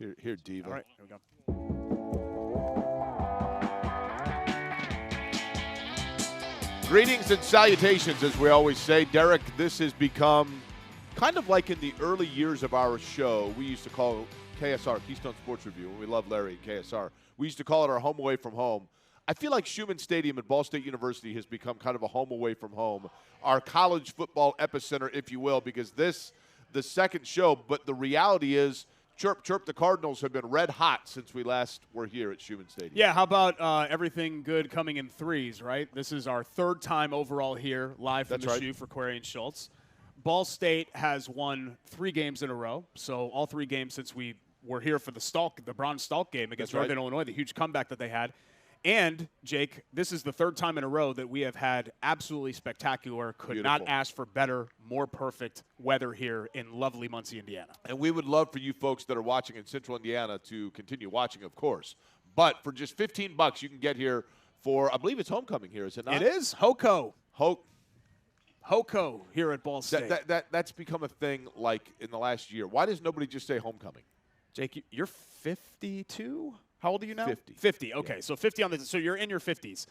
Here, Diva. All right, here we go. Greetings and salutations, as we always say. Derek, this has become kind of like in the early years of our show. We used to call KSR, Keystone Sports Review, and we love Larry and KSR. We used to call it our home away from home. I feel like Scheumann Stadium at Ball State University has become kind of a home away from home, our college football epicenter, if you will, because this, the second show, but the reality is, chirp, chirp, the Cardinals have been red hot since we last were here at Scheumann Stadium. Yeah, how about everything good coming in threes, right? This is our third time overall here, live from the Shoe for Query and Schultz. Ball State has won 3 games in a row, so all 3 games since we were here for the Bronze Stalk game against Northern Illinois, the huge comeback that they had. And, Jake, this is the 3rd time in a row that we have had absolutely spectacular, could not ask for better, more perfect weather here in lovely Muncie, Indiana. And we would love for you folks that are watching in Central Indiana to continue watching, of course. But for just $15, you can get here for, I believe it's homecoming here, is it not? It is. HOCO. HOCO here at Ball State. That's become a thing like in the last year. Why does nobody just say homecoming? Jake, you're 52? How old are you now? 50. 50, okay. Yeah. So 50 on the – so you're in your 50s.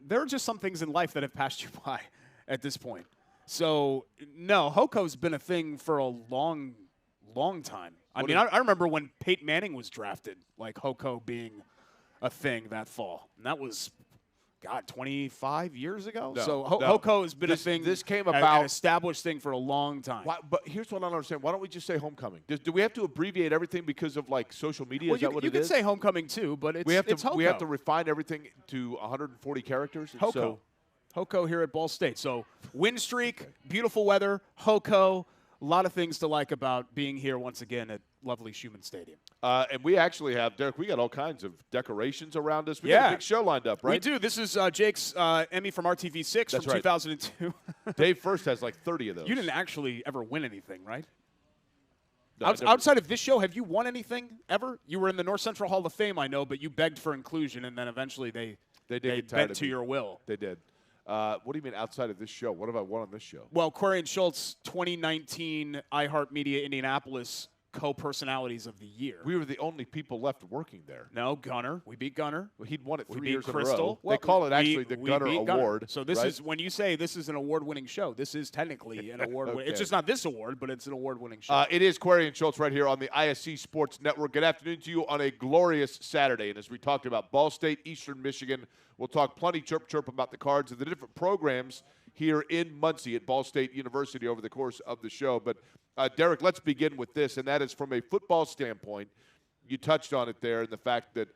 There are just some things in life that have passed you by at this point. So, no, HOCO's been a thing for a long, long time. I remember when Peyton Manning was drafted, like HOCO being a thing that fall. And that was – God, 25 years ago? HOCO has been a thing. This came about. An established thing for a long time. But here's what I don't understand. Why don't we just say homecoming? Do we have to abbreviate everything because of, like, social media? Is that what it is? You can say homecoming, too, but it's HOCO. We have to refine everything to 140 characters? HOCO. HOCO here at Ball State. So win streak, beautiful weather, HOCO. A lot of things to like about being here once again at lovely Scheumann Stadium. And we actually have, Derek, we got all kinds of decorations around us. We got a big show lined up, right? We do. This is Jake's Emmy from RTV6 from 2002. Dave First has like 30 of those. You didn't actually ever win anything, right? No, outside of this show, have you won anything ever? You were in the North Central Hall of Fame, I know, but you begged for inclusion, and then eventually they bent to your will. They did. What do you mean outside of this show? What have I won on this show? Well, Query and Schultz 2019 iHeartMedia Indianapolis co-personalities of the year. We were the only people left working there. No, Gunner. We beat Gunner. Well, he'd won it 3 years Crystal. in a row. Well, they call it actually the Gunner Award. So this is, when you say this is an award-winning show, this is technically an award-winning. Okay. It's just not this award, but it's an award-winning show. It is Query and Schultz right here on the ISC Sports Network. Good afternoon to you on a glorious Saturday. And as we talked about Ball State, Eastern Michigan, we'll talk plenty chirp about the Cards and the different programs here in Muncie at Ball State University over the course of the show. But, Derek, let's begin with this, and that is from a football standpoint. You touched on it there, and the fact that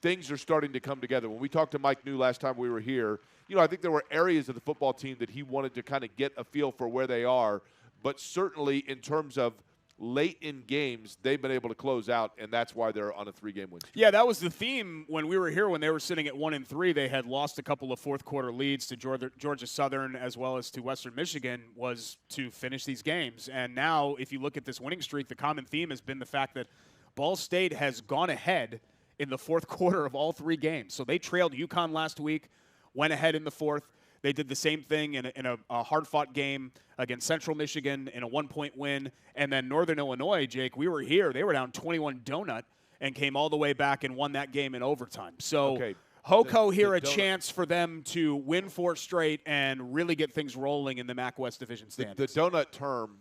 things are starting to come together. When we talked to Mike New last time we were here, I think there were areas of the football team that he wanted to kind of get a feel for where they are. But certainly in terms of late in games, they've been able to close out, and that's why they're on a 3-game win streak. Yeah, that was the theme when we were here. When they were sitting at 1-3, they had lost a couple of fourth-quarter leads to Georgia Southern as well as to Western Michigan, was to finish these games. And now, if you look at this winning streak, the common theme has been the fact that Ball State has gone ahead in the fourth quarter of all 3 games. So they trailed UConn last week, went ahead in the fourth. They did the same thing in a hard-fought game against Central Michigan in a 1-point win. And then Northern Illinois, Jake, we were here. They were down 21 donut and came all the way back and won that game in overtime. So HOCO here a chance for them to win 4 straight and really get things rolling in the MAC West Division standings. The donut term,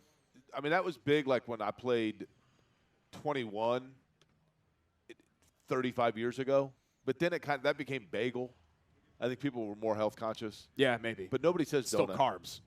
I mean, that was big like when I played 21 35 years ago. But then that became bagel. I think people were more health conscious. Yeah, maybe. But nobody says still donut. carbs.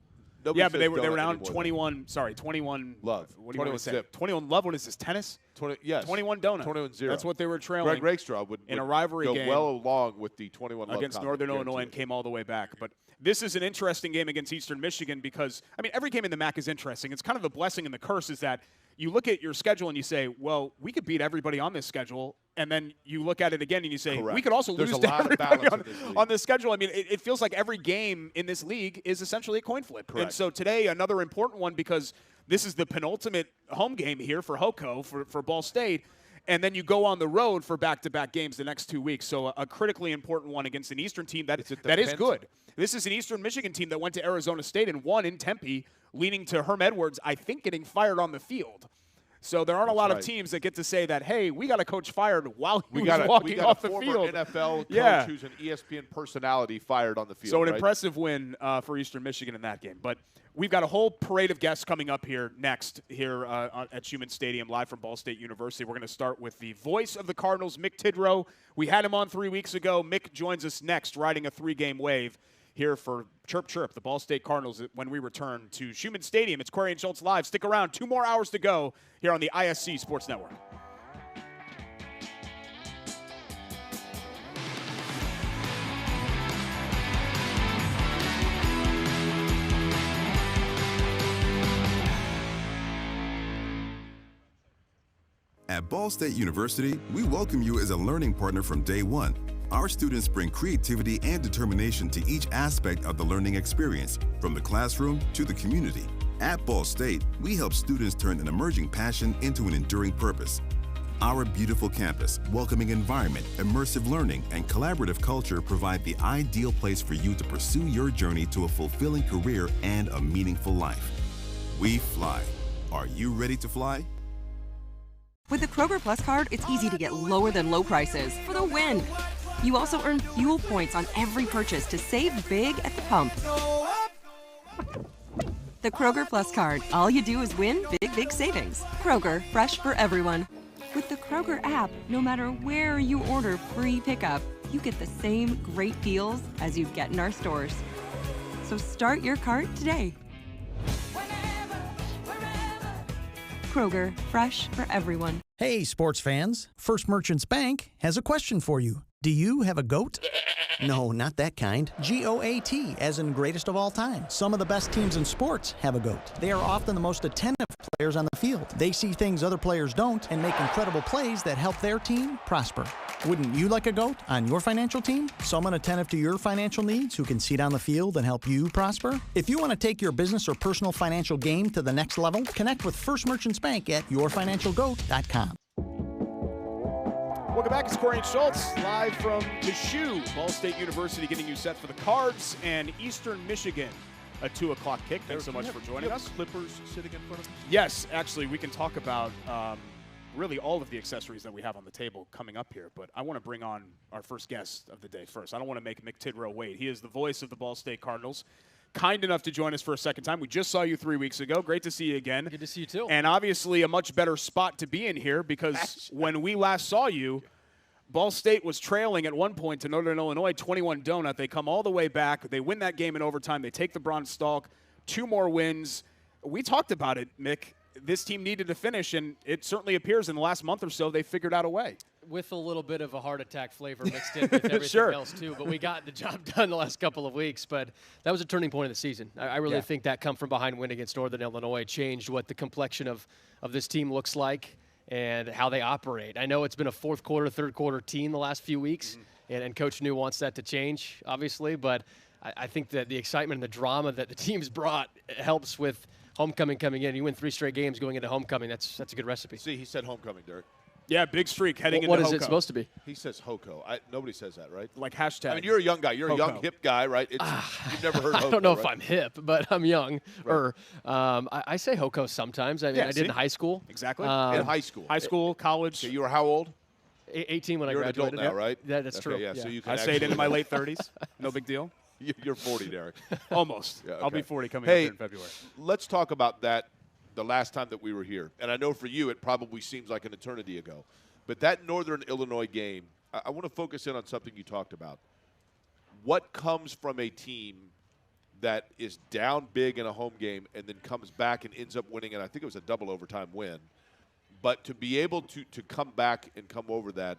Nobody but they were down 21. Sorry, 21 love. What do you want to say? 21 love. What is this? Tennis? 21 donut. 21-0. That's what they were trailing. Greg Rakestraw would in a rivalry go game well along with the 21 love against Northern Illinois and came all the way back. But this is an interesting game against Eastern Michigan because every game in the MAC is interesting. It's kind of the blessing and the curse is that you look at your schedule and you say, well, we could beat everybody on this schedule. And then you look at it again and you say, we could also lose to everybody on this schedule. It feels like every game in this league is essentially a coin flip. Correct. And so today, another important one because this is the penultimate home game here for HOCO, for Ball State. And then you go on the road for back-to-back games the next 2 weeks. So a critically important one against an Eastern team that is good. This is an Eastern Michigan team that went to Arizona State and won in Tempe, leading to Herm Edwards, I think, getting fired on the field. So there aren't a lot of teams that get to say that, hey, we got a coach fired while he was walking off the field. We got a former NFL coach who's an ESPN personality fired on the field. So an impressive win for Eastern Michigan in that game. But we've got a whole parade of guests coming up here next here at Schultz Stadium, live from Ball State University. We're going to start with the voice of the Cardinals, Mick Tidrow. We had him on 3 weeks ago. Mick joins us next, riding a 3-game wave here for Chirp Chirp, the Ball State Cardinals, when we return to Schultz Stadium. It's Query and Schultz Live. Stick around. 2 more hours to go here on the ISC Sports Network. At Ball State University, we welcome you as a learning partner from day one. Our students bring creativity and determination to each aspect of the learning experience, from the classroom to the community. At Ball State, we help students turn an emerging passion into an enduring purpose. Our beautiful campus, welcoming environment, immersive learning, and collaborative culture provide the ideal place for you to pursue your journey to a fulfilling career and a meaningful life. We fly. Are you ready to fly? With the Kroger Plus card, it's easy to get lower than low prices for the win. You also earn fuel points on every purchase to save big at the pump. The Kroger Plus card. All you do is win big, big savings. Kroger, fresh for everyone. With the Kroger app, no matter where you order free pickup, you get the same great deals as you get in our stores. So start your cart today. Kroger, fresh for everyone. Hey, sports fans. First Merchants Bank has a question for you. Do you have a goat? No, not that kind. GOAT, as in greatest of all time. Some of the best teams in sports have a GOAT. They are often the most attentive players on the field. They see things other players don't and make incredible plays that help their team prosper. Wouldn't you like a GOAT on your financial team? Someone attentive to your financial needs who can see down the field and help you prosper? If you want to take your business or personal financial game to the next level, connect with First Merchants Bank at yourfinancialgoat.com. Welcome back. It's Query and Schultz, live from the Shoe, Ball State University, getting you set for the Cards and Eastern Michigan. A 2 o'clock kick. Thanks so much for joining us. Clippers sitting in front of us? Yes, actually, we can talk about really all of the accessories that we have on the table coming up here, but I want to bring on our first guest of the day first. I don't want to make Mick Tidrow wait. He is the voice of the Ball State Cardinals. Kind enough to join us for a second time. We just saw you 3 weeks ago. Great to see you again. Good to see you, too. And obviously a much better spot to be in here because when we last saw you, Ball State was trailing at one point to Northern Illinois, 21 donut. They come all the way back. They win that game in overtime. They take the Bronze Stalk. 2 more wins. We talked about it, Mick. This team needed to finish, and it certainly appears in the last month or so they figured out a way. With a little bit of a heart attack flavor mixed in with everything else, too. But we got the job done the last couple of weeks. But that was a turning point of the season. I really think that come from behind win against Northern Illinois changed what the complexion of this team looks like and how they operate. I know it's been a fourth quarter, third quarter team the last few weeks, and Coach New wants that to change, obviously. But I think that the excitement and the drama that the team's brought helps with homecoming coming in. You win 3 straight games going into homecoming. That's a good recipe. See, he said homecoming, Derek. Yeah, big streak heading into What is Hoco. it supposed to be? He says Hoco. Nobody says that, right? Like hashtag. I mean, you're a young guy. You're Hoco. a young, hip guy, right? You've never heard Hoco, I don't know right? if I'm hip, but I'm young. Right. I say Hoco sometimes. I mean, I did in high school. Exactly. In high school. High school, college. So you were how old? 18 when You're I an graduated. adult now, right? Yeah, that's Okay, true. Yeah, so you can I say it into my late 30s. No big deal. You're 40, Derek. Almost. Yeah, I'll okay. be 40 coming up here in February. Let's talk about that the last time that we were here. And I know for you it probably seems like an eternity ago. But that Northern Illinois game, I want to focus in on something you talked about. What comes from a team that is down big in a home game and then comes back and ends up winning, and I think it was a double overtime win. But to be able to come back and come over that,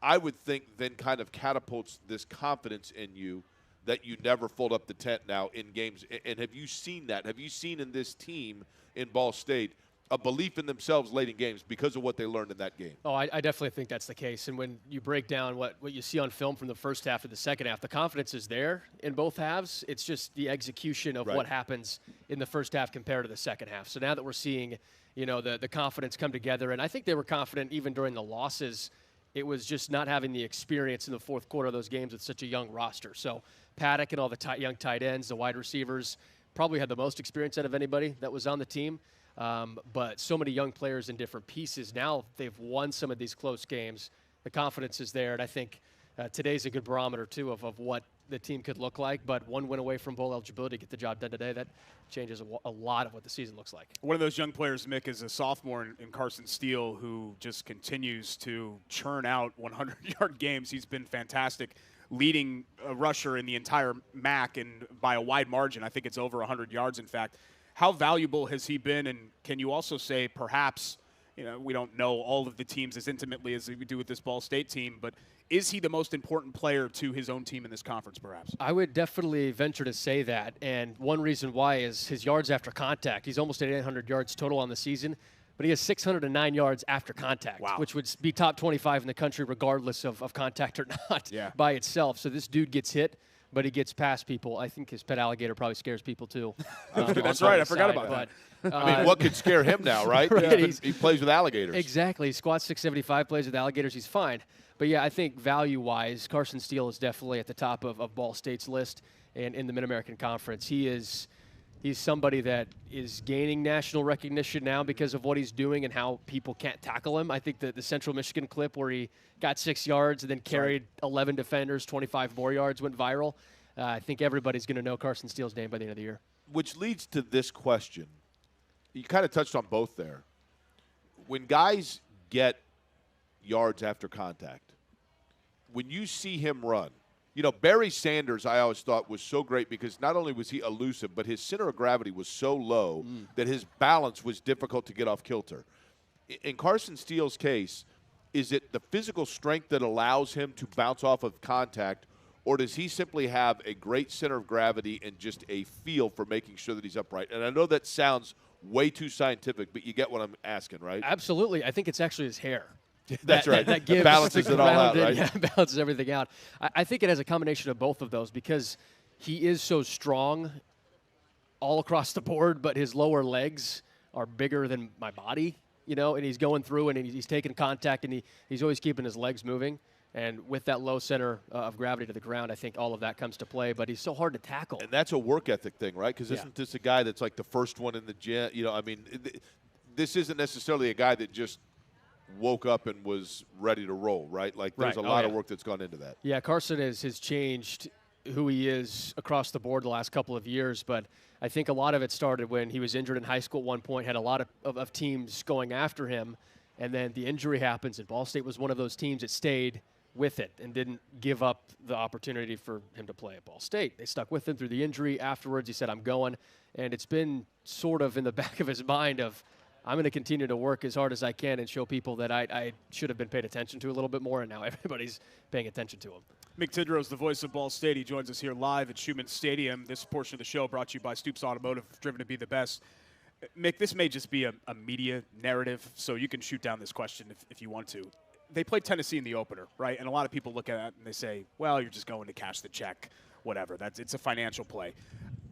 I would think then kind of catapults this confidence in you that you never fold up the tent now in games. And have you seen that? Have you seen in this team in Ball State a belief in themselves late in games because of what they learned in that game? Oh, I definitely think that's the case. And when you break down what you see on film from the first half to the second half, the confidence is there in both halves. It's just the execution of what happens in the first half compared to the second half. So now that we're seeing, the confidence come together, and I think they were confident even during the losses. It was just not having the experience in the fourth quarter of those games with such a young roster. So Paddock and all the young tight ends, the wide receivers, probably had the most experience out of anybody that was on the team. But so many young players in different pieces. Now they've won some of these close games. The confidence is there, and I think today's a good barometer, too, of what the team could look like. But one win away from bowl eligibility to get the job done today, that changes a lot of what the season looks like. One of those young players, Mick, is a sophomore in Carson Steele, who just continues to churn out 100-yard games. He's been fantastic, leading a rusher in the entire MAC, and by a wide margin. I think it's over 100 yards, in fact. How valuable has he been, and can you also say perhaps, we don't know all of the teams as intimately as we do with this Ball State team, but is he the most important player to his own team in this conference, perhaps? I would definitely venture to say that, and one reason why is his yards after contact. He's almost at 800 yards total on the season, but he has 609 yards after contact, which would be top 25 in the country regardless of contact or not by itself. So this dude gets hit, but he gets past people. I think his pet alligator probably scares people, too. That's right. I forgot about that. I mean, what could scare him now, right? He plays with alligators. Exactly. He squats 675, plays with alligators. He's fine. But, yeah, I think value-wise, Carson Steele is definitely at the top of Ball State's list and in the Mid-American Conference. He's somebody that is gaining national recognition now because of what he's doing and how people can't tackle him. I think the Central Michigan clip where he got 6 yards and then carried 11 defenders, 25 more yards, went viral. I think everybody's going to know Carson Steele's name by the end of the year. Which leads to this question. You kind of touched on both there. When guys get yards after contact, when you see him run, Barry Sanders, I always thought, was so great because not only was he elusive, but his center of gravity was so low that his balance was difficult to get off kilter. In Carson Steele's case, is it the physical strength that allows him to bounce off of contact, or does he simply have a great center of gravity and just a feel for making sure that he's upright? And I know that sounds way too scientific, but you get what I'm asking, right? Absolutely. I think it's actually his hair. That's right. That gives balances it all out, right? Yeah, balances everything out. I think it has a combination of both of those because he is so strong all across the board, but his lower legs are bigger than my body, and he's going through and he's taking contact and he's always keeping his legs moving. And with that low center of gravity to the ground, I think all of that comes to play. But he's so hard to tackle. And that's a work ethic thing, right? Because isn't this a guy that's like the first one in the gym? This isn't necessarily a guy that just woke up and was ready to roll, right? Like there's a lot of work that's gone into that. Yeah, Carson has changed who he is across the board the last couple of years. But I think a lot of it started when he was injured in high school at one point, had a lot of teams going after him. And then the injury happens, and Ball State was one of those teams that stayed with it and didn't give up the opportunity for him to play at Ball State. They stuck with him through the injury. Afterwards, he said, I'm going. And it's been sort of in the back of his mind of, I'm going to continue to work as hard as I can and show people that I should have been paid attention to a little bit more, and now everybody's paying attention to him. Mick Tidrow's the voice of Ball State. He joins us here live at Schultz Stadium. This portion of the show brought to you by Stoops Automotive, driven to be the best. Mick, this may just be a media narrative, so you can shoot down this question if you want to. They played Tennessee in the opener, right? And a lot of people look at it and they say, well, you're just going to cash the check, whatever. It's a financial play.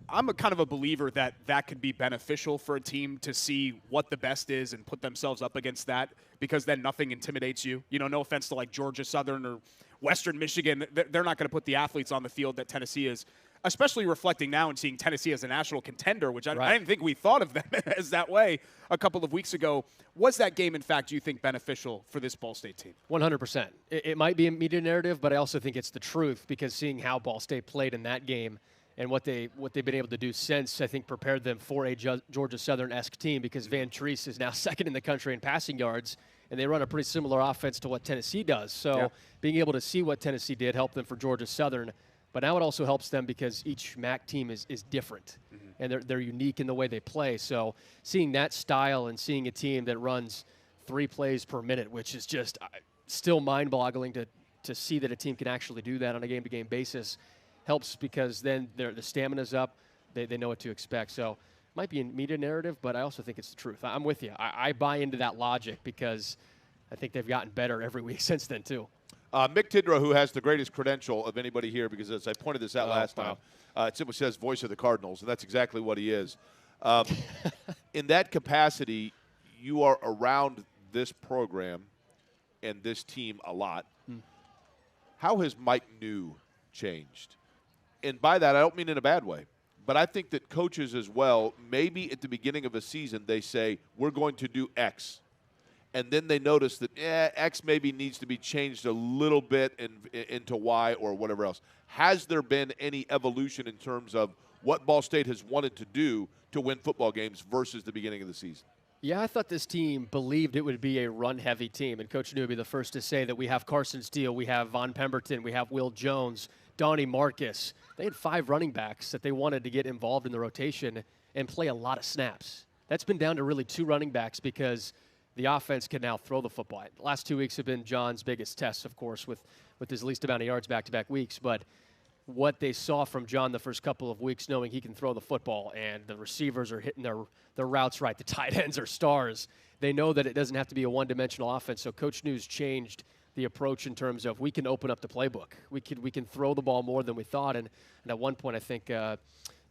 I'm a kind of a believer that could be beneficial for a team to see what the best is and put themselves up against that, because then nothing intimidates you. No offense to like Georgia Southern or Western Michigan. They're not going to put the athletes on the field that Tennessee is, especially reflecting now and seeing Tennessee as a national contender, which I didn't think we thought of them as that way a couple of weeks ago. Was that game, in fact, do you think, beneficial for this Ball State team? 100%. It might be a media narrative, but I also think it's the truth, because seeing how Ball State played in that game and what they've been able to do since, I think, prepared them for a Georgia Southern-esque team, because Van Treese is now second in the country in passing yards, and they run a pretty similar offense to what Tennessee does. So being able to see what Tennessee did helped them for Georgia Southern. But now it also helps them because each MAC team is different, and they're unique in the way they play. So seeing that style and seeing a team that runs 3 plays per minute, which is just still mind-boggling to see that a team can actually do that on a game-to-game basis, helps, because then the stamina's up, they know what to expect. So it might be a media narrative, but I also think it's the truth. I'm with you. I buy into that logic because I think they've gotten better every week since then, too. Mick Tidrow, who has the greatest credential of anybody here, because as I pointed this out last time, it simply says voice of the Cardinals, and that's exactly what he is. In that capacity, you are around this program and this team a lot. How has Mike New changed? And by that, I don't mean in a bad way, But I think that coaches as well, maybe at the beginning of a season, they say, we're going to do X. And then they notice that X maybe needs to be changed a little bit into Y or whatever else. Has there been any evolution in terms of what Ball State has wanted to do to win football games versus the beginning of the season? Yeah, I thought this team believed it would be a run-heavy team, and Coach New would be the first to say that we have Carson Steele, we have Von Pemberton, we have Will Jones, Donnie Marcus. They had 5 running backs that they wanted to get involved in the rotation and play a lot of snaps. That's been down to really 2 running backs because the offense can now throw the football. The last 2 weeks have been John's biggest tests, of course, with his least amount of yards back-to-back weeks, but what they saw from John the first couple of weeks, knowing he can throw the football and the receivers are hitting their routes right, the tight ends are stars. They know that it doesn't have to be a one-dimensional offense, so Coach New's changed the approach in terms of we can open up the playbook. We can throw the ball more than we thought, and at one point I think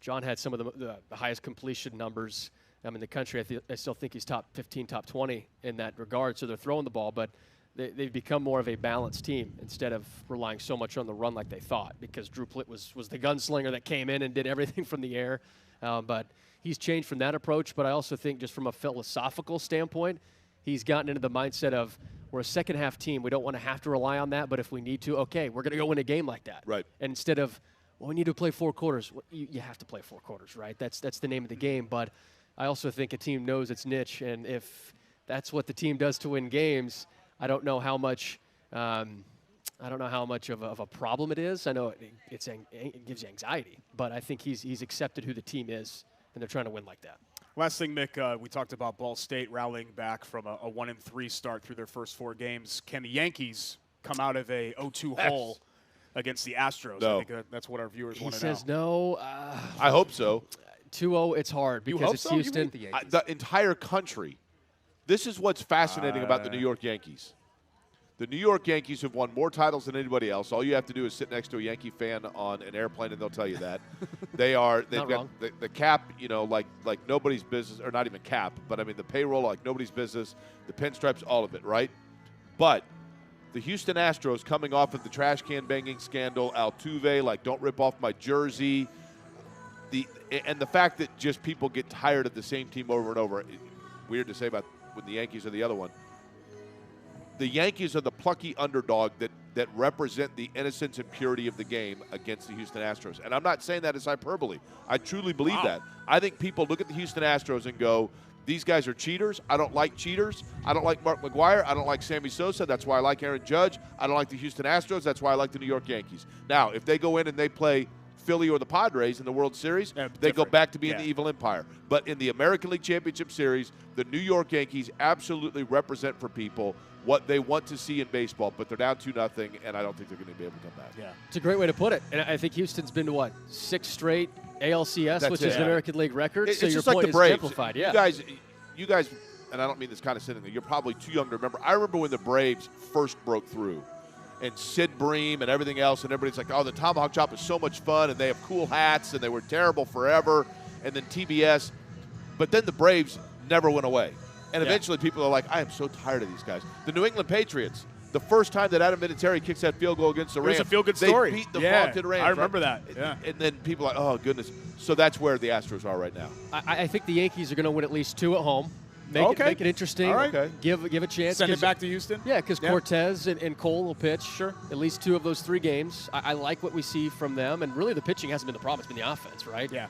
John had some of the highest completion numbers in the country. I still think he's top 15, top 20 in that regard, so they're throwing the ball, but they've become more of a balanced team instead of relying so much on the run like they thought, because Drew Plitt was the gunslinger that came in and did everything from the air. But he's changed from that approach, but I also think just from a philosophical standpoint, he's gotten into the mindset of we're a second-half team. We don't want to have to rely on that, but if we need to, okay, we're going to go win a game like that. Right. And instead of, well, we need to play 4 quarters. Well, you have to play 4 quarters, right? That's the name of the game. But I also think a team knows its niche, and if that's what the team does to win games, I don't know how much of a problem it is. I know it gives you anxiety, but I think he's accepted who the team is, and they're trying to win like that. Last thing, Mick, we talked about Ball State rallying back from a 1-3 start through their first 4 games. Can the Yankees come out of a 0-2 hole against the Astros? No. I think that's what our viewers want to know. He says no. I hope so. 2-0, it's hard because it's Houston. The entire country. This is what's fascinating about the New York Yankees. The New York Yankees have won more titles than anybody else. All you have to do is sit next to a Yankee fan on an airplane, and they'll tell you that. They've got the cap, like nobody's business, or not even cap, but I mean the payroll like nobody's business, the pinstripes, all of it, right? But the Houston Astros, coming off of the trash can banging scandal, Altuve, like don't rip off my jersey, and the fact that just people get tired of the same team over and over. Weird to say about when the Yankees are the other one. The Yankees are the plucky underdog that represent the innocence and purity of the game against the Houston Astros. And I'm not saying that as hyperbole. I truly believe that. I think people look at the Houston Astros and go, these guys are cheaters. I don't like cheaters. I don't like Mark McGwire. I don't like Sammy Sosa. That's why I like Aaron Judge. I don't like the Houston Astros. That's why I like the New York Yankees. Now, if they go in and they play Philly or the Padres in the World Series, they go back to being the evil empire. But in the American League Championship Series, the New York Yankees absolutely represent for people what they want to see in baseball, but they're down 2-0, and I don't think they're going to be able to come back. Yeah, it's a great way to put it. And I think Houston's been to, 6 straight ALCS, which is an American League record. It's so your just point like the is Braves. Amplified. Yeah. You guys, and I don't mean this kind of cynically, you're probably too young to remember. I remember when the Braves first broke through, and Sid Bream and everything else, and everybody's like, oh, the Tomahawk Chop is so much fun, and they have cool hats, and they were terrible forever, and then TBS. But then the Braves never went away. And eventually people are like, I am so tired of these guys. The New England Patriots, the first time that Adam Vinatieri kicks that field goal against the Rams, it was a feel-good story. They beat the vaunted Rams. I remember that. Yeah. And then people are like, oh, goodness. So that's where the Astros are right now. I think the Yankees are going to win at least 2 at home. Make it interesting. All right. Okay. Give a chance. Send it back to Houston? Yeah, because Cortez and Cole will pitch. Sure. At least 2 of those 3 games. I like what we see from them. And really the pitching hasn't been the problem. It's been the offense, right? Yeah.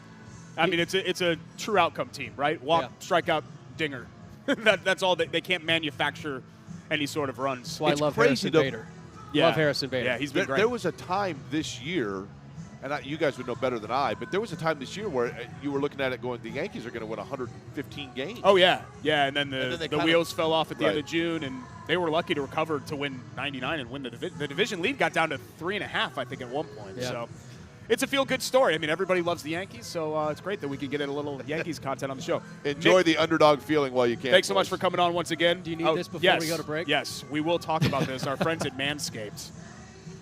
I mean, it's a true outcome team, right? Walk, strikeout, dinger. That's all. They can't manufacture any sort of runs. That's why I love Harrison Bader. Yeah. Love Harrison Bader. Yeah, he's been great. There was a time this year, and you guys would know better than I, but there was a time this year where you were looking at it going, the Yankees are going to win 115 games. Oh, yeah. Yeah, and then the wheels fell off at the end Right. of June, and they were lucky to recover to win 99 and win the division. The division lead got down to 3.5, I think, at one point. Yeah. So it's a feel-good story. I mean, everybody loves the Yankees, so it's great that we can get in a little Yankees content on the show. Enjoy Nick, the underdog feeling while you can. thanks so much for coming on once again. Do you need this before we go to break? Yes, we will talk about this. Our friends at Manscaped,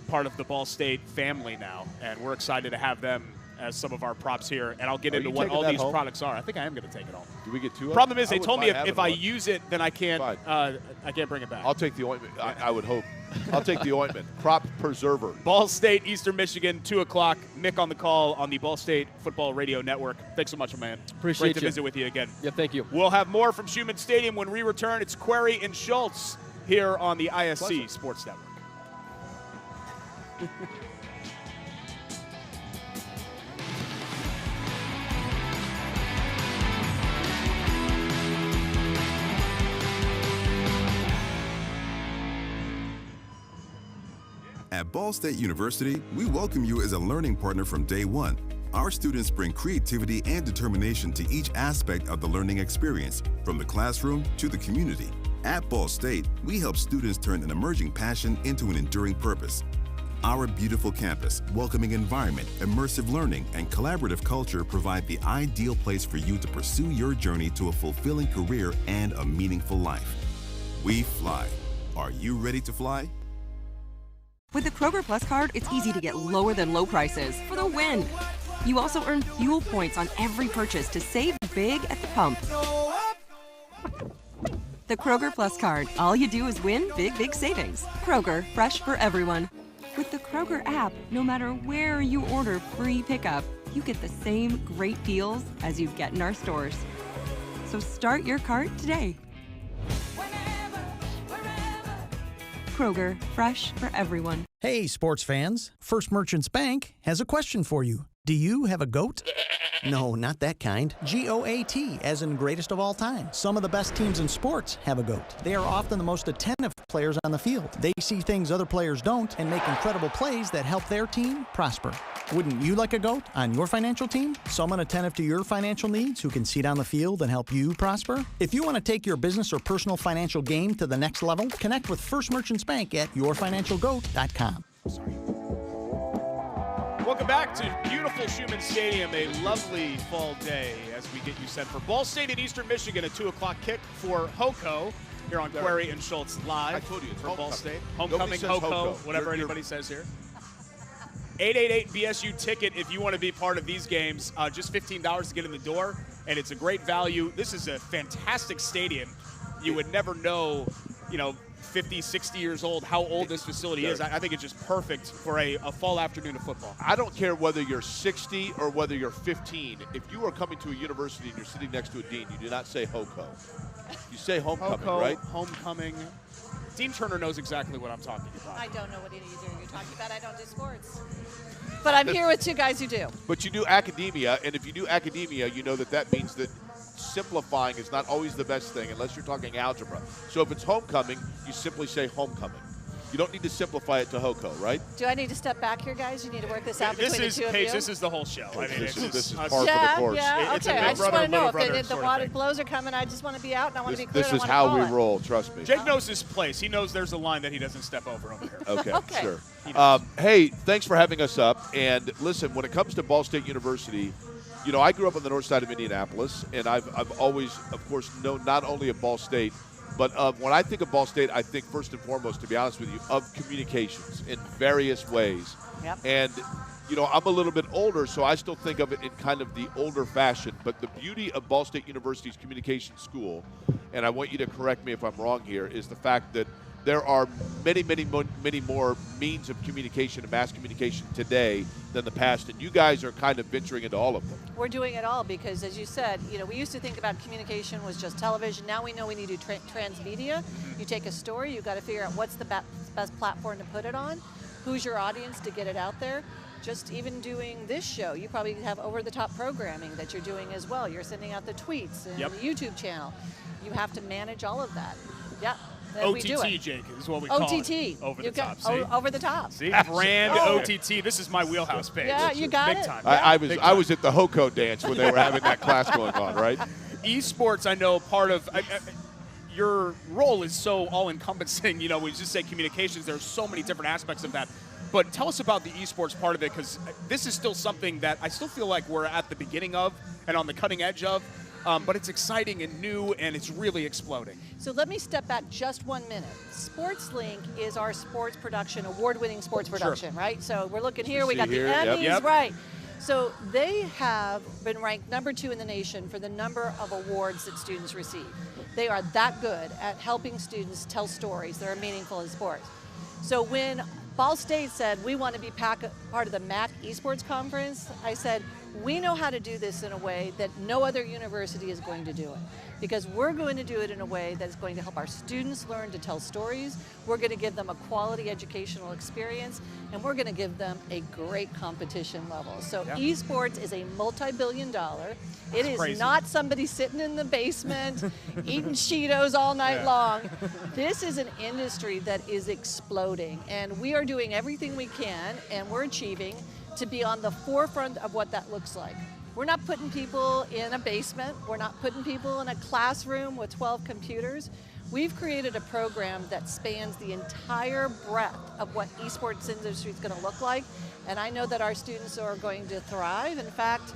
part of the Ball State family now, and we're excited to have them as some of our props here, and I'll get into what all these products are. I think I am going to take it all. Do we get 2 of them? Problem is, they I told me wouldn't mind if having I one. use it, then I can't bring it back. I'll take the ointment. I would hope. I'll take the ointment. Crop preserver. Ball State, Eastern Michigan, 2 o'clock. Mick on the call on the Ball State Football Radio Network. Thanks so much, man. Appreciate Great to visit with you again. Yeah, thank you. We'll have more from Schultz Stadium when we return. It's Query and Schultz here on the ISC Sports Network. At Ball State University, we welcome you as a learning partner from day one. Our students bring creativity and determination to each aspect of the learning experience, from the classroom to the community. At Ball State, we help students turn an emerging passion into an enduring purpose. Our beautiful campus, welcoming environment, immersive learning, and collaborative culture provide the ideal place for you to pursue your journey to a fulfilling career and a meaningful life. We fly. Are you ready to fly? With the Kroger Plus card, it's easy to get lower than low prices for the win. You also earn fuel points on every purchase to save big at the pump. The Kroger Plus card. All you do is win big savings. Kroger, fresh for everyone. With the Kroger app, no matter where you order free pickup, you get the same great deals as you get in our stores. So start your cart today. Kroger, fresh for everyone. Hey, sports fans. First Merchants Bank has a question for you. Do you have a goat? No, not that kind. GOAT, as in greatest of all time. Some of the best teams in sports have a GOAT. They are often the most attentive players on the field. They see things other players don't and make incredible plays that help their team prosper. Wouldn't you like a GOAT on your financial team? Someone attentive to your financial needs who can see down the field and help you prosper? If you want to take your business or personal financial game to the next level, connect with First Merchants Bank at yourfinancialgoat.com. Welcome back to beautiful Schultz Stadium, a lovely fall day as we get you set for Ball State in Eastern Michigan, a 2 o'clock kick for HOCO here on Query and Schultz live. I told you, it's for Ball homecoming. State. Nobody Homecoming, says HOCO, HOCO. whatever anybody says here. 888 BSU ticket if you want to be part of these games. Just $15 to get in the door, and it's a great value. This is a fantastic stadium. You would never know, 50, 60 years old, how old this facility is. I think it's just perfect for a fall afternoon of football. I don't care whether you're 60 or whether you're 15. If you are coming to a university and you're sitting next to a dean, you do not say HOCO. You say homecoming, HOCO, right? Homecoming. Dean Turner knows exactly what I'm talking about. I don't know what either you're talking about. I don't do sports. But I'm here with two guys who do. But you do academia, and if you do academia, you know that means that simplifying is not always the best thing unless you're talking algebra. So if it's homecoming, you simply say homecoming. You don't need to simplify it to HOCO, right? Do I need to step back here, guys? You need to work this out between the two of you? This is the whole show. I mean, This is par us- for the course. Yeah, It's a okay. big I just brother, want to know little brother if the sort of water thing. blows are coming. I just want to be out, and I want to be clear. This I is wanna how call we it. roll, trust me. Jake knows his place. He knows there's a line that he doesn't step over here. Okay, Okay. sure. He knows. Hey, thanks for having us up. And listen, when it comes to Ball State University, I grew up on the north side of Indianapolis, and I've always, of course, known not only of Ball State, but when I think of Ball State, I think first and foremost, to be honest with you, of communications in various ways. Yep. And, I'm a little bit older, so I still think of it in kind of the older fashion. But the beauty of Ball State University's communication school, and I want you to correct me if I'm wrong here, is the fact that there are many more means of communication and mass communication today than the past, and you guys are kind of venturing into all of them. We're doing it all because, as you said, we used to think about communication was just television. Now we know we need to do transmedia. You take a story, you've got to figure out what's the best platform to put it on, who's your audience to get it out there. Just even doing this show, you probably have over-the-top programming that you're doing as well. You're sending out the tweets and Yep. the YouTube channel. You have to manage all of that. Yeah. And we do OTT, it. Jake, is what we call OTT. it. Over the You got- top. See? Over the top. See? Brand OTT. This is my wheelhouse page. Yeah, you got Big it. time. I Big was time. at the HOCO dance when they were having that class going on, right? Esports, I know part of your role is so all-encompassing. We just say communications. There's so many different aspects of that. But tell us about the esports part of it, because this is still something that I still feel like we're at the beginning of and on the cutting edge of. But it's exciting and new, and it's really exploding. So let me step back just 1 minute. SportsLink is our sports production, award-winning sports production, right? So we're looking here. We see got the here, yep. Emmys, Yep. right? So they have been ranked #2 in the nation for the number of awards that students receive. They are that good at helping students tell stories that are meaningful in sports. So when Ball State said we want to be part of the MAC Esports Conference, I said, we know how to do this in a way that no other university is going to do it. Because we're going to do it in a way that is going to help our students learn to tell stories, we're going to give them a quality educational experience, and we're going to give them a great competition level. So esports is a multi-billion-dollar. It is crazy. not somebody sitting in the basement eating Cheetos all night long. This is an industry that is exploding, and we are doing everything we can, and we're achieving to be on the forefront of what that looks like. We're not putting people in a basement. We're not putting people in a classroom with 12 computers. We've created a program that spans the entire breadth of what esports industry is going to look like, and I know that our students are going to thrive. In fact,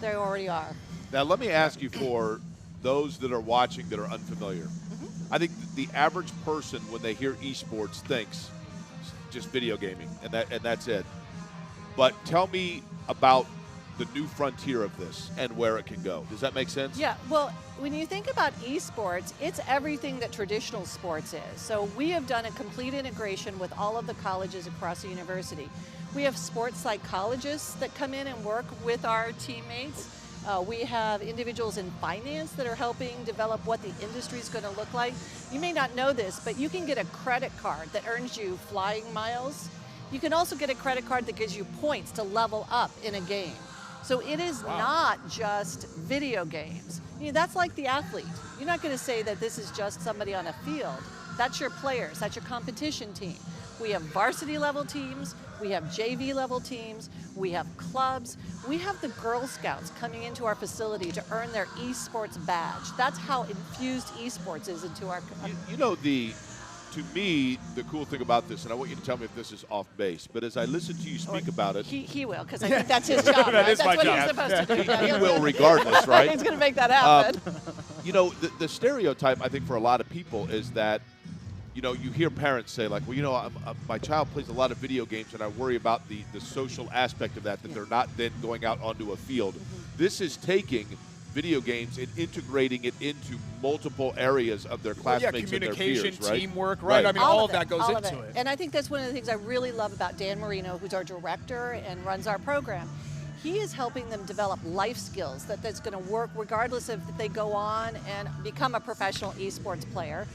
they already are. Now, let me ask you, for those that are watching that are unfamiliar, I think the average person, when they hear esports, thinks just video gaming, and that's it. But tell me about the new frontier of this and where it can go. Does that make sense? Yeah, well, when you think about esports, it's everything that traditional sports is. So we have done a complete integration with all of the colleges across the university. We have sports psychologists that come in and work with our teammates. We have individuals in finance that are helping develop what the industry is going to look like. You may not know this, but you can get a credit card that earns you flying miles. You can also get a credit card that gives you points to level up in a game. So it is not just video games. You know, that's like the athlete. You're not going to say that this is just somebody on a field. That's your players. That's your competition team. We have varsity level teams. We have JV level teams. We have clubs. We have the Girl Scouts coming into our facility to earn their esports badge. That's how infused esports is into our. You know, to me, the cool thing about this, and I want you to tell me if this is off base, but as I listen to you speak about it. He will, because I think that's his job. That right? is That's my what job. he's supposed to do. He will regardless, right? He's going to make that happen. You know, the stereotype, I think, for a lot of people is that, you know, you hear parents say, like, well, you know, my child plays a lot of video games, and I worry about the social aspect of that they're not then going out onto a field. This is taking video games and integrating it into multiple areas of their classmates and their peers, communication, right? teamwork, right? I mean, all of that goes all into of it. And I think that's one of the things I really love about Dan Marino, who's our director and runs our program. He is helping them develop life skills that's going to work regardless of if they go on and become a professional esports player.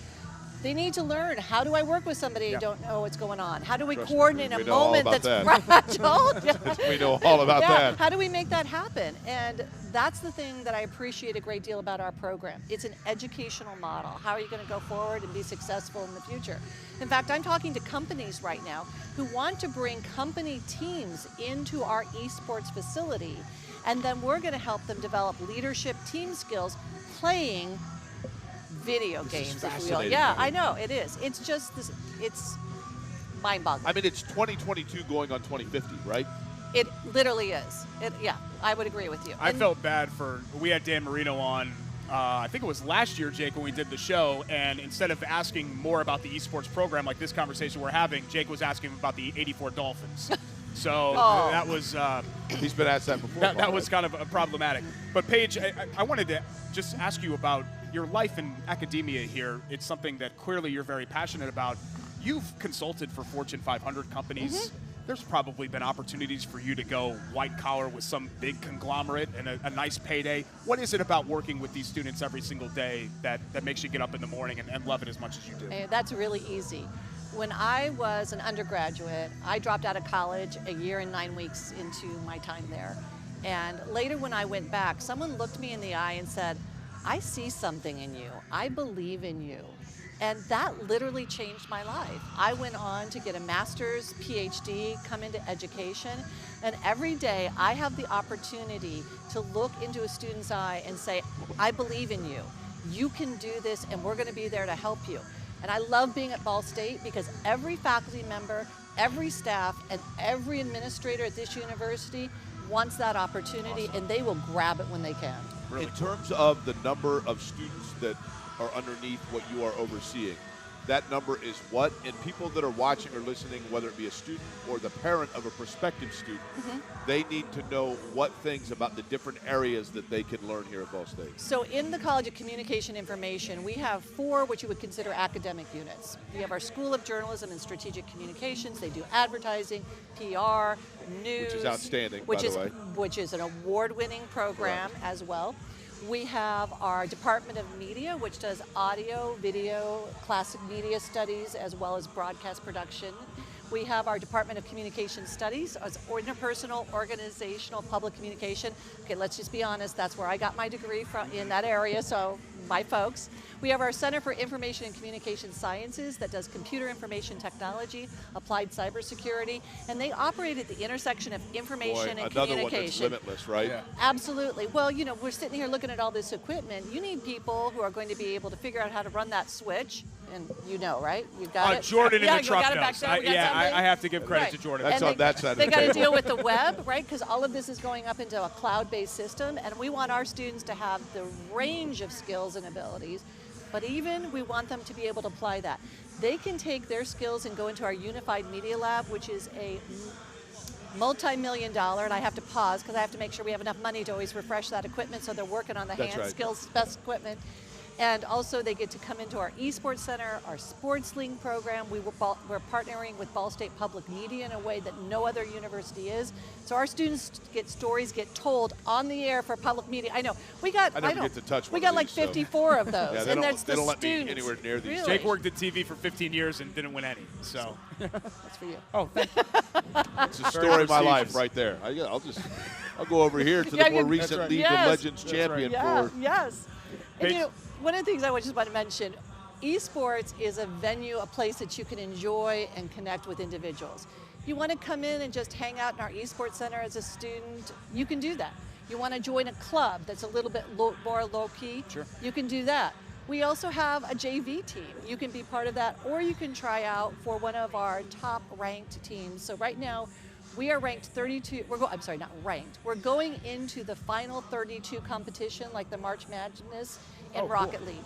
They need to learn, how do I work with somebody who don't know what's going on? How do we coordinate a moment that's fragile? We know all about that. How do we make that happen? And that's the thing that I appreciate a great deal about our program. It's an educational model. How are you going to go forward and be successful in the future? In fact, I'm talking to companies right now who want to bring company teams into our esports facility, and then we're going to help them develop leadership team skills playing video games, if you will. Yeah, I know, it is. It's just this, it's mind-boggling. I mean, it's 2022 going on 2050, right? It literally is. Yeah, I would agree with you. I felt bad we had Dan Marino on, I think it was last year, Jake, when we did the show, and instead of asking more about the esports program, like this conversation we're having, Jake was asking about the 84 Dolphins. So that was... He's been asked that before. That was kind of problematic. But Paige, I wanted to just ask you about your life in academia here. It's something that clearly you're very passionate about. You've consulted for Fortune 500 companies. There's probably been opportunities for you to go white collar with some big conglomerate and a nice payday. What is it about working with these students every single day that makes you get up in the morning and love it as much as you do? That's really easy. When I was an undergraduate, I dropped out of college a year and 9 weeks into my time there. And later when I went back, someone looked me in the eye and said, I see something in you. I believe in you. And that literally changed my life. I went on to get a master's, PhD, come into education, and every day I have the opportunity to look into a student's eye and say, I believe in you. You can do this, and we're going to be there to help you. And I love being at Ball State because every faculty member, every staff, and every administrator at this university wants that opportunity, and they will grab it when they can. In terms of the number of students that are underneath what you are overseeing, that number is what? And people that are watching or listening, whether it be a student or the parent of a prospective student, they need to know what things about the different areas that they can learn here at Ball State. So in the College of Communication Information, we have 4 what you would consider academic units. We have our School of Journalism and Strategic Communications. They do advertising, PR, news. Which is outstanding, by the way. Which is an award-winning program as well. We have our Department of Media, which does audio, video, classic media studies, as well as broadcast production. We have our Department of Communication Studies, as interpersonal, organizational, public communication. Okay, let's just be honest, that's where I got my degree from, in that area, so my folks. We have our Center for Information and Communication Sciences that does computer information technology, applied cybersecurity, and they operate at the intersection of information and another communication. One that's limitless, right? Yeah. Absolutely. Well, you know, we're sitting here looking at all this equipment. You need people who are going to be able to figure out how to run that switch. And you know, right? You've got it. Jordan in yeah, the you truck got it back knows. there. We got somebody. I have to give credit Right. to Jordan. That's And on that side of the They got to table. deal with the web, right? Because all of this is going up into a cloud-based system, and we want our students to have the range of skills and abilities, but even we want them to be able to apply that. They can take their skills and go into our Unified Media Lab, which is a multi-million-dollar, and I have to pause because I have to make sure we have enough money to always refresh that equipment, so they're working on the That's hand right. skills, best equipment. And also they get to come into our esports center, our sports league program. We're partnering with Ball State Public Media in a way that no other university is. So our students get stories get told on the air for public media. I know we got. I never get to touch We one got of like these, so. 54 of those, Yeah, they and don't- that's they the don't let me students. anywhere near these. Really? Jake worked at TV for 15 years and didn't win any. So That's for you. oh, thank you. It's the story of my life right there. I'll go over here to Yeah, the more you- recent right. League Yes. of Legends That's champion Yeah, for. yes. And Paige- you know, one of the things I just want to mention, esports is a venue, a place that you can enjoy and connect with individuals. You want to come in and just hang out in our esports center as a student, you can do that. You want to join a club that's a little bit more low-key, Sure. you can do that. We also have a JV team. You can be part of that, or you can try out for one of our top-ranked teams. So right now, we are ranked 32. I'm sorry, not ranked. We're going into the final 32 competition, like the March Madness and Rocket League.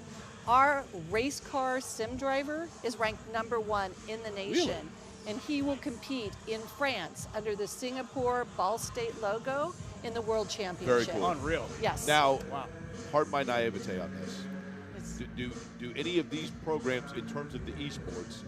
Our race car sim driver is ranked #1 in the nation, and he will compete in France under the Singapore Ball State logo in the World Championship. cool. Unreal. Yes. Now, Wow. pardon my naivete on this. It's- Do any of these programs, in terms of the esports,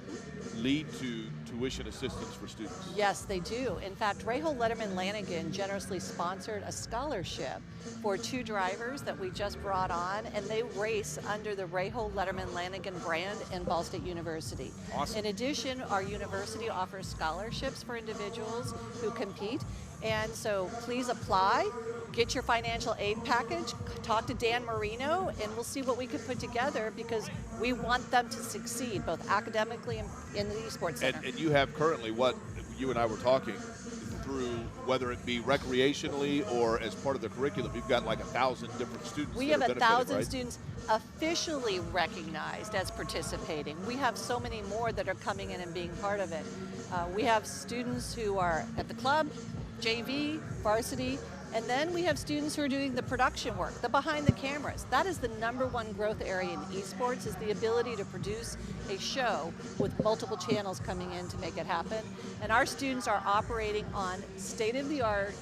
lead to tuition assistance for students? Yes, they do. In fact, Rahul Letterman Lanigan generously sponsored a scholarship for 2 drivers that we just brought on, and they race under the Rahul Letterman Lanigan brand in Ball State University. Awesome. In addition, our university offers scholarships for individuals who compete, and so please apply, get your financial aid package, talk to Dan Marino, and we'll see what we can put together because we want them to succeed both academically and in the esports center. And you have currently what you and I were talking through, whether it be recreationally or as part of the curriculum, you've got like 1,000 different students. We that have are benefited, 1,000 right? students officially recognized as participating. We have so many more that are coming in and being part of it. We have students who are at the club, JV, varsity, and then we have students who are doing the production work, the behind the cameras. That is the #1 growth area in esports, is the ability to produce a show with multiple channels coming in to make it happen. And our students are operating on state-of-the-art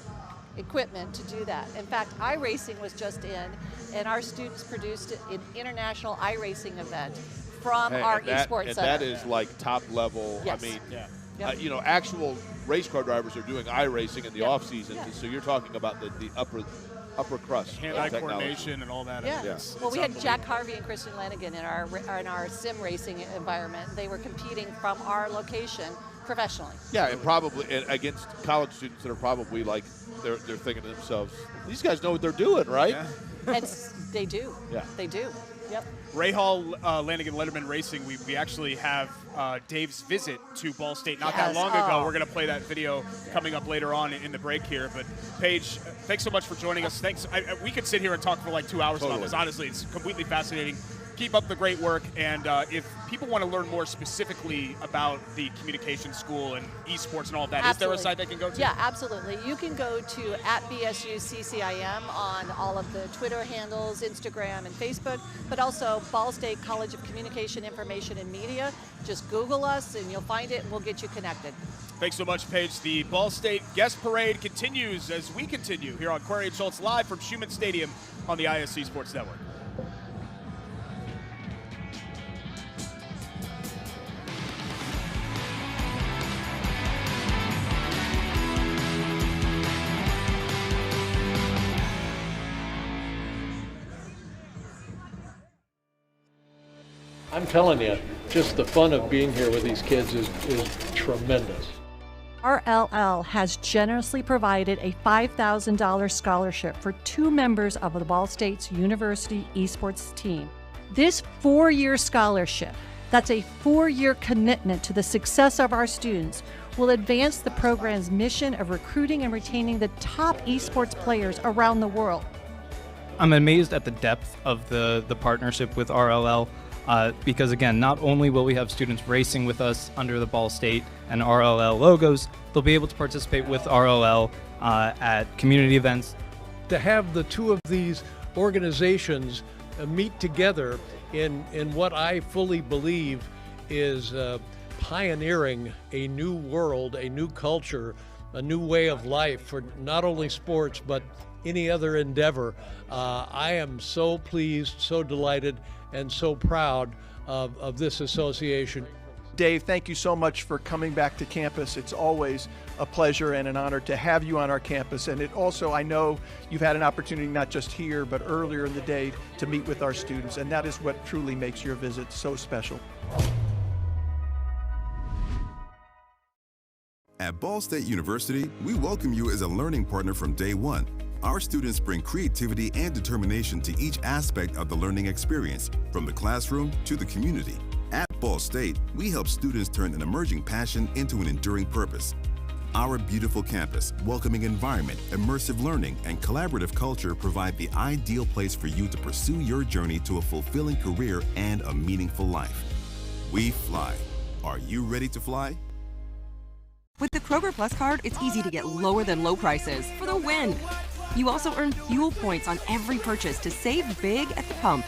equipment to do that. In fact, iRacing was just in, and our students produced an international iRacing event from our and that, esports and center. that is like top level. Yes. I mean, Yeah. Yep. you know, actual race car drivers are doing iRacing in the Yep. off season. Yeah. So you're talking about the upper crust of Hand-eye technology. coordination and all that. Yeah. It's Well, we had Jack unbelievable. Harvey and Christian Lanigan in our sim racing environment. They were competing from our location professionally. Yeah, and probably against college students that are probably like they're thinking to themselves, these guys know what they're doing, right? Yeah. And they do. Yeah. They do. Yep. Rahal Lanigan Letterman Racing, we actually have Dave's visit to Ball State not that Yes. long ago. Oh. We're going to play that video coming up later on in the break here. But Paige, thanks so much for joining us. Thanks. We could sit here and talk for like 2 hours about Totally. this. Honestly, it's completely fascinating. keep up the great work. And if people want to learn more specifically about the communication school and esports and all of that, Absolutely. is there a site they can go to? Yeah, absolutely. You can go to @BSUCCIM on all of the Twitter handles, Instagram, and Facebook, but also Ball State College of Communication, Information, and Media. Just Google us, and you'll find it, and we'll get you connected. Thanks so much, Paige. The Ball State Guest Parade continues as we continue here on Query and Schultz live from Schultz Stadium on the ISC Sports Network. I'm telling you, just the fun of being here with these kids is tremendous. RLL has generously provided a $5,000 scholarship for 2 members of the Ball State's University esports team. This 4-year scholarship, that's a 4-year commitment to the success of our students, will advance the program's mission of recruiting and retaining the top esports players around the world. I'm amazed at the depth of the partnership with RLL. Because again, not only will we have students racing with us under the Ball State and RLL logos, they'll be able to participate with RLL at community events. To have the two of these organizations meet together in what I fully believe is pioneering a new world, a new culture, a new way of life for not only sports but any other endeavor. I am so pleased, so delighted, and so proud of this association. Dave, thank you so much for coming back to campus. It's always a pleasure and an honor to have you on our campus. And it also, I know you've had an opportunity not just here, but earlier in the day to meet with our students. And that is what truly makes your visit so special. At Ball State University, we welcome you as a learning partner from day one. Our students bring creativity and determination to each aspect of the learning experience, from the classroom to the community. At Ball State, we help students turn an emerging passion into an enduring purpose. Our beautiful campus, welcoming environment, immersive learning, and collaborative culture provide the ideal place for you to pursue your journey to a fulfilling career and a meaningful life. We fly. Are you ready to fly? With the Kroger Plus card, it's easy to get lower than low prices for the win. You also earn fuel points on every purchase to save big at the pump.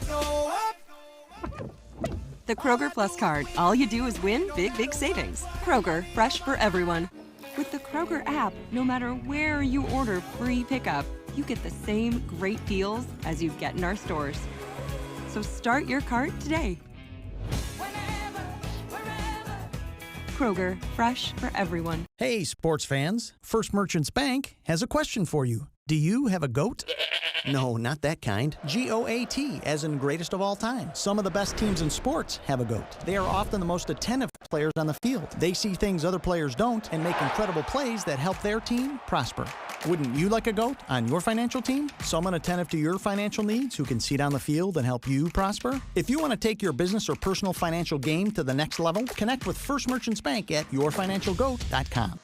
The Kroger Plus card. All you do is win big, big savings. Kroger, fresh for everyone. With the Kroger app, no matter where you order free pickup, you get the same great deals as you get in our stores. So start your cart today. Kroger, fresh for everyone. Hey, sports fans. First Merchants Bank has a question for you. Do you have a goat? No, not that kind. GOAT, as in greatest of all time. Some of the best teams in sports have a GOAT. They are often the most attentive players on the field. They see things other players don't and make incredible plays that help their team prosper. Wouldn't you like a GOAT on your financial team? Someone attentive to your financial needs who can see down the field and help you prosper? If you want to take your business or personal financial game to the next level, connect with First Merchants Bank at yourfinancialgoat.com.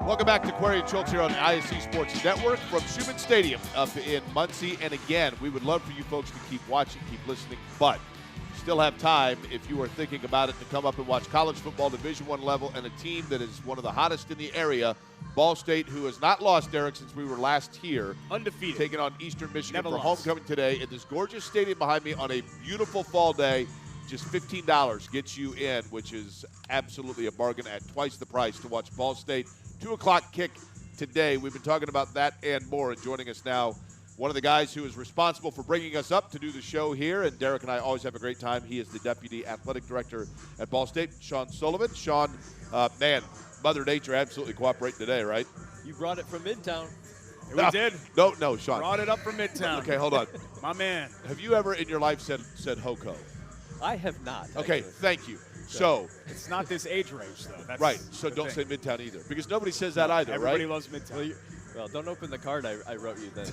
Welcome back to Query and Schultz here on the ISC Sports Network from Schultz Stadium up in Muncie. And again, we would love for you folks to keep watching, keep listening, but you still have time if you are thinking about it to come up and watch college football Division I level and a team that is one of the hottest in the area, Ball State, who has not lost, Derek, since we were last here. Undefeated. Taking on Eastern Michigan Never for lost. homecoming today in this gorgeous stadium behind me on a beautiful fall day. Just $15 gets you in, which is absolutely a bargain at twice the price to watch Ball State. 2 o'clock kick today. We've been talking about that and more. And joining us now, one of the guys who is responsible for bringing us up to do the show here, and Derek and I always have a great time. He is the Deputy Athletic Director at Ball State, Sean Sullivan. Sean, man, Mother Nature absolutely cooperating today, right? You brought it from Midtown. We did. No, Sean. Brought it up from Midtown. Okay, hold on. My man. Have you ever in your life said HOCO? I have not. Okay, actually. thank you. So it's not this age range, though. That's right. So the don't thing. say Midtown either, because nobody says that either, Everybody right? loves Midtown. Well, don't open the card I wrote you then.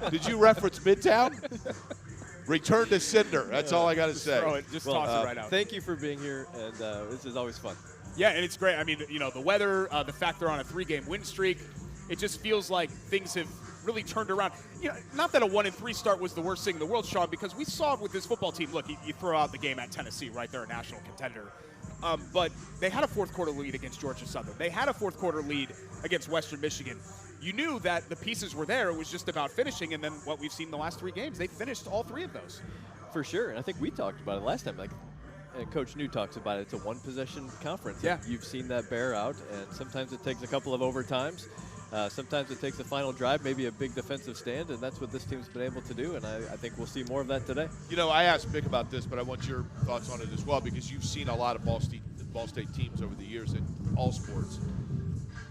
Did you reference Midtown? Return to Cinder. That's all I got to say. Throw it. Just toss it right out. Thank you for being here, and this is always fun. Yeah, and it's great. I mean, you know, the weather, the fact they're on a 3-game win streak, it just feels like things have really turned around. You know, not that a 1-3 start was the worst thing in the world, Sean, because we saw it with this football team. Look, you throw out the game at Tennessee, right? They're a national contender. But they had a fourth-quarter lead against Georgia Southern. They had a fourth-quarter lead against Western Michigan. You knew that the pieces were there. It was just about finishing, and then what we've seen the last 3 games, they finished all 3 of those. For sure, and I think we talked about it last time. Like, and Coach New talks about it. It's a one-possession conference. Yeah. You've seen that bear out, and sometimes it takes a couple of overtimes. Sometimes it takes a final drive, maybe a big defensive stand, and that's what this team's been able to do, and I think we'll see more of that today. You know, I asked Mick about this, but I want your thoughts on it as well, because you've seen a lot of Ball State teams over the years in all sports.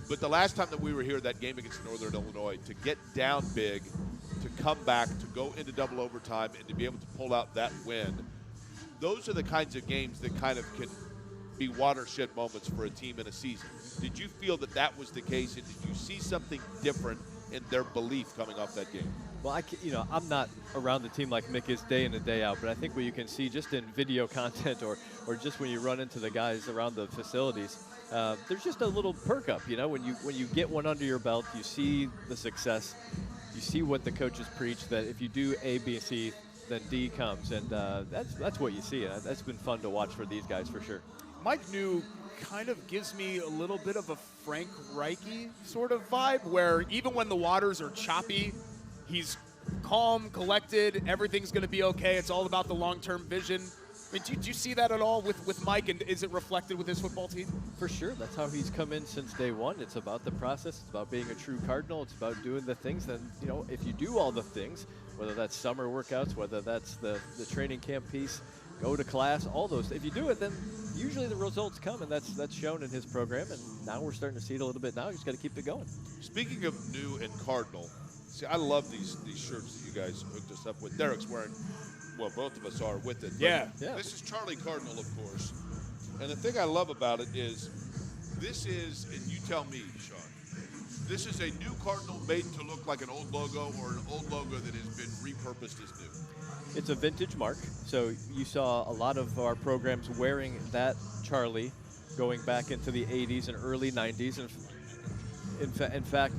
But the last time that we were here, that game against Northern Illinois, to get down big, to come back, to go into double overtime, and to be able to pull out that win, those are the kinds of games that kind of can be watershed moments for a team in a season. Did you feel that that was the case, and did you see something different in their belief coming off that game? Well, I'm not around the team like Mick is day in and day out, but I think what you can see just in video content or just when you run into the guys around the facilities, there's just a little perk up. You know, when you get one under your belt, you see the success, you see what the coaches preach, that if you do A, B, and C, then D comes, and that's what you see. And that's been fun to watch for these guys for sure. Mike New kind of gives me a little bit of a Frank Reicke sort of vibe, where even when the waters are choppy, he's calm, collected, everything's going to be okay. It's all about the long-term vision. I mean, do you see that at all with Mike, and is it reflected with his football team? For sure. That's how he's come in since day one. It's about the process. It's about being a true Cardinal. It's about doing the things. And, you know, if you do all the things, whether that's summer workouts, whether that's the training camp piece, go to class, all those. If you do it, then usually the results come, and that's shown in his program. And now we're starting to see it a little bit now. You just got to keep it going. Speaking of New and Cardinal, see, I love these shirts that you guys hooked us up with. Derek's wearing, well, both of us are with it. Yeah. This is Charlie Cardinal, of course. And the thing I love about it is this is, and you tell me, Sean, this is a new Cardinal made to look like an old logo, or an old logo that has been repurposed as new? It's a vintage mark. So you saw a lot of our programs wearing that Charlie going back into the 80s and early 90s. And in fact,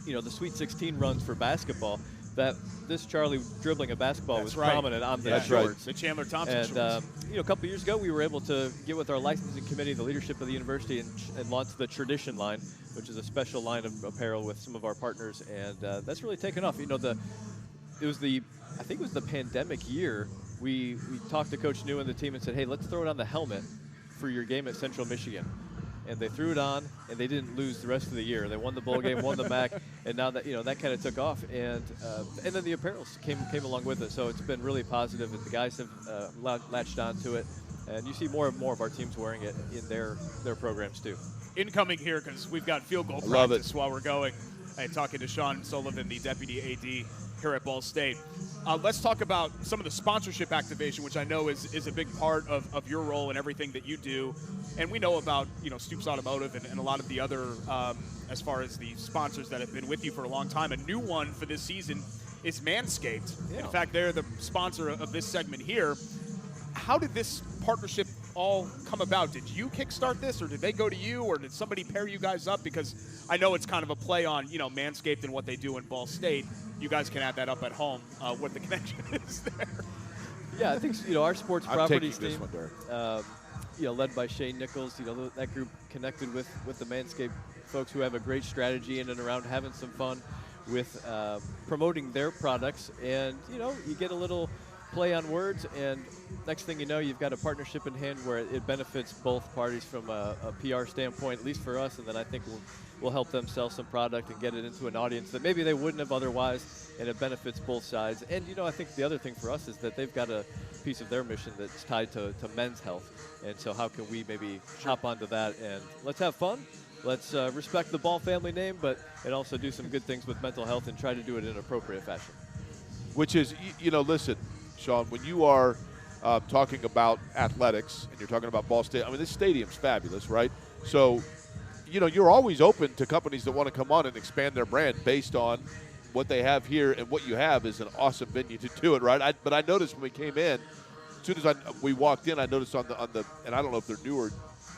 you know, the Sweet 16 runs for basketball, that this Charlie dribbling a basketball was prominent on the shorts. The Chandler Thompson and, shorts. You know, a couple years ago, we were able to get with our licensing committee, the leadership of the university, and launch the Tradition line, which is a special line of apparel with some of our partners, and that's really taken off. You know, I think it was the pandemic year, we talked to Coach New and the team and said, hey, let's throw it on the helmet for your game at Central Michigan. And they threw it on, and they didn't lose the rest of the year. They won the bowl game, won the MAC, and now that, you know, that kind of took off, and then the apparels came along with it. So it's been really positive, and the guys have latched onto it, and you see more and more of our teams wearing it in their programs too. Incoming here, because we've got field goal practice while we're going, and talking to Sean Sullivan, the deputy AD here at Ball State. Let's talk about some of the sponsorship activation, which I know is a big part of your role and everything that you do. And we know about, you know, Stoops Automotive and a lot of the other, as far as the sponsors that have been with you for a long time. A new one for this season is Manscaped. Yeah. In fact, they're the sponsor of this segment here. How did this partnership all come about? Did you kickstart this, or did they go to you, or did somebody pair you guys up? Because I know it's kind of a play on, you know, Manscaped and what they do in Ball State. You guys can add that up at home, what the connection is there. Yeah, I think, you know, our sports properties team, you know, led by Shane Nichols, you know, that group connected with the Manscaped folks who have a great strategy in and around having some fun with promoting their products. And, you know, you get a little play on words, and next thing you know, you've got a partnership in hand where it benefits both parties from a PR standpoint, at least for us, and then I think we'll help them sell some product and get it into an audience that maybe they wouldn't have otherwise, and it benefits both sides. And, you know, I think the other thing for us is that they've got a piece of their mission that's tied to men's health, and so how can we maybe hop onto that, and let's have fun. Let's respect the Ball family name, and also do some good things with mental health and try to do it in an appropriate fashion. Which is, you know, listen, Sean, when you are talking about athletics and you're talking about Ball State, I mean, this stadium's fabulous, right? So, you know, you're always open to companies that want to come on and expand their brand based on what they have here, and what you have is an awesome venue to do it, right? But I noticed when we came in, as soon as we walked in, I noticed on the, and I don't know if they're newer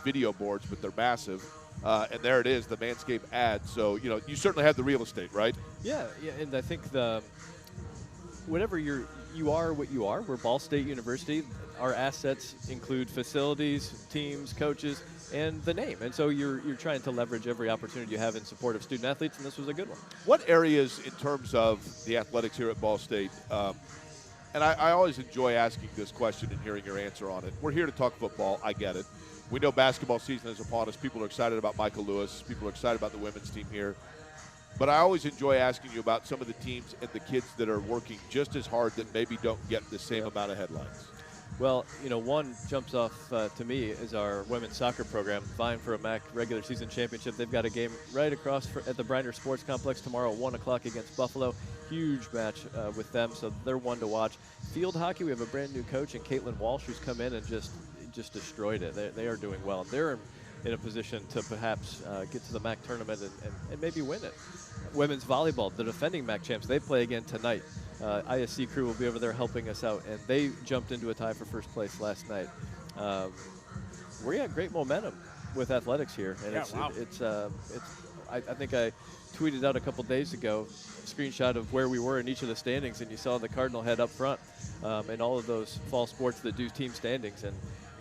video boards, but they're massive. And there it is, the Manscaped ad. So, you certainly have the real estate, right? Yeah, and I think whatever you are what you are. We're Ball State University. Our assets include facilities, teams, coaches, and the name. And so you're trying to leverage every opportunity you have in support of student athletes, and this was a good one. What areas in terms of the athletics here at Ball State, and I always enjoy asking this question and hearing your answer on it. We're here to talk football. I get it. We know basketball season is upon us. People are excited about Michael Lewis. People are excited about the women's team here. But I always enjoy asking you about some of the teams and the kids that are working just as hard that maybe don't get the same amount of headlines. Well, one jumps off to me is our women's soccer program, vying for a MAC regular season championship. They've got a game right across at the Briner Sports Complex tomorrow at 1 o'clock against Buffalo. Huge match with them, so they're one to watch. Field hockey, we have a brand new coach in Caitlin Walsh, who's come in and just destroyed it. They are doing well. They're in a position to perhaps get to the MAC tournament and maybe win it. Women's volleyball, the defending MAC champs, they play again tonight. ISC crew will be over there helping us out, and they jumped into a tie for first place last night. We have great momentum with athletics here, and I think I tweeted out a couple days ago a screenshot of where we were in each of the standings, and you saw the Cardinal head up front in all of those fall sports that do team standings, and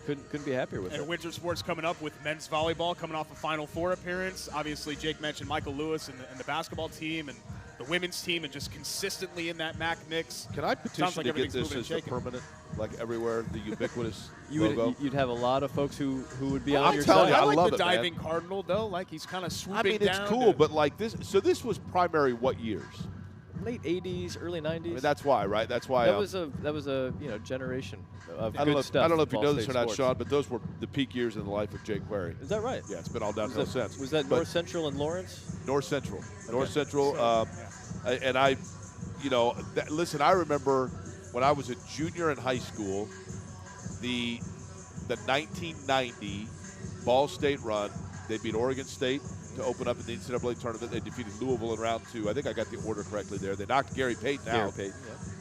couldn't be happier with it. And winter sports coming up with men's volleyball coming off a Final Four appearance. Obviously, Jake mentioned Michael Lewis and the basketball team and the women's team, and just consistently in that MAC mix. Can I petition to get this as a permanent, like everywhere, the ubiquitous logo? You'd have a lot of folks who would be on your side. I love the it, diving man. Cardinal, though. Like, he's kind of swooping I mean, it's down. cool, but like this. So this was primary what years? Late 80s, early 90s. I mean, that's why, right? That's why. That was a generation of good stuff. I don't know if you Ball know this State or not, sports. Sean, but those were the peak years in the life of Jake Query. Is that right? Yeah, it's been all downhill since. Was that North Central and Lawrence? North Central. Okay. North Central. And I, listen, I remember when I was a junior in high school, the 1990 Ball State run, they beat Oregon State to open up in the NCAA tournament. They defeated Louisville in round 2. I think I got the order correctly there. They knocked Gary Payton out.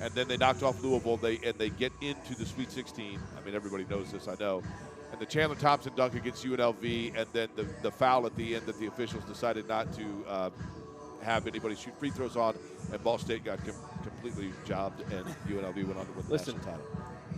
And then they knocked off Louisville. They get into the Sweet 16. I mean, everybody knows this, I know. And the Chandler Thompson dunk against UNLV, and then the foul at the end that the officials decided not to have anybody shoot free throws on, and Ball State got completely jobbed, and UNLV went on to win the national title.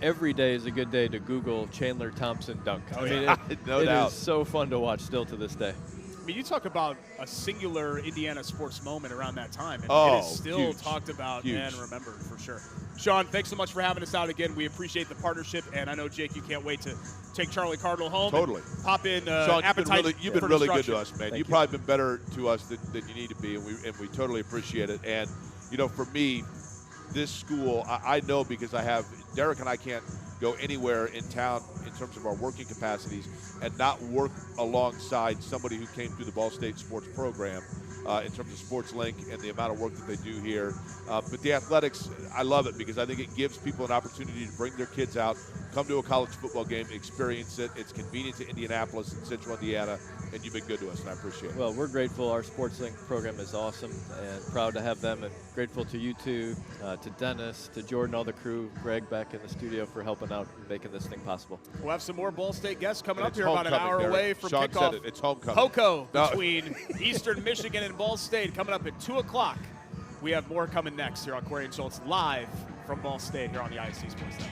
Every day is a good day to Google Chandler Thompson dunk. Oh, I mean, no it doubt. is so fun to watch still to this day. I mean, you talk about a singular Indiana sports moment around that time, and it is still huge. talked about Huge. and remembered for sure. Sean, thanks so much for having us out again. We appreciate the partnership, and I know, Jake, you can't wait to take Charlie Cardinal home. Totally. Pop in Sean, appetite. you've been really good to us, man. Thank You've you. probably been better to us than you need to be, and we totally appreciate it. And, for me, this school, I know because Derek and I can't go anywhere in town in terms of our working capacities and not work alongside somebody who came through the Ball State sports program in terms of Sports Link and the amount of work that they do here. But the athletics, I love it because I think it gives people an opportunity to bring their kids out, come to a college football game, experience it. It's convenient to Indianapolis and Central Indiana, and you've been good to us, and I appreciate it. Well, we're grateful. Our Sports Link program is awesome and proud to have them, and grateful to you two, to Dennis, to Jordan, all the crew, Greg back in the studio for helping out and making this thing possible. We'll have some more Ball State guests coming And up it's here about an homecoming, hour Derek. away from Sean kickoff. said it. It's homecoming. HOCO No. between Eastern Michigan and Ball State coming up at 2 o'clock. We have more coming next here on Query and Schultz live from Ball State here on the ISC Sports Network.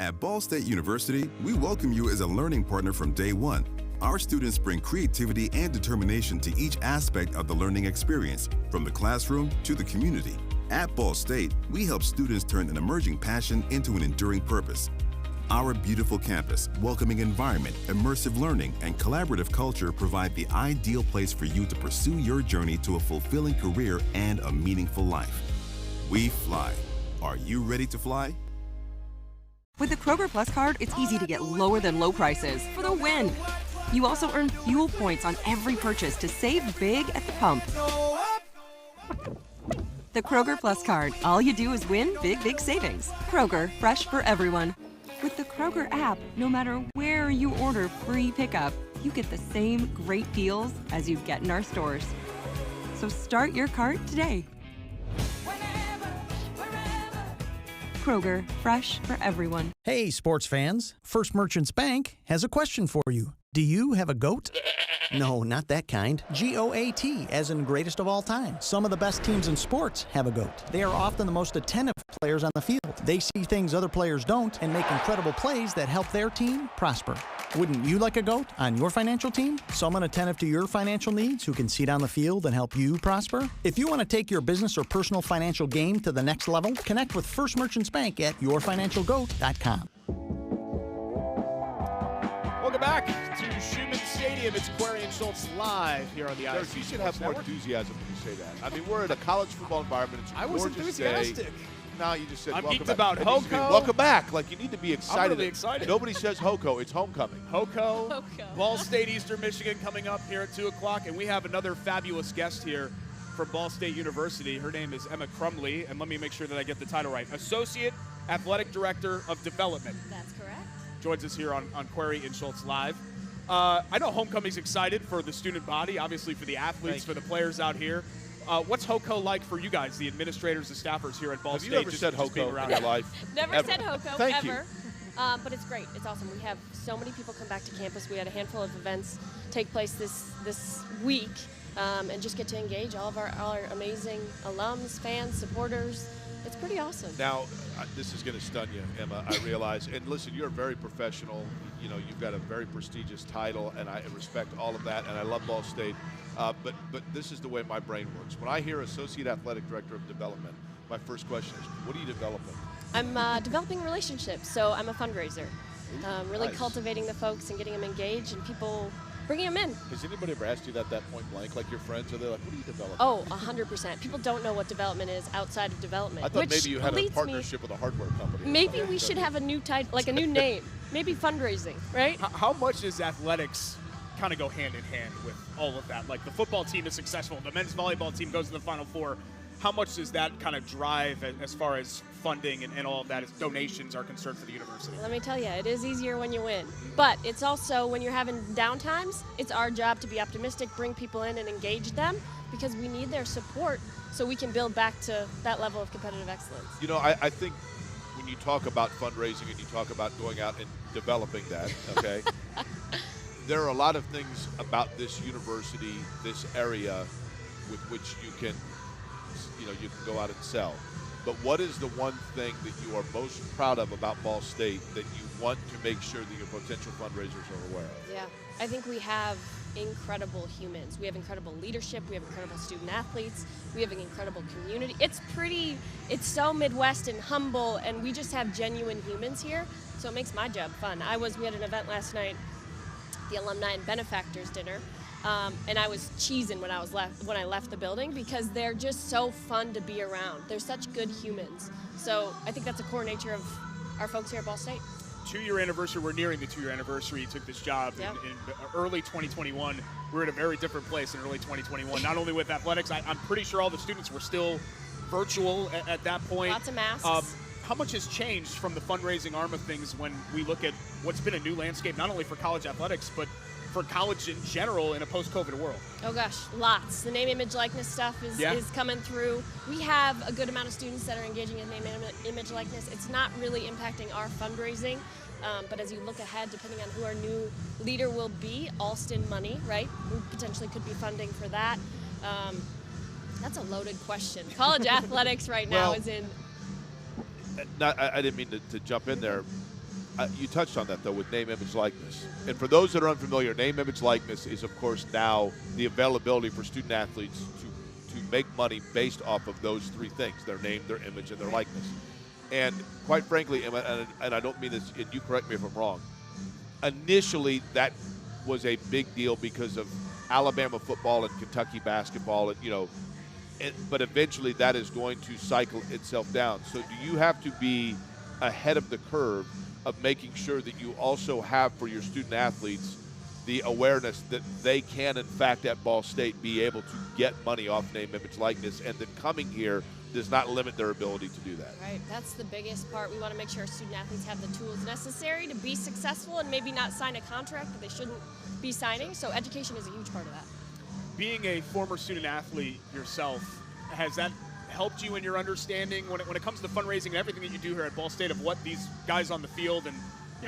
At Ball State University, we welcome you as a learning partner from day one. Our students bring creativity and determination to each aspect of the learning experience, from the classroom to the community. At Ball State, we help students turn an emerging passion into an enduring purpose. Our beautiful campus, welcoming environment, immersive learning, and collaborative culture provide the ideal place for you to pursue your journey to a fulfilling career and a meaningful life. We fly. Are you ready to fly? With the Kroger Plus card, it's easy to get lower than low prices for the win. You also earn fuel points on every purchase to save big at the pump. The Kroger Plus card. All you do is win big savings. Kroger, fresh for everyone. With the Kroger app, no matter where you order free pickup, you get the same great deals as you get in our stores. So start your cart today. Kroger, fresh for everyone. Hey, sports fans. First Merchants Bank has a question for you. Do you have a goat? No, not that kind. GOAT, as in greatest of all time. Some of the best teams in sports have a GOAT. They are often the most attentive players on the field. They see things other players don't and make incredible plays that help their team prosper. Wouldn't you like a GOAT on your financial team? Someone attentive to your financial needs who can see down the field and help you prosper? If you want to take your business or personal financial game to the next level, connect with First Merchants Bank at yourfinancialgoat.com. Welcome back to Schultz Stadium. It's Query and Schultz live here on the ISC. You should have more enthusiasm when you say that. I mean, we're in a college football environment. It's a I was gorgeous enthusiastic. Day. No, you just said I'm welcome geeked back. about It needs to be, Hoko. welcome back. Like, you need to be excited. I'm really excited. Nobody says Hoko. It's homecoming. Hoko, Ball State, Eastern Michigan coming up here at 2 o'clock. And we have another fabulous guest here from Ball State University. Her name is Emma Crumley. And let me make sure that I get the title right. Associate Athletic Director of Development. That's correct. Joins us here on Query and Schultz Live. I know homecoming's excited for the student body, obviously for the athletes, for the players out here. What's HOCO like for you guys, the administrators, the staffers here at Ball State? Have you ever said HOCO in your life? Never Ever. said HOCO, Thank ever. But it's great. It's awesome. We have so many people come back to campus. We had a handful of events take place this week and just get to engage all of our amazing alums, fans, supporters. It's pretty awesome. Now, this is going to stun you, Emma, I realize. And listen, you're very professional. You know, you've got a very prestigious title, and I respect all of that, and I love Ball State. But this is the way my brain works. When I hear Associate Athletic Director of Development, my first question is, what are you developing? I'm developing relationships, so I'm a fundraiser. Really nice. cultivating the folks and getting them engaged and people bringing them in. Has anybody ever asked you that point blank, like your friends? Are they like, what are you developing? Oh, 100%. People don't know what development is outside of development. I thought which maybe you had a leads partnership with a hardware company. Maybe we should have a new title, like a new name. Maybe fundraising, right? How much does athletics kind of go hand in hand with all of that? Like the football team is successful, the men's volleyball team goes to the Final Four. How much does that kind of drive as far as funding and all of that as donations are concerned for the university? Let me tell you, it is easier when you win. But it's also when you're having downtimes, it's our job to be optimistic, bring people in and engage them because we need their support so we can build back to that level of competitive excellence. You know, I think when you talk about fundraising and you talk about going out and developing that, okay, there are a lot of things about this university, this area, with which you can go out and sell. But what is the one thing that you are most proud of about Ball State that you want to make sure that your potential fundraisers are aware of? Yeah, I think we have incredible humans. We have incredible leadership. We have incredible student athletes. We have an incredible community. It's so Midwest and humble, and we just have genuine humans here. So it makes my job fun. We had an event last night, the Alumni and Benefactors Dinner. And I was cheesing when I left the building because they're just so fun to be around. They're such good humans. So I think that's a core nature of our folks here at Ball State. 2-year anniversary. We're nearing the 2-year anniversary. You took this job in early 2021. We're in a very different place in early 2021. Not only with athletics, I'm pretty sure all the students were still virtual at that point. Lots of masks. How much has changed from the fundraising arm of things when we look at what's been a new landscape, not only for college athletics, but for college in general in a post-COVID world? Oh gosh, lots. The name, image, likeness stuff is coming through. We have a good amount of students that are engaging in name, image, likeness. It's not really impacting our fundraising, but as you look ahead, depending on who our new leader will be, Alston money, right? We potentially could be funding for that. That's a loaded question. College athletics right now is in. I didn't mean to jump in there. You touched on that, though, with name, image, likeness. And for those that are unfamiliar, name, image, likeness is, of course, now the availability for student athletes to make money based off of those three things, their name, their image, and their likeness. And quite frankly, Emma, and I don't mean this, and you correct me if I'm wrong, initially that was a big deal because of Alabama football and Kentucky basketball, and but eventually that is going to cycle itself down. So do you have to be ahead of the curve of making sure that you also have for your student athletes the awareness that they can, in fact, at Ball State be able to get money off name, image, likeness, and that coming here does not limit their ability to do that? Right, that's the biggest part. We want to make sure our student athletes have the tools necessary to be successful and maybe not sign a contract that they shouldn't be signing. So education is a huge part of that. being a former student athlete yourself, has that helped you in your understanding when it comes to fundraising and everything that you do here at Ball State of what these guys on the field and,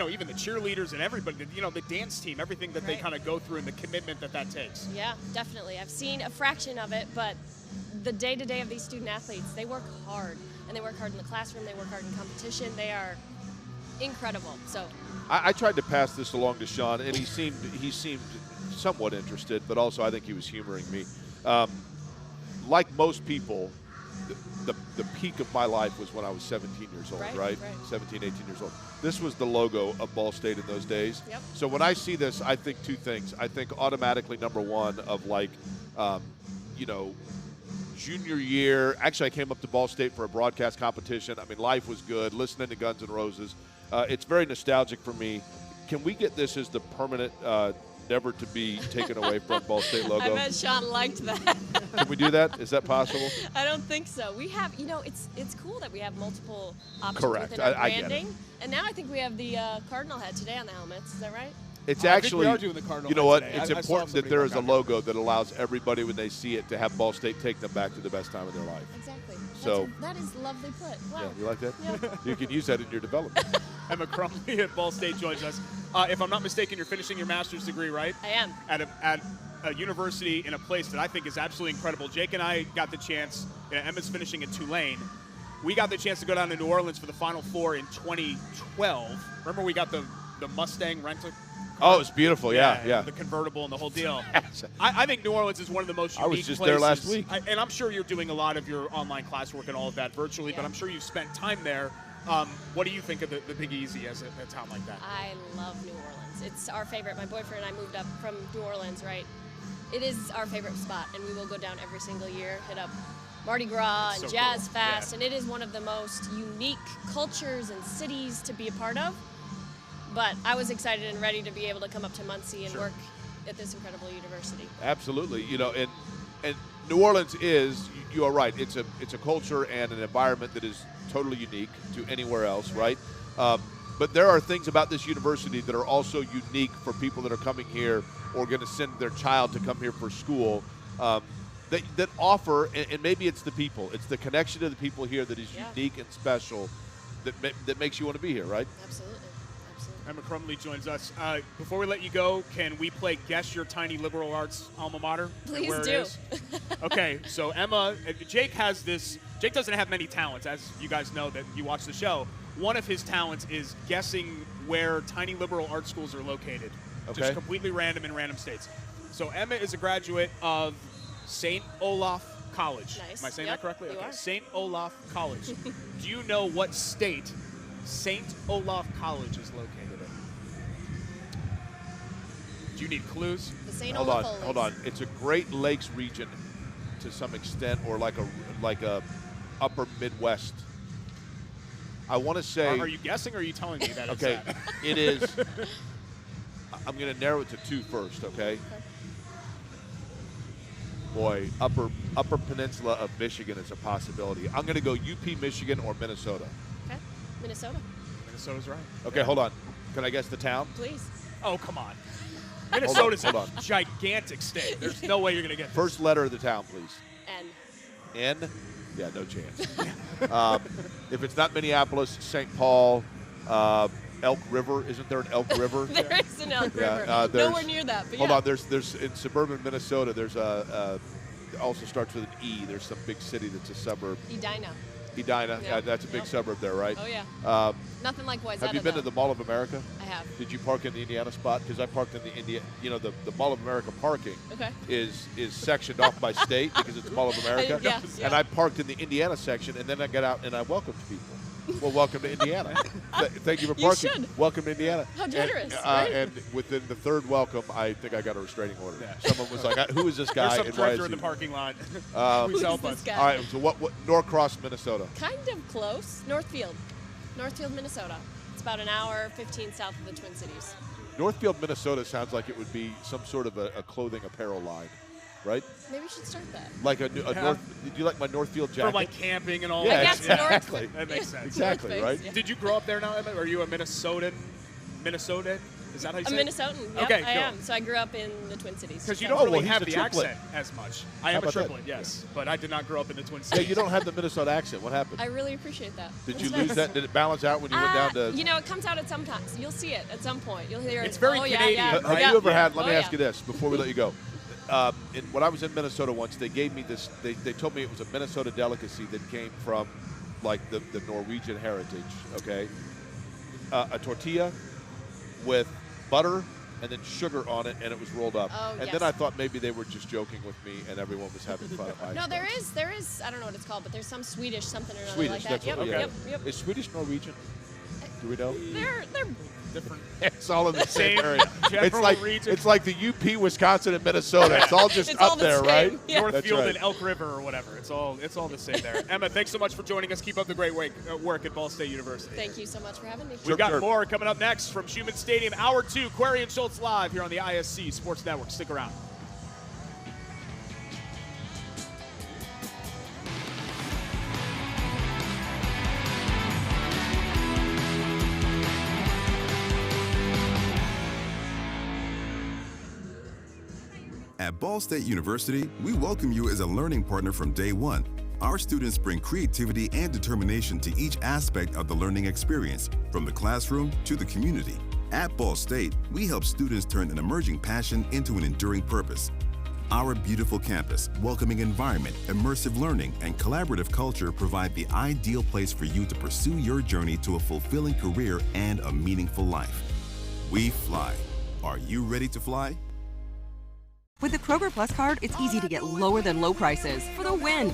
even the cheerleaders and everybody, the dance team, everything that they kind of go through and the commitment that takes? Yeah, definitely. I've seen a fraction of it, but the day-to-day of these student athletes, they work hard. And they work hard in the classroom, they work hard in competition. They are incredible. So I tried to pass this along to Sean, and he seemed somewhat interested, but also I think he was humoring me. Like most people, the peak of my life was when I was 17 years old, right? 17, 18 years old. This was the logo of Ball State in those days. Yep. So when I see this, I think two things. I think automatically, number one, of junior year. Actually, I came up to Ball State for a broadcast competition. I mean, life was good, listening to Guns N' Roses. It's very nostalgic for me. Can we get this as the permanent, never to be taken away from Ball State logo? I bet Sean liked that. Can we do that? Is that possible? I don't think so. We have, it's cool that we have multiple options Correct. within our I get branding. And now I think we have the Cardinal head today on the helmets. Is that right? It's I actually, think we are doing the Cardinal you know what? today. It's I saw important that somebody there walk is a out here. logo that allows everybody when they see it to have Ball State take them back to the best time of their life. Exactly. So that is lovely put. Wow. Yeah, you like that? Yeah. You can use that in your development. Emma Crumley at Ball State joins us. If I'm not mistaken, you're finishing your master's degree, right? I am. At a university in a place that I think is absolutely incredible. Jake and I got the chance, Emma's finishing at Tulane. We got the chance to go down to New Orleans for the Final Four in 2012. Remember we got the Mustang rental? Oh, it's beautiful. Yeah. The convertible and the whole deal. I think New Orleans is one of the most unique I was just places. there last week. And I'm sure you're doing a lot of your online classwork and all of that virtually, but I'm sure you've spent time there. What do you think of the Big Easy as a town like that? I love New Orleans. It's our favorite. My boyfriend and I moved up from New Orleans, right? It is our favorite spot, and we will go down every single year, hit up Mardi Gras and So Jazz cool. Fest, Yeah. and it is one of the most unique cultures and cities to be a part of. But I was excited and ready to be able to come up to Muncie and work at this incredible university. Absolutely. And New Orleans is, you are right, it's a culture and an environment that is totally unique to anywhere else, right? But there are things about this university that are also unique for people that are coming here or going to send their child to come here for school that offer, and maybe it's the people, it's the connection to the people here that is unique and special that makes you want to be here, right? Absolutely. Emma Crumley joins us. Before we let you go, can we play Guess Your Tiny Liberal Arts Alma Mater? Please where do. It is? Okay, so Emma, Jake has this. Jake doesn't have many talents, as you guys know that you watch the show. One of his talents is guessing where tiny liberal art schools are located. Okay. Just completely random in random states. So Emma is a graduate of St. Olaf College. Nice. Am I saying Yep, that correctly? you Okay. are. St. Olaf College. Do you know what state St. Olaf College is located in? Do you need clues? The St. Hold Olaf on, Olaf. hold on. It's a Great Lakes region to some extent, or like a upper Midwest. I want to say. Are you guessing, or are you telling me that? It's Okay, that? it is. I'm going to narrow it to two first, okay? Boy, upper peninsula of Michigan is a possibility. I'm going to go UP, Michigan, or Minnesota. Okay. Minnesota. Minnesota's right. Okay, hold on. Can I guess the town? Please. Oh, come on. Minnesota's hold a on. gigantic state. There's no way you're going to get this. First letter of the town, please. N. N? Yeah, no chance. If it's not Minneapolis, St. Paul, Elk River. Isn't there an Elk River? There is an Elk Yeah, River. there's- Nowhere near that, but Hold yeah. on, there's in suburban Minnesota, there's it also starts with an E. There's some big city that's a suburb. Edina. Edina, Yep. that's a big Yep. suburb there, right? Oh, yeah. Nothing like Wayzata, Have you been to the Mall of America? I have. Did you park in the Indiana spot? Because I parked in the the Mall of America parking Okay. is sectioned off by state because it's Mall of America. Yeah, And yeah. I parked in the Indiana section, and then I got out and I welcomed people. Well, welcome to Indiana. Thank you for You parking. should. Welcome to Indiana. How generous, And, right? and within the third welcome, I think I got a restraining order. Yeah. Someone was like, "Who is this guy? There's some and why is drifter in he-" the parking lot. Um, Please help Who's us. this guy? All right, so what Norcross, Minnesota. Kind of close. Northfield, Minnesota. It's about an hour 15 south of the Twin Cities. Northfield, Minnesota sounds like it would be some sort of a clothing apparel line, right? Maybe we should start that. Like a North. Do you like my Northfield jacket? For like camping and all Yeah, I that. guess North- exactly. That makes sense. Exactly, North right? Face, yeah. Did you grow up there now, Emma? Are you a Minnesotan? Is that how you I'm say it? Minnesotan. Yep, Okay, I cool. am. So I grew up in the Twin Cities. Because you So- don't really he's have a the triplet. accent as much. I How am a about that? triplet, yes, but I did not grow up in the Twin Yeah, Cities. you don't have the Minnesota accent. What happened? I really appreciate that. Did you That's lose nice. that? Did it balance out when you went down to? You know, it comes out at some times. You'll see it at some point. You'll hear It's it. very oh, Canadian, Yeah, Have yeah. you ever had? Let Oh, me ask yeah. you this before we let you go. When I was in Minnesota once, they gave me this. They told me it was a Minnesota delicacy that came from, like the Norwegian heritage. Okay, a tortilla with butter and then sugar on it, and it was rolled up. Oh, and yes. then I thought maybe they were just joking with me, and everyone was having fun at my No, expense. there is. I don't know what it's called, but there's some Swedish something or another Swedish. like that. That's Yep, what. yep, yep. Is Swedish Norwegian? Do we know? They're different. It's all in the same Same area. It's general like region. it's like the UP, Wisconsin, and Minnesota. It's all just It's up all the there, same. right? Yeah. Northfield right. and Elk River or whatever. It's all the same there. Emma, thanks so much for joining us. Keep up the great work at Ball State University. Thank you so much for having me. We've got Chirp. more coming up next from Schultz Stadium, Hour 2, Query and Schultz live here on the ISC Sports Network. Stick around. At Ball State University, we welcome you as a learning partner from day one. Our students bring creativity and determination to each aspect of the learning experience, from the classroom to the community. At Ball State, we help students turn an emerging passion into an enduring purpose. Our beautiful campus, welcoming environment, immersive learning, and collaborative culture provide the ideal place for you to pursue your journey to a fulfilling career and a meaningful life. We fly. Are you ready to fly? With the Kroger Plus card, it's easy to get lower than low prices for the win.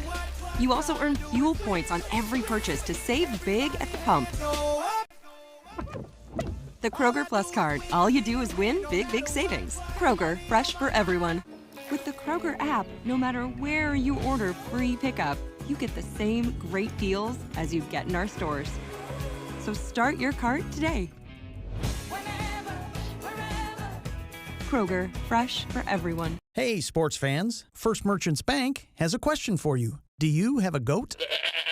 You also earn fuel points on every purchase to save big at the pump. The Kroger Plus card. All you do is win big, big savings. Kroger, fresh for everyone. With the Kroger app, no matter where you order free pickup, you get the same great deals as you get in our stores. So start your cart today. Kroger, fresh for everyone. Hey, sports fans. First Merchants Bank has a question for you. Do you have a goat?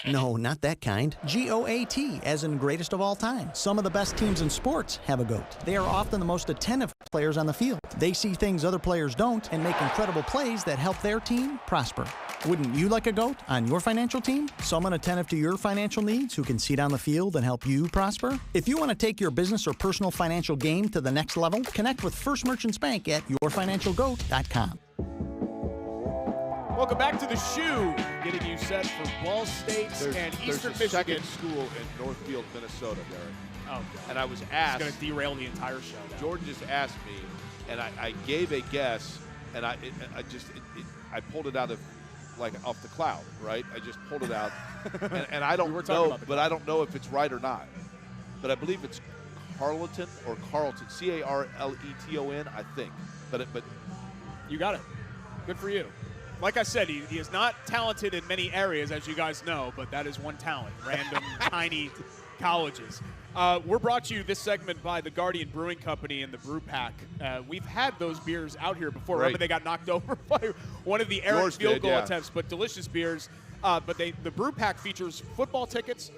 No, not that kind. GOAT, as in greatest of all time. Some of the best teams in sports have a GOAT. They are often the most attentive players on the field. They see things other players don't and make incredible plays that help their team prosper. Wouldn't you like a GOAT on your financial team? Someone attentive to your financial needs who can see down the field and help you prosper? If you want to take your business or personal financial game to the next level, connect with First Merchants Bank at yourfinancialgoat.com. Welcome back to the Shoe, getting you set for Ball State and Eastern There's a Michigan. second school in Northfield, Minnesota, Derek. Oh, God. And I was It's asked. going to derail the entire show. Jordan just asked me, and I gave a guess, and I pulled it out of, like, off the cloud, right? I just pulled it out, and I don't We were talking know, about the but I don't know if it's right or not. But I believe it's Carleton or Carleton, Carleton, I think. But You got it. Good for you. Like I said, he is not talented in many areas, as you guys know, but that is one talent. Random, tiny colleges. We're brought to you this segment by the Guardian Brewing Company and the Brew Pack. We've had those beers out here before. Right. Remember, they got knocked over by one of the errant Yours field did, goal yeah. attempts, but delicious beers. But the Brew Pack features football tickets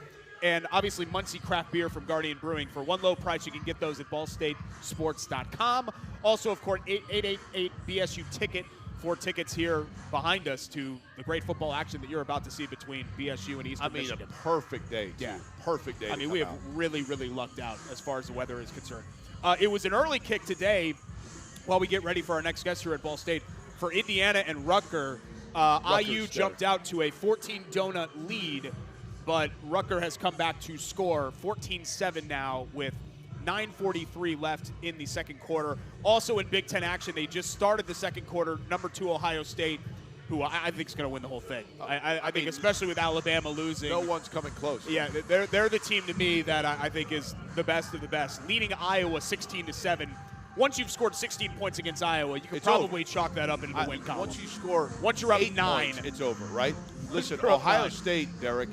and obviously Muncie craft beer from Guardian Brewing. For one low price, you can get those at ballstatesports.com. Also, of course, 888 BSU ticket. 4 tickets here behind us to the great football action that you're about to see between BSU and Eastern Michigan. a perfect day, too. Yeah. Perfect day. I mean, we have really, really lucked out as far as the weather is concerned. It was an early kick today while we get ready for our next guest here at Ball State. For Indiana and Rutgers, IU jumped out to a 14-donut lead, but Rutgers has come back to score 14-7 now with 9:43 left in the second quarter. Also in Big Ten action, they just started the second quarter. Number 2 Ohio State, who I think is going to win the whole thing. I think, especially with Alabama losing. No one's coming close. Yeah, they're the team to me that I think is the best of the best. Leading Iowa 16-7. Once you've scored 16 points against Iowa, you can probably chalk that up into the win column. Once you're up 8 9, points, it's over, right? Listen, You're up Ohio 9. State, Derek,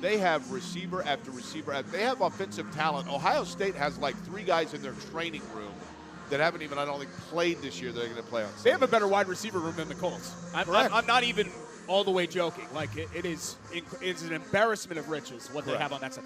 they have receiver after receiver. They have offensive talent. Ohio State has like 3 guys in their training room that haven't even, I don't think, played this year. They're going to play on Sunday. They have a better wide receiver room than the Colts. I'm not even all the way joking. Like, it is an embarrassment of riches what they have on that side.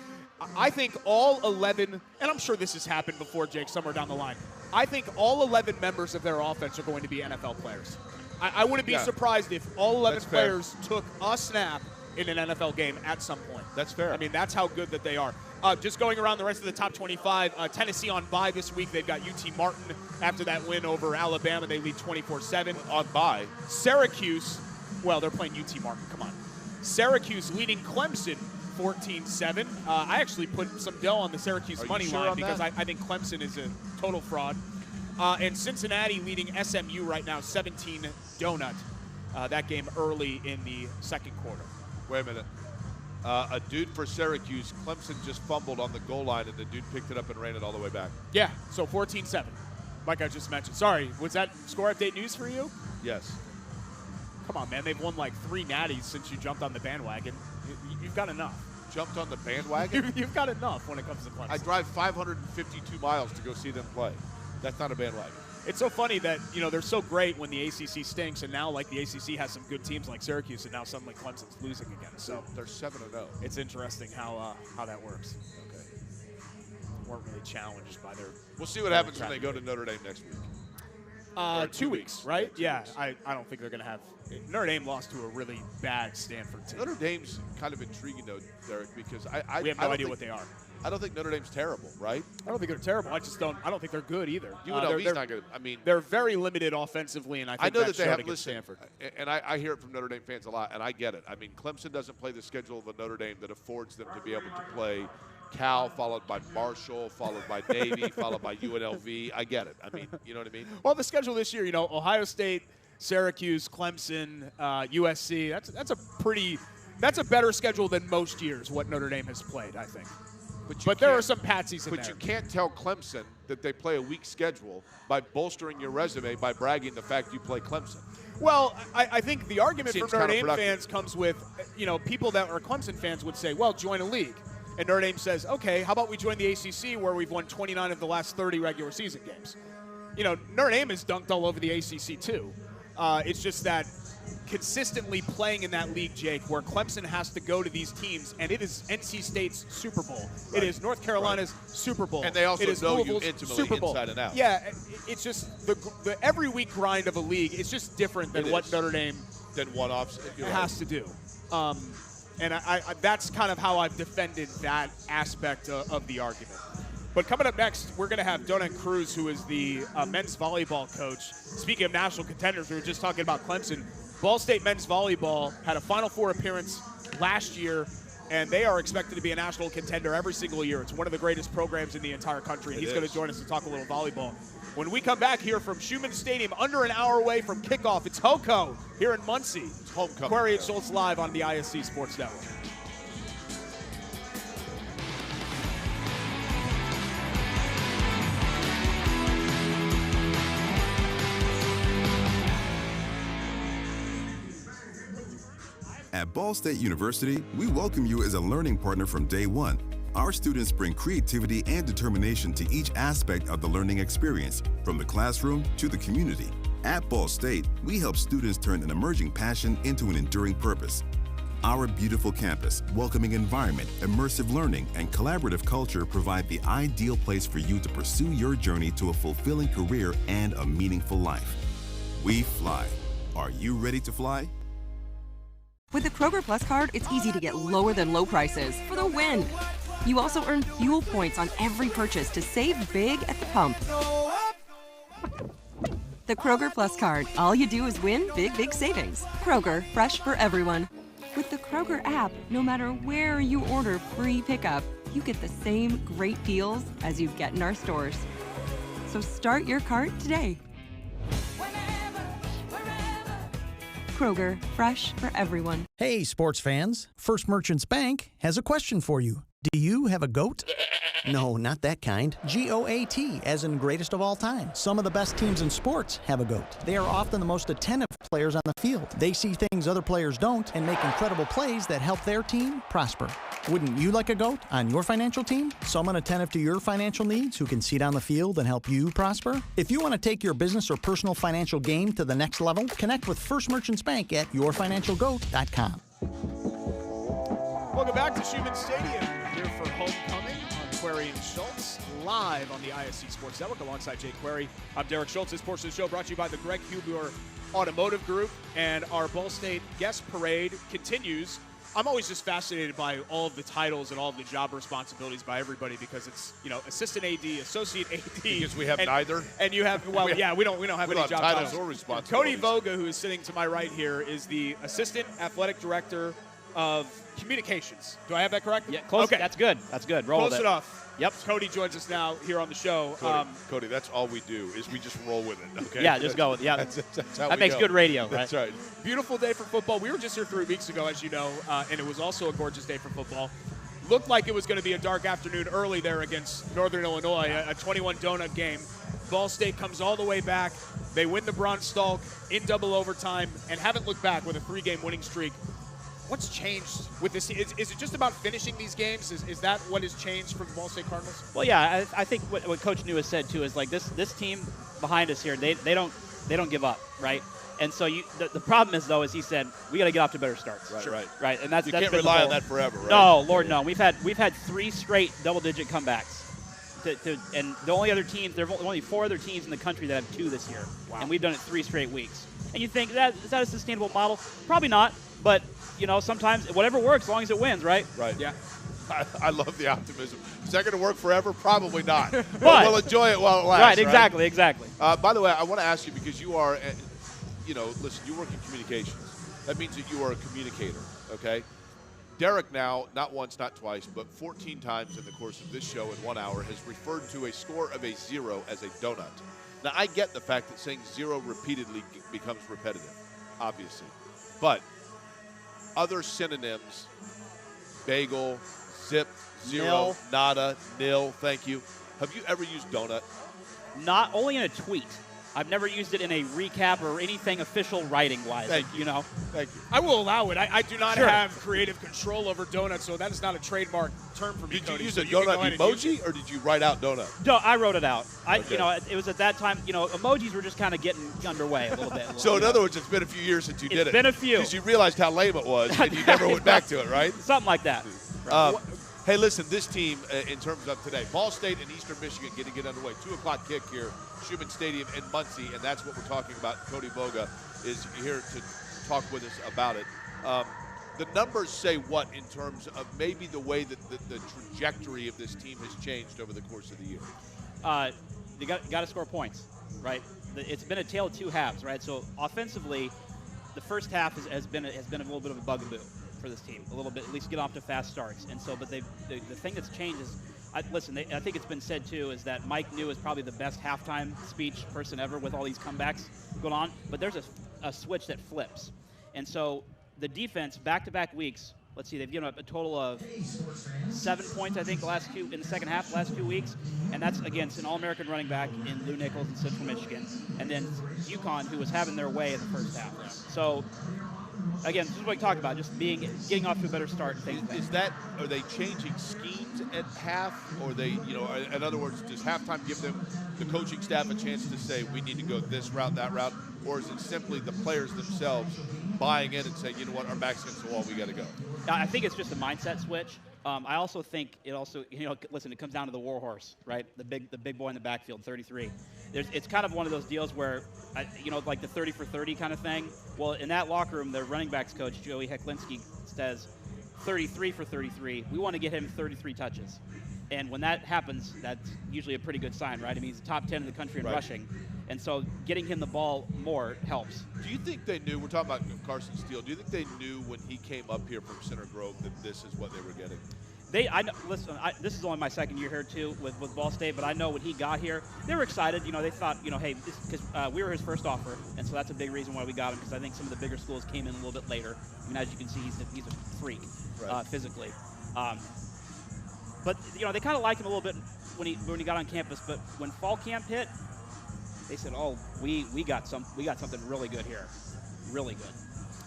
I think all 11, and I'm sure this has happened before, Jake, somewhere down the line. I think all 11 members of their offense are going to be NFL players. I wouldn't be surprised if all 11 players took a snap in an NFL game at some point. That's fair. I mean, that's how good that they are. Just going around the rest of the top 25, Tennessee on bye this week. They've got UT Martin after that win over Alabama. They lead 24-7. On bye. Syracuse, well, they're playing UT Martin. Come on. Syracuse leading Clemson 14-7. I actually put some dough on the Syracuse money line because I think Clemson is a total fraud. And Cincinnati leading SMU right now 17 donut. That game early in the second quarter. Wait a minute. A dude for Syracuse, Clemson just fumbled on the goal line, and the dude picked it up and ran it all the way back. Yeah, so 14-7, like I just mentioned. Sorry, was that score update news for you? Yes. Come on, man. They've won like 3 natties since you jumped on the bandwagon. You've got enough. Jumped on the bandwagon? You've got enough when it comes to Clemson. I drive 552 miles to go see them play. That's not a bandwagon. It's so funny that, they're so great when the ACC stinks, and now, like, the ACC has some good teams like Syracuse, and now suddenly Clemson's losing again. So they're 7-0. It's interesting how that works. Okay. Weren't really challenged by their. We'll see what happens when they go to Notre Dame next week. 2 weeks, right? Yeah, I don't think they're going to have. Notre Dame lost to a really bad Stanford team. Notre Dame's kind of intriguing, though, Derek, because we have no idea what they are. I don't think Notre Dame's terrible, right? I don't think they're terrible. I don't think they're good either. UNLV's not good. I mean, they're very limited offensively, and I think know that they have against Stanford. And I hear it from Notre Dame fans a lot, and I get it. I mean, Clemson doesn't play the schedule of a Notre Dame that affords them to be able to play Cal, followed by Marshall, followed by Navy, followed by UNLV. I get it. I mean, you know what I mean? Well, the schedule this year, Ohio State, Syracuse, Clemson, USC. That's a better schedule than most years. What Notre Dame has played, I think. But there are some patsies in there. But you can't tell Clemson that they play a weak schedule by bolstering your resume by bragging the fact you play Clemson. Well, I think the argument for Notre Dame fans comes with, people that are Clemson fans would say, well, join a league. And Notre Dame says, okay, how about we join the ACC where we've won 29 of the last 30 regular season games? Notre Dame has dunked all over the ACC too. It's just that consistently playing in that league, Jake, where Clemson has to go to these teams, and it is NC State's Super Bowl. Right. It is North Carolina's Super Bowl. And they also know Louisville's you intimately Super Bowl. Inside and out. Yeah, it's just the every week grind of a league. It's just different than what Notre Dame one-offs has to do. And I that's kind of how I've defended that aspect of the argument. But coming up next, we're going to have Donut Cruz, who is the men's volleyball coach. Speaking of national contenders, we were just talking about Clemson. Ball State men's volleyball had a Final Four appearance last year, and they are expected to be a national contender every single year. It's one of the greatest programs in the entire country. He's going to join us to talk a little volleyball. When we come back here from Schultz Stadium, under an hour away from kickoff, it's HoCo here in Muncie. It's homecoming. Query and Schultz live on the ISC Sports Network. At Ball State University, we welcome you as a learning partner from day one. Our students bring creativity and determination to each aspect of the learning experience, from the classroom to the community. At Ball State, we help students turn an emerging passion into an enduring purpose. Our beautiful campus, welcoming environment, immersive learning, and collaborative culture provide the ideal place for you to pursue your journey to a fulfilling career and a meaningful life. We fly. Are you ready to fly? With the Kroger Plus card, it's easy to get lower than low prices for the win. You also earn fuel points on every purchase to save big at the pump. The Kroger Plus card. All you do is win big, big savings. Kroger, fresh for everyone. With the Kroger app, no matter where you order free pickup, you get the same great deals as you get in our stores. So start your cart today. Kroger, fresh for everyone. Hey, sports fans. First Merchants Bank has a question for you. Do you have a goat? No, not that kind. G-O-A-T, as in greatest of all time. Some of the best teams in sports have a GOAT. They are often the most attentive players on the field. They see things other players don't and make incredible plays that help their team prosper. Wouldn't you like a GOAT on your financial team? Someone attentive to your financial needs who can see down the field and help you prosper? If you want to take your business or personal financial game to the next level, connect with First Merchants Bank at yourfinancialgoat.com. Welcome back to Schultz Stadium here for homecoming. Query and Schultz, live on the ISC Sports Network alongside Jake Query. I'm Derek Schultz. This portion of the show brought to you by the Greg Huber Automotive Group, and our Ball State guest parade continues. I'm always just fascinated by all of the titles and all of the job responsibilities by everybody, because it's, assistant AD, associate AD. Because we have neither. And you have, we don't have any job titles or responsibilities. Cody Voga, who is sitting to my right here, is the assistant athletic director of communications. Do I have that correct? Yeah, close. Okay. That's good. That's good. Roll Close with it. enough. Yep. Cody joins us now here on the show. Cody, that's all we do is we just roll with it. Okay. Yeah, just go with it. Yeah. That's how that we makes go. good radio, right? That's right. Beautiful day for football. We were just here 3 weeks ago, as you know, and it was also a gorgeous day for football. Looked like it was going to be a dark afternoon early there against Northern Illinois, a 21 donut game. Ball State comes all the way back. They win the Bronze Stalk in double overtime and haven't looked back with a 3-game winning streak. What's changed with this? Is it just about finishing these games? Is that what has changed for the Ball State Cardinals? Well, yeah, I think what Coach New has said too is like this team behind us here, they don't give up, right? And so the problem is though, is he said we got to get off to better starts. Right. And that's you can't been rely on that forever, right? No, Lord, no. We've had 3 straight double-digit comebacks. And the only other teams, there are only 4 other teams in the country that have 2 this year. Wow. And we've done it 3 straight weeks. And you think, is that a sustainable model? Probably not. But, sometimes whatever works as long as it wins, right? Right. Yeah. I love the optimism. Is that going to work forever? Probably not. But But we'll enjoy it while it lasts. Right, exactly. By the way, I want to ask you, because you are, listen, you work in communications. That means that you are a communicator, okay? Derek now, not once, not twice, but 14 times in the course of this show in 1 hour has referred to a score of a 0 as a donut. Now, I get the fact that saying 0 repeatedly becomes repetitive, obviously. But other synonyms, bagel, zip, 0, Nil. nada, nil, thank you. Have you ever used donut? Not only in a tweet. I've never used it in a recap or anything official writing-wise. Thank you. Thank you. I will allow it. I do not Sure. have creative control over donuts, so that is not a trademark term for me. Did you Cody, use so a you can go donut ahead and use it. emoji, or did you write out donut? No, I wrote it out. Okay. It was at that time, emojis were just kind of getting underway a little bit. So in other words, it's been a few years since you did it. It's been a few. Because you realized how lame it was, and you never went back to it, right? Something like that. Hey, listen, this team, in terms of today, Ball State and Eastern Michigan getting it underway. 2 o'clock kick here, Schultz Stadium in Muncie, and that's what we're talking about. Cody Voga is here to talk with us about it. The numbers say what in terms of maybe the way that the trajectory of this team has changed over the course of the year? You got to score points, right? It's been a tale of 2 halves, right? So offensively, the first half has been a little bit of a bugaboo for this team, a little bit, at least get off to fast starts. And so, but the thing that's changed is, I think it's been said too, is that Mike New is probably the best halftime speech person ever with all these comebacks going on. But there's a switch that flips. And so the defense, back-to-back weeks, let's see, they've given up a total of 7 points, I think, in the second half, last 2 weeks. And that's against an All-American running back in Lou Nichols in Central Michigan. And then UConn, who was having their way in the first half. So, again, this is what we talked about, just getting off to a better start. Are they changing schemes at half, or they, in other words, does halftime give them, the coaching staff, a chance to say, we need to go this route, that route, or is it simply the players themselves buying in and saying, you know what, our back's against the wall, we got to go? I think it's just a mindset switch. I also think it also, listen, it comes down to the warhorse, right? The big boy in the backfield, 33. It's kind of one of those deals where, like the 30 for 30 kind of thing. Well, in that locker room, their running backs coach, Joey Heklinski, says 33 for 33. We want to get him 33 touches. And when that happens, that's usually a pretty good sign, right? I mean, he's top 10 in the country in rushing. And so getting him the ball more helps. Do you think they knew, we're talking about Carson Steele, do you think they knew when he came up here from Center Grove that this is what they were getting? This is only my second year here too with Ball State, but I know when he got here, they were excited. They thought, hey, because we were his first offer, and so that's a big reason why we got him. Because I think some of the bigger schools came in a little bit later. I mean, as you can see, he's a freak physically. But they kind of liked him a little bit when he got on campus. But when fall camp hit, they said, "Oh, we got something really good here, really good."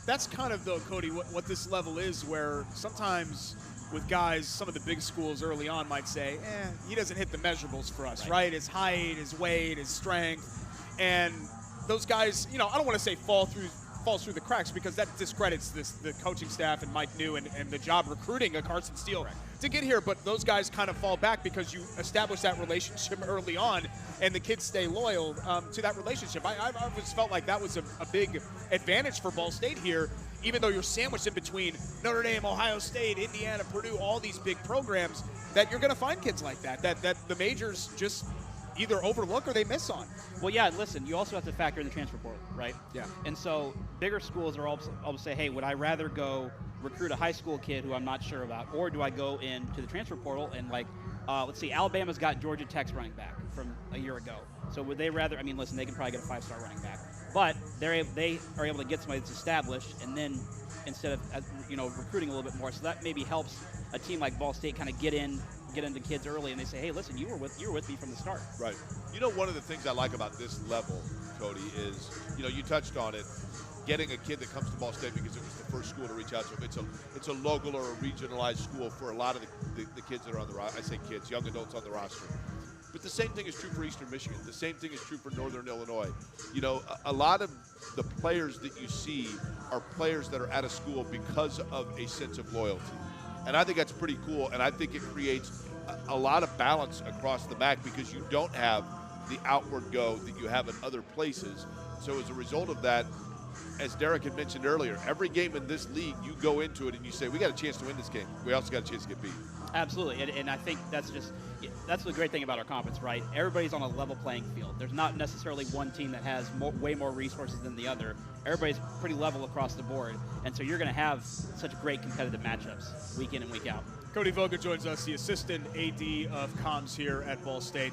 That's kind of, though, Cody, what this level is, where sometimes with guys, some of the big schools early on might say, he doesn't hit the measurables for us, right? His height, his weight, his strength. And those guys, I don't want to say fall through falls through the cracks because that discredits the coaching staff and Mike New and the job recruiting a Carson Steele to get here. But those guys kind of fall back because you establish that relationship early on, and the kids stay loyal to that relationship. I always felt like that was a big advantage for Ball State here, even though you're sandwiched in between Notre Dame, Ohio State, Indiana, Purdue, all these big programs, that you're going to find kids like that the majors just either overlook or they miss on. Well, yeah, listen, you also have to factor in the transfer portal, right? Yeah. And so bigger schools are always say, hey, would I rather go recruit a high school kid who I'm not sure about, or do I go into the transfer portal and, like, let's see, Alabama's got Georgia Tech's running back from a year ago. So would they rather, I mean, listen, they can probably get a 5-star running back, but they are able to get somebody that's established, and then instead of, recruiting a little bit more. So that maybe helps a team like Ball State kind of get into kids early, and they say, hey, listen, you were with me from the start. Right. One of the things I like about this level, Cody, is, you touched on it, getting a kid that comes to Ball State because it was the first school to reach out to him. It's a local or a regionalized school for a lot of the kids that are on the roster. I say kids, young adults on the roster. But the same thing is true for Eastern Michigan. The same thing is true for Northern Illinois. A lot of the players that you see are players that are at a school because of a sense of loyalty. And I think that's pretty cool, and I think it creates a lot of balance across the back because you don't have the outward go that you have in other places. So as a result of that, as Derek had mentioned earlier, every game in this league, you go into it and you say, we got a chance to win this game. We also got a chance to get beat. Absolutely, and I think that's the great thing about our conference, right? Everybody's on a level playing field. There's not necessarily one team that has way more resources than the other. Everybody's pretty level across the board, and so you're going to have such great competitive matchups week in and week out. Cody Voga joins us, the assistant AD of comms here at Ball State.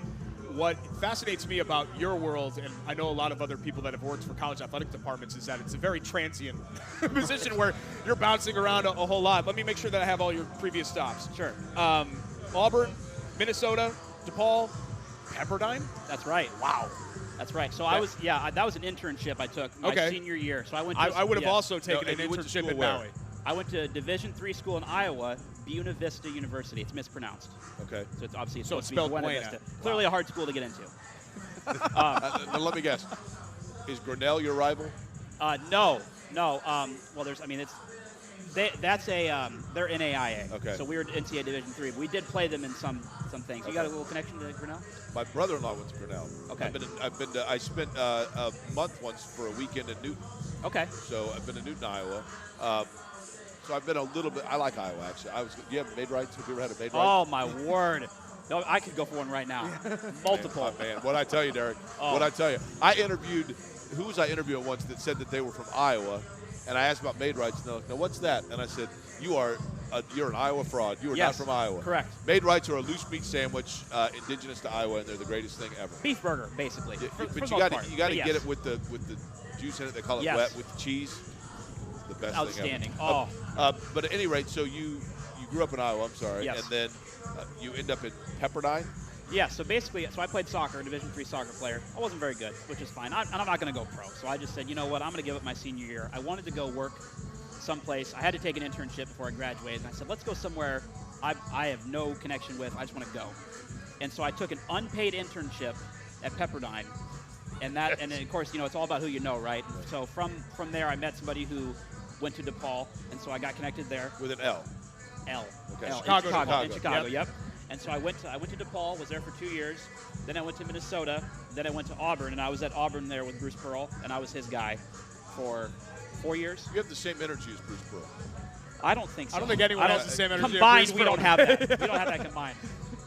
What fascinates me about your world, and I know a lot of other people that have worked for college athletic departments, is that it's a very transient position where you're bouncing around a whole lot. Let me make sure that I have all your previous stops. Sure. Auburn, Minnesota, DePaul, Pepperdine? That's right. Wow. That's right. So that was an internship I took my senior year. So I went. I would have also taken an internship at Maui. I went to a Division III school in Iowa, Buena Vista University. It's mispronounced. Okay. So it's obviously it's spelled Buena Vista. Clearly a hard school to get into. Let me guess. Is Grinnell your rival? No. Well, they're NAIA. Okay. So we were NCAA Division III. We did play them in some things. You got a little connection to Grinnell? My brother-in-law went to Grinnell. Okay. I spent a month once for a weekend in Newton. Okay. So I've been to Newton, Iowa. So I've been a little bit. I like Iowa, actually. You have made rights? Have you ever had a made right? Oh, my word. No, I could go for one right now. Multiple. Man, what I tell you, Derek. What I tell you. I interviewed, who was I interviewing once that said that they were from Iowa, and I asked about made rights, and they're like, now what's that? And I said, you're an Iowa fraud. You are not from Iowa. Correct. Made rights are a loose meat sandwich indigenous to Iowa, and they're the greatest thing ever. Beef burger, basically. But you got to get it with the juice in it. They call it wet with cheese. The best Outstanding. thing ever. But at any rate, so you grew up in Iowa, I'm sorry, yes. And then you end up at Pepperdine? Yeah, so basically, I played soccer, Division III soccer player. I wasn't very good, which is fine. I'm not going to go pro. So I just said, you know what, I'm going to give it my senior year. I wanted to go work someplace. I had to take an internship before I graduated, and I said, let's go somewhere I have no connection with. I just want to go. And so I took an unpaid internship at Pepperdine. And then, of course, it's all about who you know, right? So from there, I met somebody who went to DePaul, and so I got connected there. With an L? L. Okay. L. Chicago. In Chicago, yep. And so I went to DePaul, was there for 2 years. Then I went to Minnesota. Then I went to Auburn, and I was at Auburn there with Bruce Pearl, and I was his guy for 4 years. You have the same energy as Bruce Pearl. I don't think so. I don't think anyone has the same energy. Combined, we don't have that. We don't have that combined.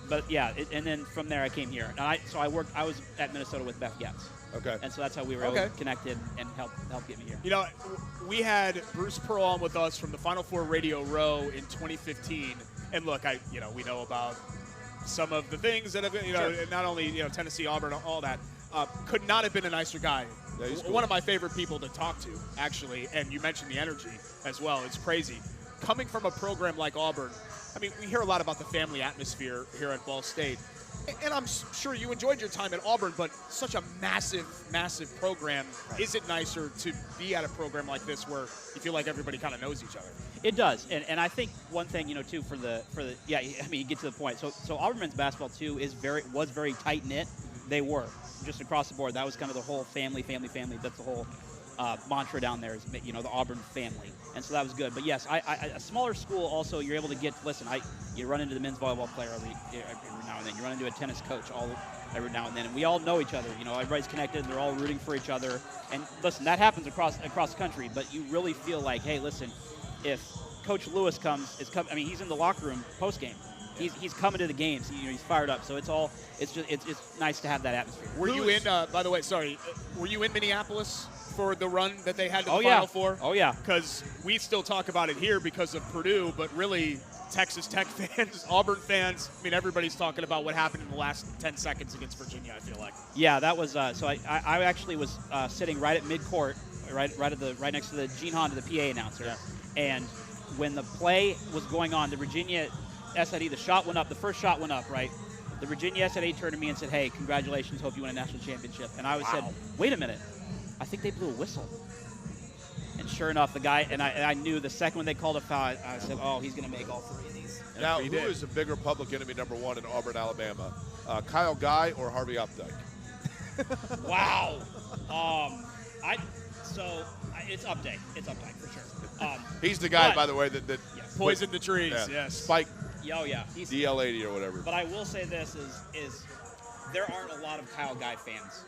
But yeah, and then from there I came here. And I was at Minnesota with Beth Getz. Okay. And so that's how we were connected and helped get me here. We had Bruce Pearl on with us from the Final Four Radio Row in 2015. And look, we know about some of the things that have been, not only, Tennessee, Auburn, all that. Could not have been a nicer guy. Yeah, he's cool. One of my favorite people to talk to, actually. And you mentioned the energy as well. It's crazy. Coming from a program like Auburn, we hear a lot about the family atmosphere here at Ball State. And I'm sure you enjoyed your time at Auburn, but such a massive, massive program. Right. Is it nicer to be at a program like this where you feel like everybody kind of knows each other? It does, and I think one thing, too, you get to the point. So Auburn men's basketball too was very tight knit. They were just across the board. That was kind of the whole family. That's the whole mantra down there is, you know, the Auburn family. And so that was good. But yes, a smaller school also, you're able to get, listen, you run into the men's volleyball player every now and then. You run into a tennis coach every now and then. And we all know each other. You know, everybody's connected. They're all rooting for each other. And listen, that happens across the country. But you really feel like, hey, listen, if Coach Lewis he's in the locker room post game. He's coming to the games. He's fired up. So it's nice to have that atmosphere. Were you in? By the way, sorry. Were you in Minneapolis for the run that they had to the Final Four? Oh yeah. Because we still talk about it here because of Purdue, but really Texas Tech fans, Auburn fans. I mean, everybody's talking about what happened in the last 10 seconds against Virginia. I feel like. Yeah, that was. So I actually was sitting right at midcourt, right next to the Gene Honda, the PA announcer, and when the play was going on, the Virginia SID, the first shot went up, right? The Virginia SID turned to me and said, hey, congratulations, hope you win a national championship. And I said, wait a minute, I think they blew a whistle. And sure enough, the guy, and I knew the second when they called a foul, I said, oh, he's going to make all three of these. Now, who is a bigger public enemy number one in Auburn, Alabama? Kyle Guy or Harvey Updike? Wow. It's Updike. It's Updike for sure. He's the guy, by the way, that poisoned the trees. Yes. Spike. Oh yeah. He's DL80 or whatever. But I will say this is there aren't a lot of Kyle Guy fans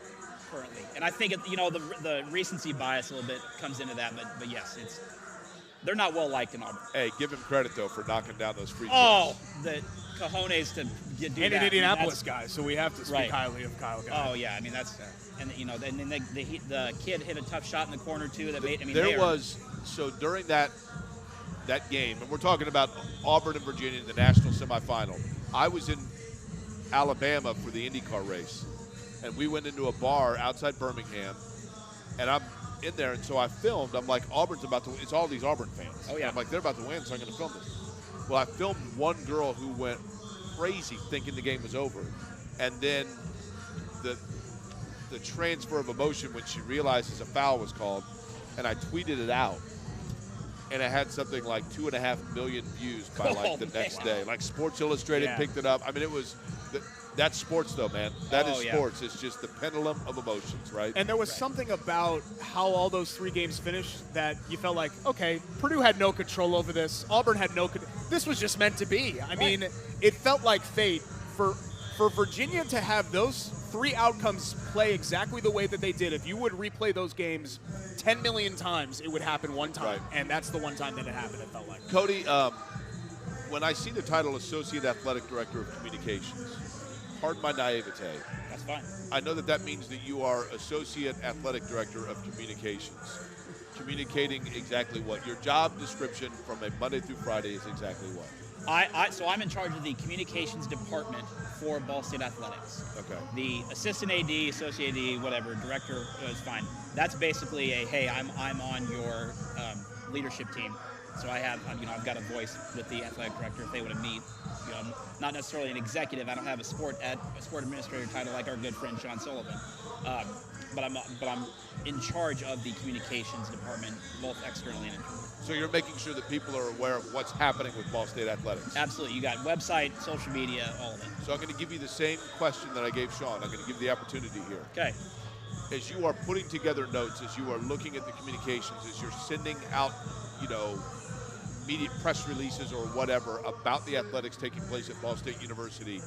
currently, and I think the recency bias a little bit comes into that. But yes, they're not well liked in Auburn. Hey, give him credit though for knocking down those free throws. Oh, the cojones to do that. And an Indianapolis guy, so we have to speak highly of Kyle Guy. Oh yeah, I mean that's. And then the kid hit a tough shot in the corner too. So during that game, and we're talking about Auburn and Virginia in the national semifinal. I was in Alabama for the IndyCar race, and we went into a bar outside Birmingham, and I'm in there, and so I filmed. I'm like, Auburn's about to win. It's all these Auburn fans. Oh yeah. I'm like, they're about to win, so I'm going to film this. Well, I filmed one girl who went crazy thinking the game was over, and then the transfer of emotion when she realizes a foul was called, and I tweeted it out, and it had something like 2.5 million views by the next day. Like Sports Illustrated picked it up. I mean, it was that's sports though, man. That is sports. It's just the pendulum of emotions, right? And there was something about how all those three games finished that you felt like, okay, Purdue had no control over this. Auburn had this was just meant to be. I mean, it felt like fate for Virginia to have those three outcomes play exactly the way that they did. If you would replay those games 10 million times, it would happen one time. And that's the one time that it happened, it felt like. Cody, when I see the title Associate Athletic Director of Communications, pardon my naivete. That's fine. I know that means that you are Associate Athletic Director of Communications. Communicating exactly what? Your job description from a Monday through Friday is exactly what? So I'm in charge of the communications department for Ball State Athletics. Okay. The assistant AD, associate AD, whatever, director is fine. That's basically hey, I'm on your leadership team. So I've got a voice with the athletic director if they want to meet. I'm not necessarily an executive. I don't have a sport administrator title like our good friend Sean Sullivan. But I'm in charge of the communications department, both externally and internally. So you're making sure that people are aware of what's happening with Ball State Athletics. Absolutely. You got website, social media, all of it. So I'm going to give you the same question that I gave Sean. I'm going to give you the opportunity here. Okay. As you are putting together notes, as you are looking at the communications, as you're sending out, media press releases or whatever about the athletics taking place at Ball State University,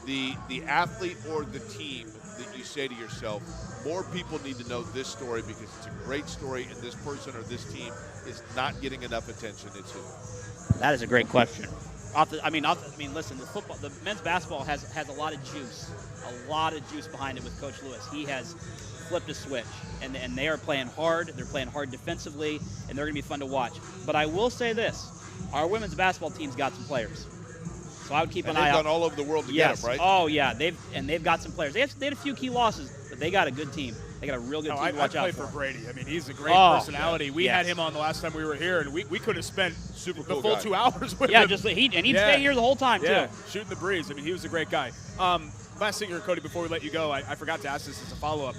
the athlete or the team that you say to yourself, more people need to know this story because it's a great story and this person or this team is not getting enough attention. It's who? That is a great question. Listen, the men's basketball has a lot of juice behind it with Coach Lewis. He has flipped a switch, and they are playing hard. They're playing hard defensively, and they're going to be fun to watch. But I will say this: our women's basketball team's got some players. So I would keep an eye out. They've gone all over the world to get them, right? Oh yeah, they've got some players. They had a few key losses, but they got a good team. They got a real good team to watch out for. I play for Brady. I mean, he's a great personality. We had him on the last time we were here, and we could have spent the full 2 hours with him. He'd stay here the whole time too. Shooting the breeze. I mean, he was a great guy. Last thing here, Cody, before we let you go, I forgot to ask this as a follow-up.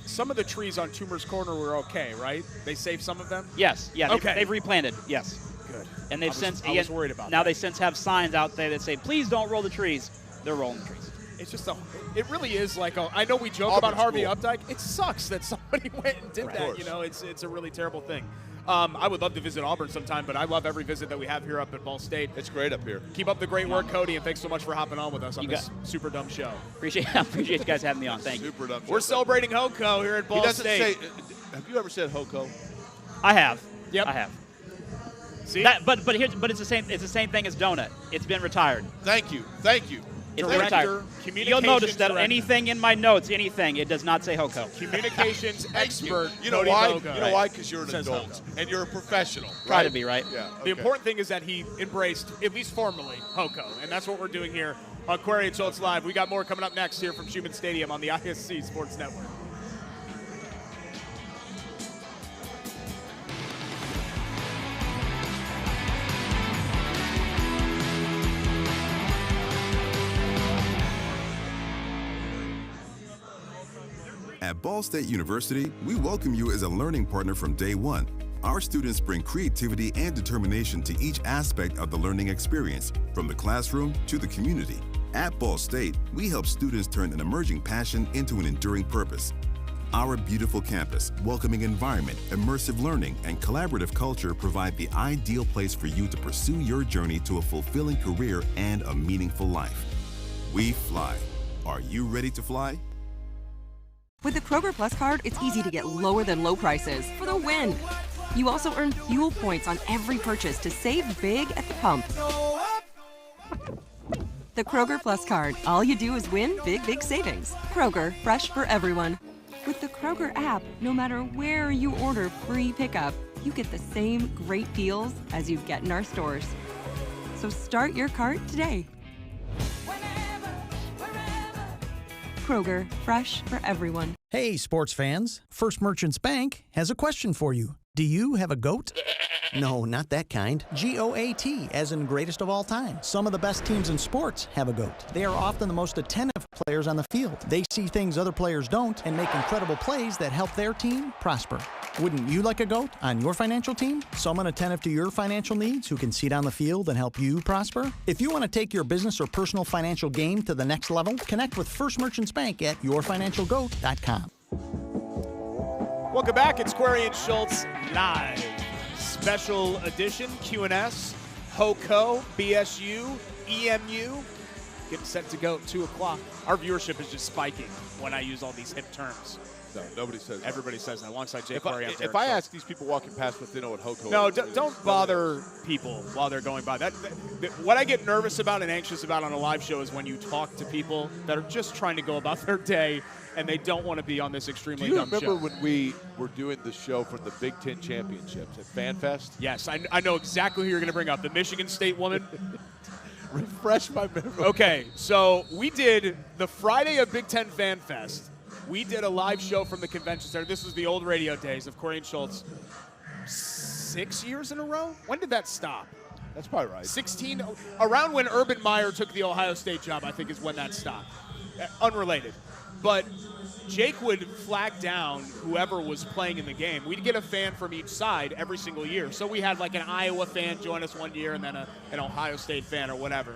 Some of the trees on Toomer's Corner were okay, right? They saved some of them? Yes. Yeah. Okay. They've replanted. Yes. Good. And they've I was worried about now that. they since have signs out there that say, please don't roll the trees. They're rolling the trees. It's just it really is like I know we joke about Harvey Updike. It sucks that somebody went and did that. You know, it's a really terrible thing. I would love to visit Auburn sometime, but I love every visit that we have here up at Ball State. It's great up here. Keep up the great work, Cody, and thanks so much for hopping on with us on this super dumb show. Appreciate you guys having me on. Thank you. Super dumb show. We're celebrating HOCO here at Ball State. Have you ever said HOCO? I have. Yep. I have. See? But it's the same. It's the same thing as donut. It's been retired. Thank you. Thank you. It's been retired. You'll notice that anything in my notes, it does not say HOCO. Communications expert. You know why? You know why? Because you're an adult and you're a professional. Try to be, right? Yeah. The important thing is that he embraced, at least formally, HOCO, and that's what we're doing here on Query and Schultz Live. We got more coming up next here from Scheumann Stadium on the ISC Sports Network. At Ball State University, we welcome you as a learning partner from day one. Our students bring creativity and determination to each aspect of the learning experience, from the classroom to the community. At Ball State, we help students turn an emerging passion into an enduring purpose. Our beautiful campus, welcoming environment, immersive learning, and collaborative culture provide the ideal place for you to pursue your journey to a fulfilling career and a meaningful life. We fly. Are you ready to fly? With the Kroger Plus card, it's easy to get lower than low prices for the win. You also earn fuel points on every purchase to save big at the pump. The Kroger Plus card. All you do is win big savings. Kroger, fresh for everyone. With the Kroger app, no matter where you order free pickup, you get the same great deals as you get in our stores. So start your cart today. Kroger, fresh for everyone. Hey, sports fans. First Merchants Bank has a question for you. Do you have a goat? No, not that kind. GOAT, as in greatest of all time. Some of the best teams in sports have a GOAT. They are often the most attentive players on the field. They see things other players don't and make incredible plays that help their team prosper. Wouldn't you like a GOAT on your financial team? Someone attentive to your financial needs who can see down the field and help you prosper? If you want to take your business or personal financial game to the next level, connect with First Merchants Bank at yourfinancialgoat.com. Welcome back. It's Query and Schultz Live. Special edition Q&S, HOCO, BSU, EMU. Getting set to go at 2 o'clock. Our viewership is just spiking when I use all these hip terms. No, nobody says that. Everybody says that alongside Jay Corey. If I ask these people walking past what they know what HOCO is. No, don't bother people while they're going by. What I get nervous about and anxious about on a live show is when you talk to people that are just trying to go about their day and they don't want to be on this extremely dumb show. Do you remember when we were doing the show for the Big Ten Championships at FanFest? Yes, I know exactly who you're going to bring up. The Michigan State woman. Refresh my memory. Okay, so we did the Friday of Big Ten Fan Fest. We did a live show from the convention center. This was the old radio days of Corey and Schultz. 6 years in a row? When did that stop? That's probably right. 16, around when Urban Meyer took the Ohio State job, I think is when that stopped. Unrelated. But Jake would flag down whoever was playing in the game. We'd get a fan from each side every single year. So we had like an Iowa fan join us one year and then an Ohio State fan or whatever.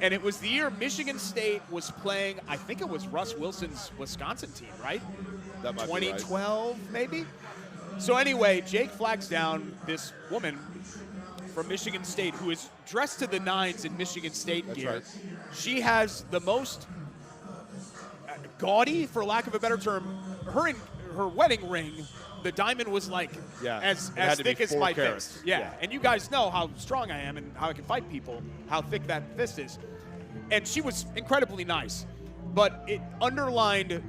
And it was the year Michigan State was playing, I think it was Russ Wilson's Wisconsin team, right? That might 2012, be right. maybe? So anyway, Jake flags down this woman from Michigan State who is dressed to the nines in Michigan State gear. Right. She has the most gaudy, for lack of a better term, her wedding ring, the diamond was like as thick as my fist. Yeah, and you guys know how strong I am and how I can fight people, how thick that fist is. And she was incredibly nice, but it underlined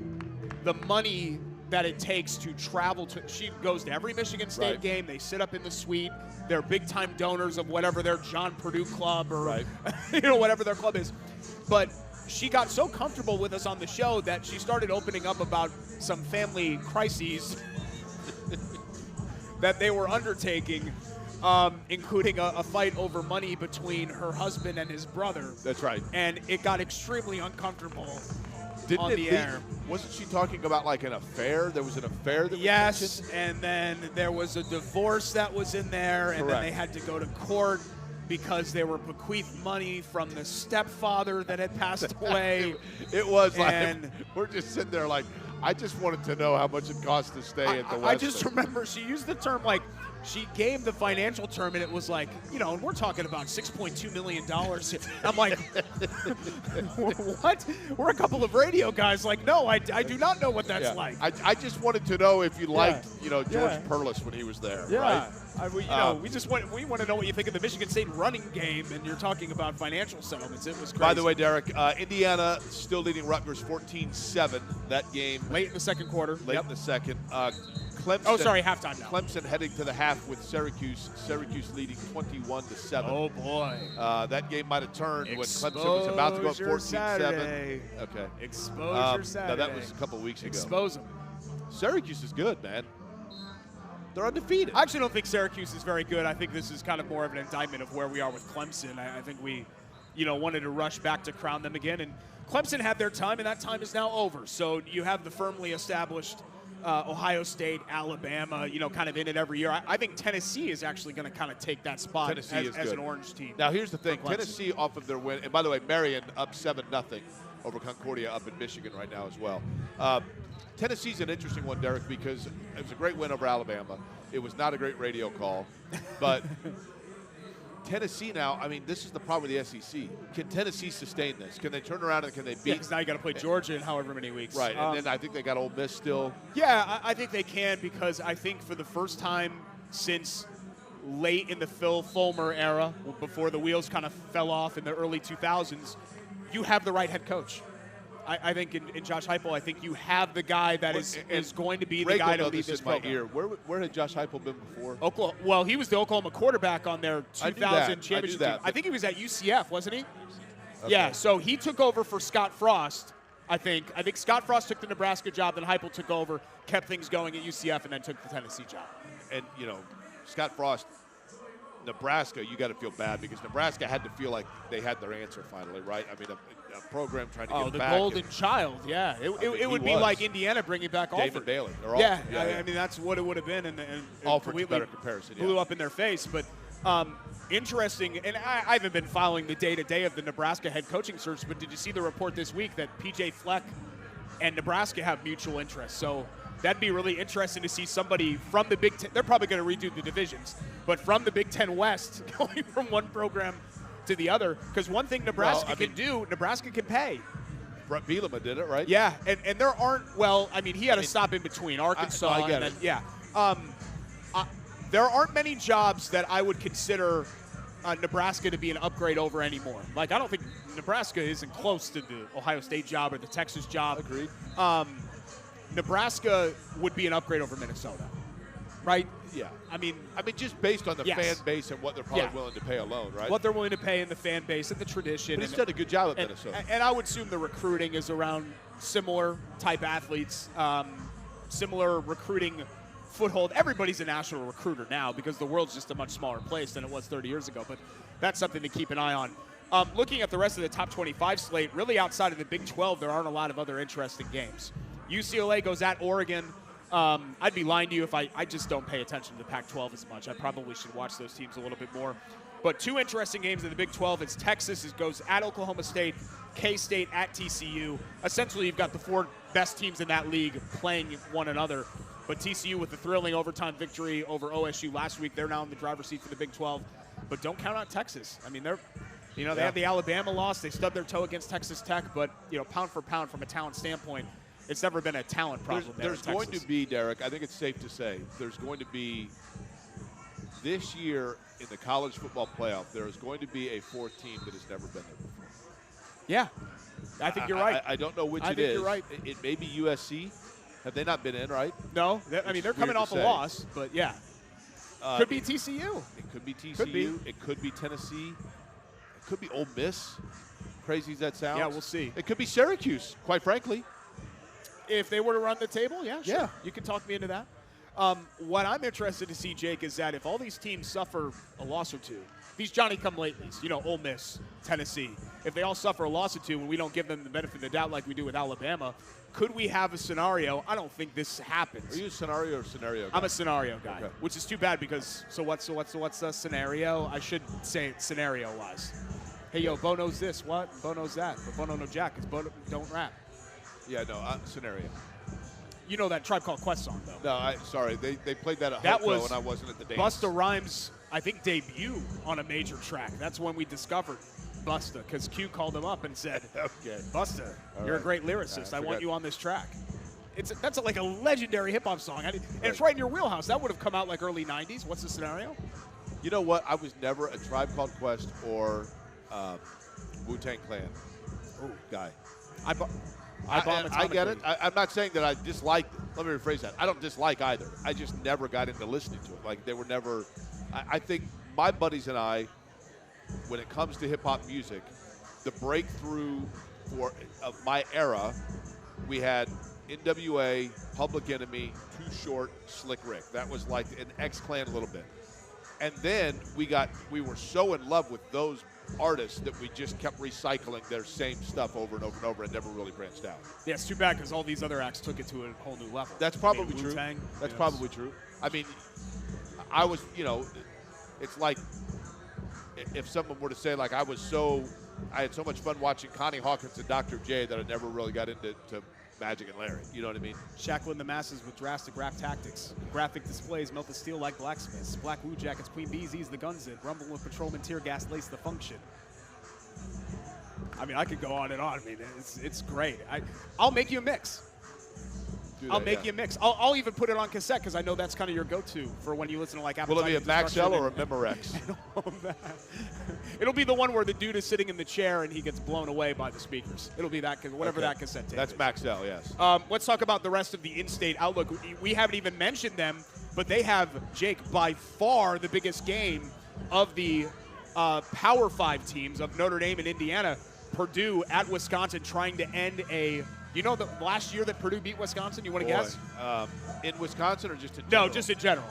the money that it takes to travel to. She goes to every Michigan State game. They sit up in the suite. They're big-time donors of whatever their John Purdue club or whatever their club is. But she got so comfortable with us on the show that she started opening up about some family crises that they were undertaking, including a fight over money between her husband and his brother. That's right. And it got extremely uncomfortable Didn't on the air. Wasn't she talking about like an affair? There was an affair that was mentioned? And then there was a divorce that was in there, and then they had to go to court. because they were bequeathed money from the stepfather that had passed away. It was and like, we're just sitting there like, I just wanted to know how much it cost to stay at the Westin. I just remember she used the term like, she gave the financial term, and it was like, and we're talking about $6.2 million. I'm like, what? We're a couple of radio guys. Like, no, I do not know what that's like. I just wanted to know if you liked, George Perlis when he was there, right? We want to know what you think of the Michigan State running game, and you're talking about financial settlements. It was crazy. By the way, Derek, Indiana still leading Rutgers 14-7. That game late in the second quarter. Late in the second. Clemson. Oh, sorry, halftime now. Clemson heading to the half with Syracuse. Syracuse leading 21-7. Oh boy. That game might have turned when Clemson was about to go up 14-7. Okay. Exposure Saturday. No, that was a couple weeks ago. Expose them. Syracuse is good, man. They're undefeated. I actually don't think Syracuse is very good. I think this is kind of more of an indictment of where we are with Clemson. I think we, wanted to rush back to crown them again. And Clemson had their time, and that time is now over. So you have the firmly established Ohio State, Alabama, kind of in it every year. I think Tennessee is actually going to kind of take that spot as an orange team. Now, here's the thing. Tennessee, off of their win, and by the way, Marion up 7-0 over Concordia up in Michigan right now as well. Tennessee's an interesting one, Derek, because it was a great win over Alabama. It was not a great radio call, but Tennessee now, this is the problem with the SEC. Can Tennessee sustain this? Can they turn around and can they beat? Because now you got to play Georgia in however many weeks. Right, and then I think they got Ole Miss still. Yeah, I think they can, because I think for the first time since late in the Phil Fulmer era, before the wheels kind of fell off in the early 2000s, you have the right head coach. I think in Josh Heupel, I think you have the guy that is going to be the guy to lead this program. Where had Josh Heupel been before? Oklahoma. Well, he was the Oklahoma quarterback on their 2000 championship team. I think he was at UCF, wasn't he? Okay. Yeah. So he took over for Scott Frost. I think Scott Frost took the Nebraska job, then Heupel took over, kept things going at UCF, and then took the Tennessee job. And Scott Frost, Nebraska, you got to feel bad because Nebraska had to feel like they had their answer finally, right? A program trying to get back. Oh, the golden child, yeah. It would be like Indiana bringing back David Bailey. Yeah, that's what it would have been. And all for better comparison. Blew up in their face. But interesting, and I haven't been following the day-to-day of the Nebraska head coaching search, but did you see the report this week that P.J. Fleck and Nebraska have mutual interests? So that'd be really interesting to see somebody from the Big Ten. They're probably going to redo the divisions, but from the Big Ten West going from one program to the other, because one thing Nebraska can do, Nebraska can pay. Brett Bielema did it, right? Yeah, and there aren't, he had a stop in between Arkansas. There aren't many jobs that I would consider Nebraska to be an upgrade over anymore. Like, I don't think Nebraska isn't close to the Ohio State job or the Texas job. Agreed. Nebraska would be an upgrade over Minnesota, right? Yeah. Just based on the fan base and what they're probably willing to pay alone, right? What they're willing to pay and the fan base and the tradition. But he's done a good job at Minnesota. And I would assume the recruiting is around similar type athletes, similar recruiting foothold. Everybody's a national recruiter now because the world's just a much smaller place than it was 30 years ago. But that's something to keep an eye on. Looking at the rest of the top 25 slate, really outside of the Big 12, there aren't a lot of other interesting games. UCLA goes at Oregon. I'd be lying to you if I just don't pay attention to the Pac-12 as much. I probably should watch those teams a little bit more. But two interesting games in the Big 12. It's Texas. It goes at Oklahoma State, K-State at TCU. Essentially, you've got the four best teams in that league playing one another. But TCU with the thrilling overtime victory over OSU last week, they're now in the driver's seat for the Big 12. But don't count out Texas. They have the Alabama loss. They stubbed their toe against Texas Tech. But, pound for pound from a talent standpoint, it's never been a talent problem. There's going to be, Derek, I think it's safe to say, there's going to be this year in the college football playoff, there is going to be a fourth team that has never been there before. Yeah, I think you're right. I don't know which it is. I think you're right. It may be USC. Have they not been in, right? No. They're coming off a loss, but yeah. Could be TCU. It could be TCU. It could be Tennessee. It could be Ole Miss. Crazy as that sounds. Yeah, we'll see. It could be Syracuse, quite frankly. If they were to run the table, yeah, sure. Yeah. You can talk me into that. What I'm interested to see, Jake, is that if all these teams suffer a loss or two, these Johnny-come-latelys, Ole Miss, Tennessee, if they all suffer a loss or two and we don't give them the benefit of the doubt like we do with Alabama, could we have a scenario? I don't think this happens. Are you a scenario or scenario guy? I'm a scenario guy, which is too bad because what's the scenario? I should say it scenario-wise. Hey, yo, Bo knows this, what? Bo knows that, but Bo don't know jack because Bo don't rap. Yeah, no, scenario. You know that Tribe Called Quest song, though. No, sorry. They played that at That Hopeful was and I wasn't at the dance. Busta Rhymes, I think, debut on a major track. That's when we discovered Busta, because Q called him up and said, okay, Busta, you're a great lyricist. I want you on this track. That's like a legendary hip-hop song. And it's right in your wheelhouse. That would have come out like early 90s. What's the scenario? You know what? I was never a Tribe Called Quest or Wu-Tang Clan guy. I get it. I'm not saying that I dislike. Let me rephrase that. I don't dislike either. I just never got into listening to it. Like they were never. I think my buddies and I, when it comes to hip hop music, the breakthrough of my era, we had NWA, Public Enemy, Too Short, Slick Rick. That was like an X-Clan a little bit, and then we were so in love with those artists that we just kept recycling their same stuff over and over and over and never really branched out. Yeah, it's too bad because all these other acts took it to a whole new level. That's probably true. Wu-Tang, That's probably true. I mean, I was, it's like if someone were to say, like, I had so much fun watching Connie Hawkins and Dr. J that I never really got into Magic and Larry. You know what I mean? Shackling the masses with drastic rap tactics. Graphic displays melt the steel like blacksmiths. Black Wu jackets, Queen Bees ease the guns in. Rumble with patrolman, tear gas lace the function. I mean, I could go on and on. I mean, it's great. I'll make you a mix. I'll make you a mix. I'll even put it on cassette because I know that's kind of your go-to for when you listen to like Appetite. Will it be a Maxell or a Memorex? It'll be the one where the dude is sitting in the chair and he gets blown away by the speakers. It'll be that, whatever that cassette tape That's is. Maxell, yes. Let's talk about the rest of the in-state outlook. We haven't even mentioned them, but they have, Jake, by far the biggest game of the Power 5 teams of Notre Dame and Indiana. Purdue at Wisconsin trying to end the last year that Purdue beat Wisconsin? You want to guess? In Wisconsin or just in general? No, just in general.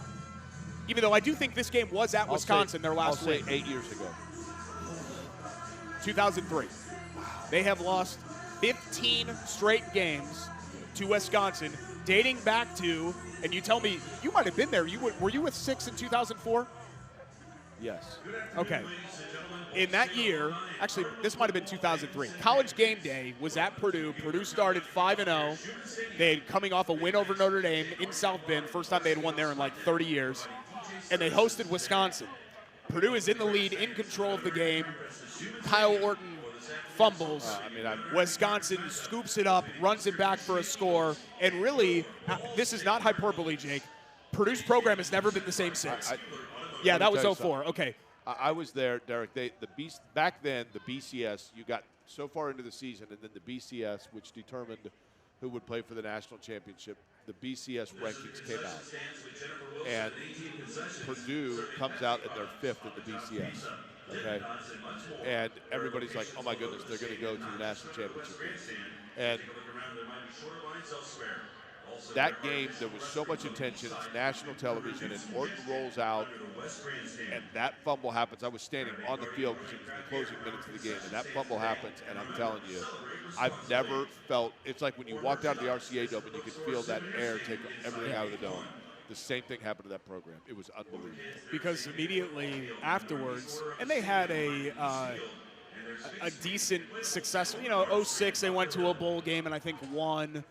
Even though I do think this game was at Wisconsin their last week. I'll say 8 years ago. 2003. They have lost 15 straight games to Wisconsin, dating back to, and you tell me, you might have been there. Were you with 6 in 2004? Yes. Okay. In that year, actually, this might have been 2003. College game day was at Purdue. Purdue started 5-0. They had coming off a win over Notre Dame in South Bend. First time they had won there in like 30 years. And they hosted Wisconsin. Purdue is in the lead, in control of the game. Kyle Orton fumbles. Wisconsin scoops it up, runs it back for a score. And really, this is not hyperbole, Jake. Purdue's program has never been the same since. Yeah, that was 04. Okay. I was there, Derek. Back then, the BCS, you got so far into the season, and then the BCS, which determined who would play for the national championship, the BCS rankings came out. And Purdue comes out and they're 5th in the BCS. Okay? And everybody's like, oh my goodness, they're going to go to the national championship game. And that game, there was so much attention. It's national television, and Orton rolls out, and that fumble happens. I was standing on the field because it was the closing minutes of the game, and that fumble happens, and I'm telling you, I've never felt – it's like when you walked out of the RCA Dome and you could feel that air take everything out of the dome. The same thing happened to that program. It was unbelievable. Because immediately afterwards, and they had a decent, successful – 06 they went to a bowl game and I think won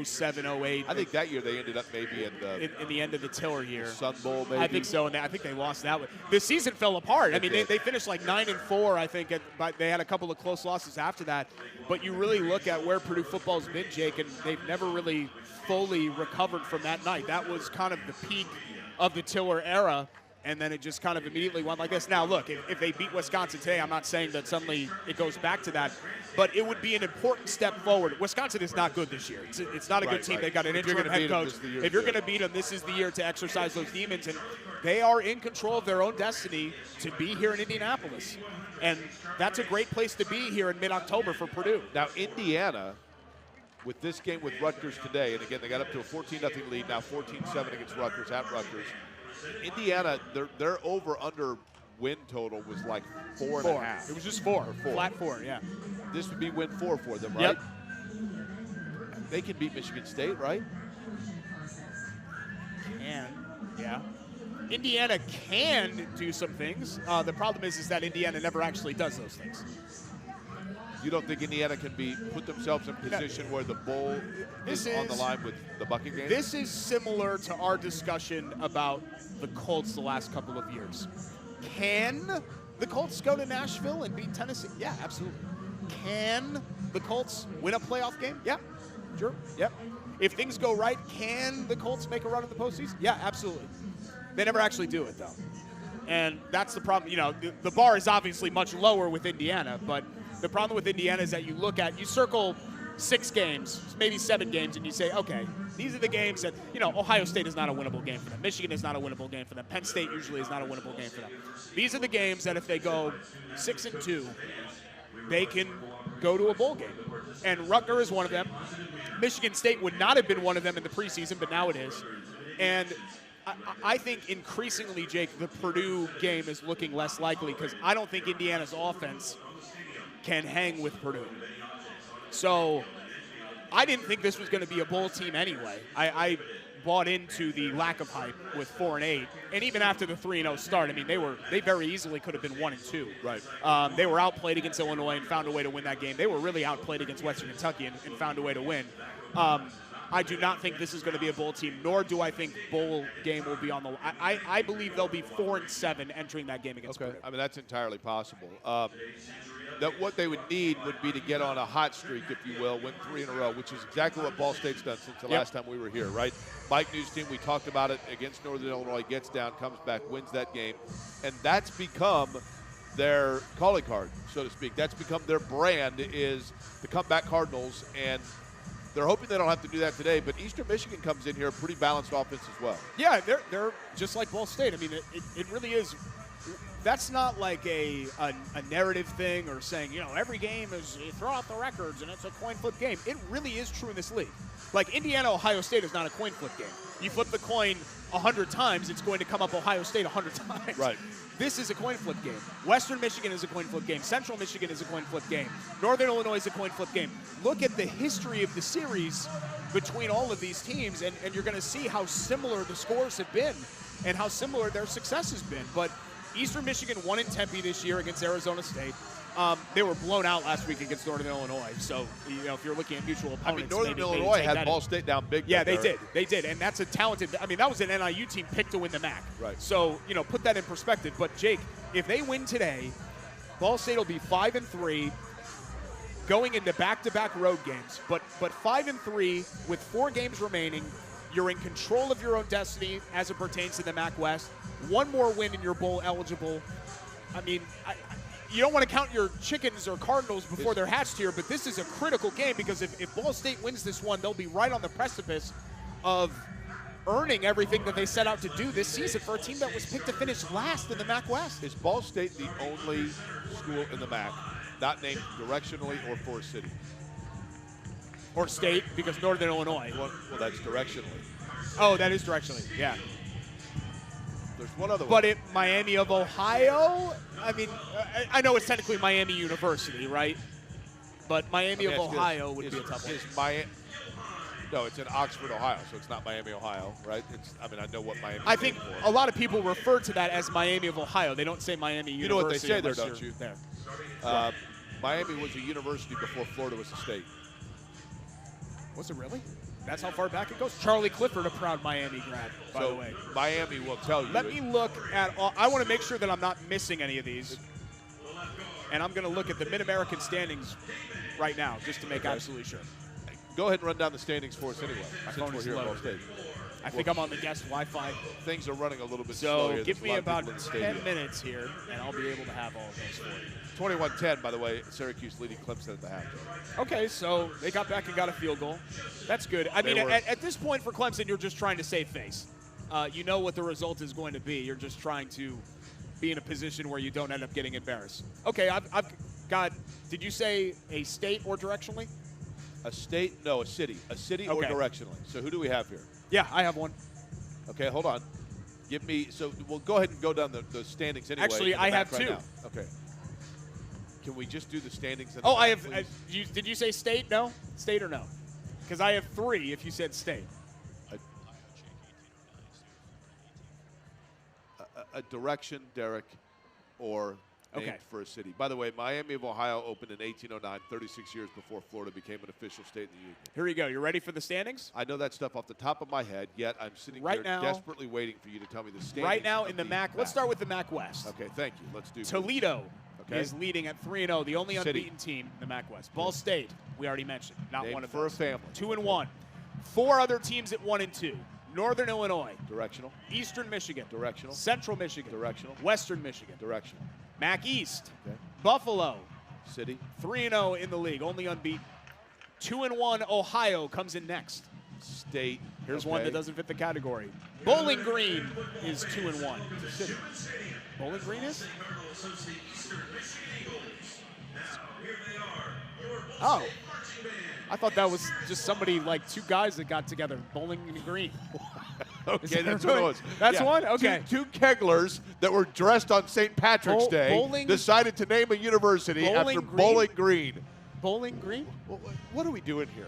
07, 08. I think that year they ended up maybe in the end of the Tiller year. Sun Bowl, maybe. I think so, and I think they lost that one. The season fell apart. They finished like 9-4, I think, but they had a couple of close losses after that. But you really look at where Purdue football's been, Jake, and they've never really fully recovered from that night. That was kind of the peak of the Tiller era. And then it just kind of immediately went like this. Now, look, if they beat Wisconsin today, I'm not saying that suddenly it goes back to that, but it would be an important step forward. Wisconsin is not good this year. It's not a good team. Right. They got an interim head coach. If you're going to beat them, this is the year to exercise those demons. And they are in control of their own destiny to be here in Indianapolis. And that's a great place to be here in mid-October for Purdue. Now, Indiana, with this game with Rutgers today, and again, they got up to a 14-0 lead, now 14-7 against Rutgers at Rutgers. Indiana, their over-under win total was like 4.5. It was just 4. Or 4. Flat 4, yeah. This would be win 4 for them, right? Yep. They can beat Michigan State, right? Yeah. Indiana can do some things. The problem is that Indiana never actually does those things. You don't think Indiana can put themselves in position where the bowl is on the line with the bucket game? This is similar to our discussion about the Colts the last couple of years. Can the Colts go to Nashville and beat Tennessee? Yeah, absolutely. Can the Colts win a playoff game? Yeah, sure. Yep. If things go right, can the Colts make a run in the postseason? Yeah, absolutely. They never actually do it, though. And that's the problem. You know, the bar is obviously much lower with Indiana, but the problem with Indiana is that you circle 6 games, maybe 7 games, and you say, okay, these are the games that, Ohio State is not a winnable game for them. Michigan is not a winnable game for them. Penn State usually is not a winnable game for them. These are the games that if they go 6-2, they can go to a bowl game. And Rutgers is one of them. Michigan State would not have been one of them in the preseason, but now it is. And I think increasingly, Jake, the Purdue game is looking less likely because I don't think Indiana's offense can hang with Purdue. So I didn't think this was going to be a bowl team anyway. I bought into the lack of hype with 4-8, and even after the 3-0 start, I mean, they very easily could have been 1-2. Right. They were outplayed against Illinois and found a way to win that game. They were really outplayed against Western Kentucky and found a way to win. I do not think this is going to be a bowl team, nor do I think bowl game will be on the. I believe they'll be 4-7 entering that game against Purdue. I mean, that's entirely possible. That what they would need would be to get on a hot streak, if you will, win 3 in a row, which is exactly what Ball State's done since the last time we were here, right? Mike News team, we talked about it against Northern Illinois, gets down, comes back, wins that game, and that's become their calling card, so to speak. That's become their brand, is the comeback Cardinals, and they're hoping they don't have to do that today, but Eastern Michigan comes in here a pretty balanced offense as well. Yeah, they're just like Ball State. I mean, it really is. That's not like a narrative thing or saying, every game is you throw out the records and it's a coin flip game. It really is true in this league. Like Indiana-Ohio State is not a coin flip game. You flip the coin 100 times, it's going to come up Ohio State 100 times. Right. This is a coin flip game. Western Michigan is a coin flip game. Central Michigan is a coin flip game. Northern Illinois is a coin flip game. Look at the history of the series between all of these teams, and you're going to see how similar the scores have been and how similar their success has been. But Eastern Michigan won in Tempe this year against Arizona State. They were blown out last week against Northern Illinois. So, if you're looking at mutual opponents, I mean, Northern Illinois had Ball State down big. Yeah, they did. They did. And that's a talented – I mean, that was an NIU team picked to win the MAC. Right. So, put that in perspective. But, Jake, if they win today, Ball State will be 5-3 going into back-to-back road games. But 5-3 with 4 games remaining, you're in control of your own destiny as it pertains to the MAC West. One more win and you're bowl eligible. I mean, you don't want to count your chickens or Cardinals before they're hatched here, but this is a critical game because if Ball State wins this one, they'll be right on the precipice of earning everything that they set out to do this season for a team that was picked to finish last in the MAC West. Is Ball State the only school in the MAC not named directionally or for a city? Or state, because Northern Illinois. Well, that's directionally. Oh, that is directionally, yeah. There's one other one. But Miami of Ohio, I mean, I know it's technically Miami University, right? But Miami of Ohio would be a tough one. No, it's in Oxford, Ohio, so it's not Miami, Ohio, right? I know what Miami. I think a lot of people refer to that as Miami of Ohio. They don't say Miami University. You know what they say there, don't you? There. Miami was a university before Florida was a state. Was it really? That's how far back it goes? Charlie Clifford, a proud Miami grad, by the way. Miami will tell you. Let me look at all. I want to make sure that I'm not missing any of these. And I'm going to look at the Mid-American standings right now, just to make absolutely sure. Go ahead and run down the standings for us anyway. My phone is low. I think I'm on the guest Wi-Fi. Things are running a little bit slow. slow. So give me about 10 minutes here, and I'll be able to have all of those for you. 21-10, by the way, Syracuse leading Clemson at the half. Okay, so they got back and got a field goal. That's good. I mean, at this point for Clemson, you're just trying to save face. You know what the result is going to be. You're just trying to be in a position where you don't end up getting embarrassed. Okay, I've got, did you say a state or directionally? A state? No, a city. A city or directionally. So who do we have here? Yeah, I have one. Okay, hold on. Give me, so we'll go ahead and go down the standings anyway. Actually, I have two. Now. Okay. Can we just do the standings? Oh, I have. Did you say state? No? State or no? Because I have 3 if you said state. A direction, Derek, or named for a city. By the way, Miami of Ohio opened in 1809, 36 years before Florida became an official state in the union. Here we go. You ready for the standings? I know that stuff off the top of my head, yet I'm sitting right here now, desperately waiting for you to tell me the standings. Right now in the MAC, let's start with the MAC West. Okay, thank you. Let's do Toledo is leading at 3-0, the only unbeaten team in the MAC West. Ball State, we already mentioned, not Named one of for those. a family. 2-1. 4 other teams at 1-2. Northern Illinois. Directional. Eastern Michigan. Directional. Central Michigan. Directional. Western Michigan. Directional. MAC East. Okay. Buffalo. City. 3-0 in the league, only unbeaten. 2-1 Ohio comes in next. State. Here's one that doesn't fit the category. Bowling Green is 2-1. City. Bowling Green is? Oh. I thought that was just somebody, like 2 guys that got together. Bowling Green. Okay, that's what it was. That's one? Okay. Two Keglers that were dressed on St. Patrick's Day decided to name a university after Bowling Green. Bowling Green? What are we doing here?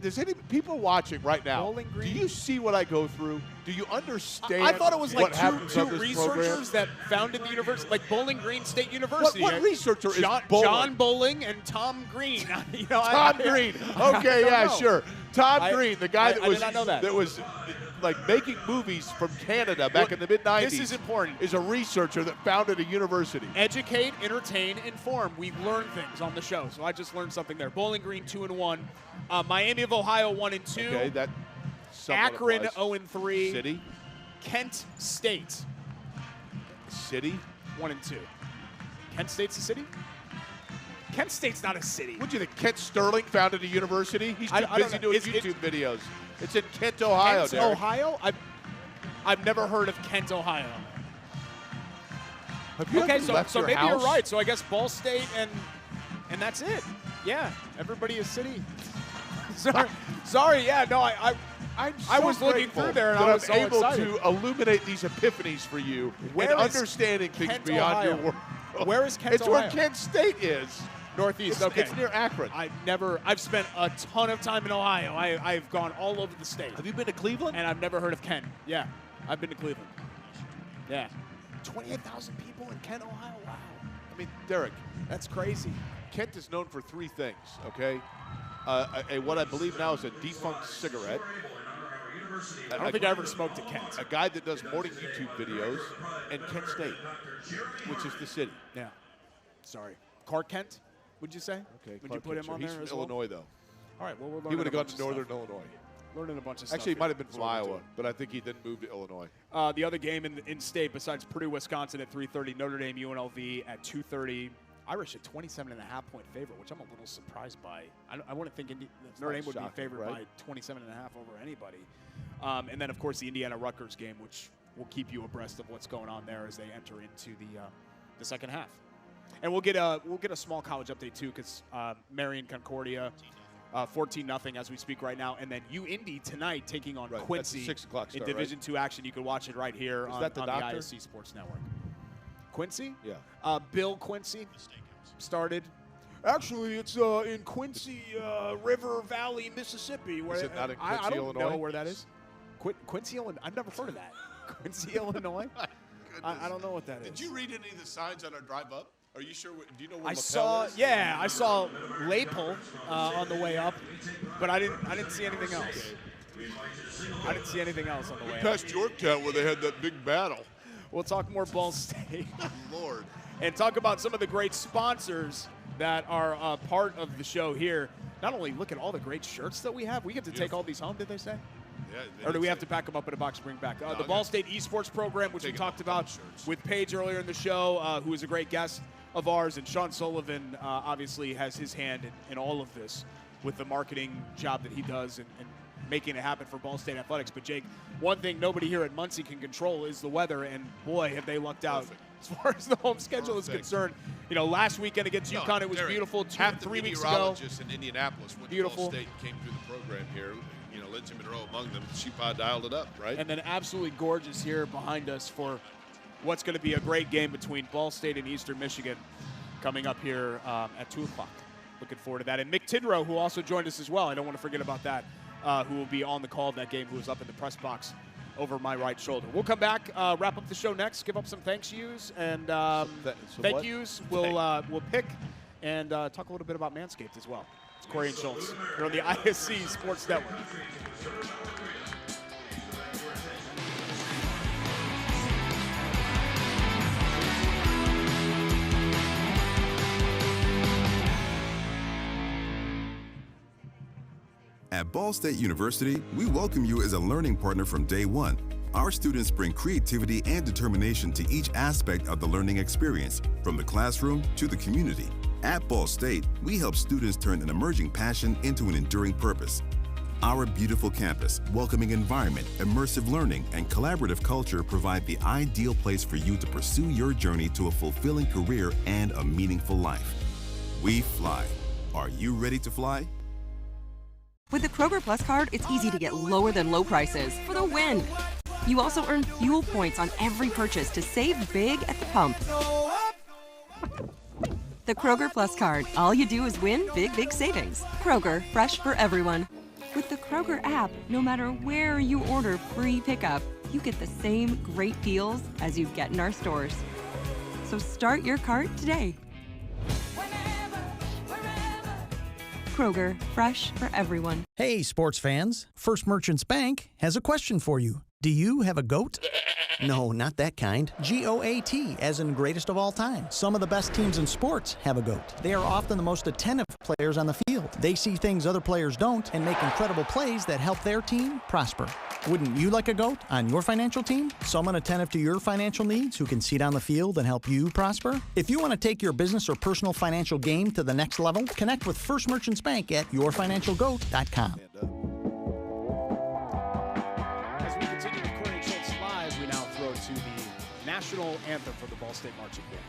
Does any people watching right now? Do you see what I go through? Do you understand? I thought it was like two program? researchers that founded the university, like Bowling Green State University. What researcher is Bowling? John Bowling and Tom Green. Tom Green. Okay, yeah, sure. Tom Green, the guy that was did not know that was like making movies from Canada back in the mid-90s. This is important. Is a researcher that founded a university. Educate, entertain, inform. We learn things on the show, so I just learned something there. Bowling Green 2-1, Miami of Ohio 1-2. Okay, that. Akron applies. 0-3. City. Kent State. City. 1-2. Kent State's a city? Kent State's not a city. What do you think? Kent Sterling founded a university? He's too busy doing YouTube videos. It's in Kent, Ohio. Kent, Derek. Ohio? I've never heard of Kent, Ohio. Have you ever left so your maybe house? you're right. So I guess Ball State and that's it. Yeah, everybody is city. Sorry. Yeah, no, I was looking through there and I was so able excited. to illuminate these epiphanies for you Where and is understanding things Kent, beyond Ohio? your world. Where is Kent, It's Ohio? where Kent State is. Northeast. Okay. It's near Akron. I've spent a ton of time in Ohio. I've gone all over the state. Have you been to Cleveland? And I've never heard of Kent. Yeah, I've been to Cleveland. Yeah. 28,000 people in Kent, Ohio. Wow. I mean, Derek, that's crazy. Kent is known for 3 things, okay? What I believe now is a defunct cigarette. I don't think I ever smoked at Kent. A guy that does morning YouTube videos, and Kent State, which is the city. Yeah. Sorry. Clark Kent, would you say? Okay. Would you put him on He's there from as well? Illinois, though. All right. Well, we're learning He would have gone bunch to of Northern stuff. Illinois. Learning a bunch of stuff. Actually, he here. might have been That's from what we're Iowa, but I think he then moved to Illinois. The other game in state, besides Purdue, Wisconsin at 3:30, Notre Dame, UNLV at 2:30. Irish a 27.5-point favorite, which I'm a little surprised by. I wouldn't think Notre Dame would be favored by 27.5 over anybody. And then, of course, the Indiana-Rutgers game, which will keep you abreast of what's going on there as they enter into the second half. And we'll get a small college update too, because Marion Concordia, 14-0 as we speak right now, and then UIndy tonight taking on Quincy. That's a 6 o'clock start, in Division II action. You can watch it right here on the doctor? ISC Sports Network. Quincy? Yeah. Bill Quincy started. Actually, it's in Quincy, River Valley, Mississippi. Where Is it not in Quincy, I don't Illinois? know where that is. Quincy, Illinois. I've never heard of that. Quincy, Illinois. I don't know what that is. Did you read any of the signs on our drive up? Are you sure? Do you know where I lapel is? I saw Lapel on the way up, but I didn't see anything else. I didn't see anything else on the way up. Past Yorktown where they had that big battle. We'll talk more Ball State. Lord. And talk about some of the great sponsors that are part of the show here. Not only look at all the great shirts that we have, we get to take all these home, did they say? Yeah, or do we have to pack them up in a box and bring back? The Ball State Esports program, which we talked about with Paige earlier in the show, who is a great guest of ours. And Sean Sullivan obviously has his hand in all of this with the marketing job that he does and making it happen for Ball State Athletics. But, Jake, one thing nobody here at Muncie can control is the weather. And, boy, have they lucked out as far as the home schedule is concerned. You know, last weekend against UConn, it was beautiful. 3 weeks ago. In Indianapolis went beautiful. to Ball State, came through the program here. You know, Lindsay Monroe among them. She dialed it up, right? And then absolutely gorgeous here behind us for what's going to be a great game between Ball State and Eastern Michigan coming up here at 2 o'clock. Looking forward to that. And Mick Tidrow, who also joined us as well. I don't want to forget about that, who will be on the call of that game, who was up in the press box over my right shoulder. We'll come back, wrap up the show next, give up some thank yous and thank yous. We'll pick and talk a little bit about Manscaped as well. It's Corey and Schultz here on the ISC Sports Network. At Ball State University, we welcome you as a learning partner from day one. Our students bring creativity and determination to each aspect of the learning experience, from the classroom to the community. At Ball State, we help students turn an emerging passion into an enduring purpose. Our beautiful campus, welcoming environment, immersive learning, and collaborative culture provide the ideal place for you to pursue your journey to a fulfilling career and a meaningful life. We fly. Are you ready to fly? With the Kroger Plus card, it's easy to get lower than low prices for the win. You also earn fuel points on every purchase to save big at the pump. The Kroger Plus card. All you do is win big, big savings. Kroger, fresh for everyone. With the Kroger app, no matter where you order free pickup, you get the same great deals as you get in our stores. So start your cart today. Kroger, fresh for everyone. Hey, sports fans. First Merchants Bank has a question for you. Do you have a goat? No, not that kind. G-O-A-T, as in greatest of all time. Some of the best teams in sports have a GOAT. They are often the most attentive players on the field. They see things other players don't and make incredible plays that help their team prosper. Wouldn't you like a GOAT on your financial team? Someone attentive to your financial needs who can see down the field and help you prosper? If you want to take your business or personal financial game to the next level, connect with First Merchants Bank at yourfinancialgoat.com. To the national anthem for the Ball State Marching Band.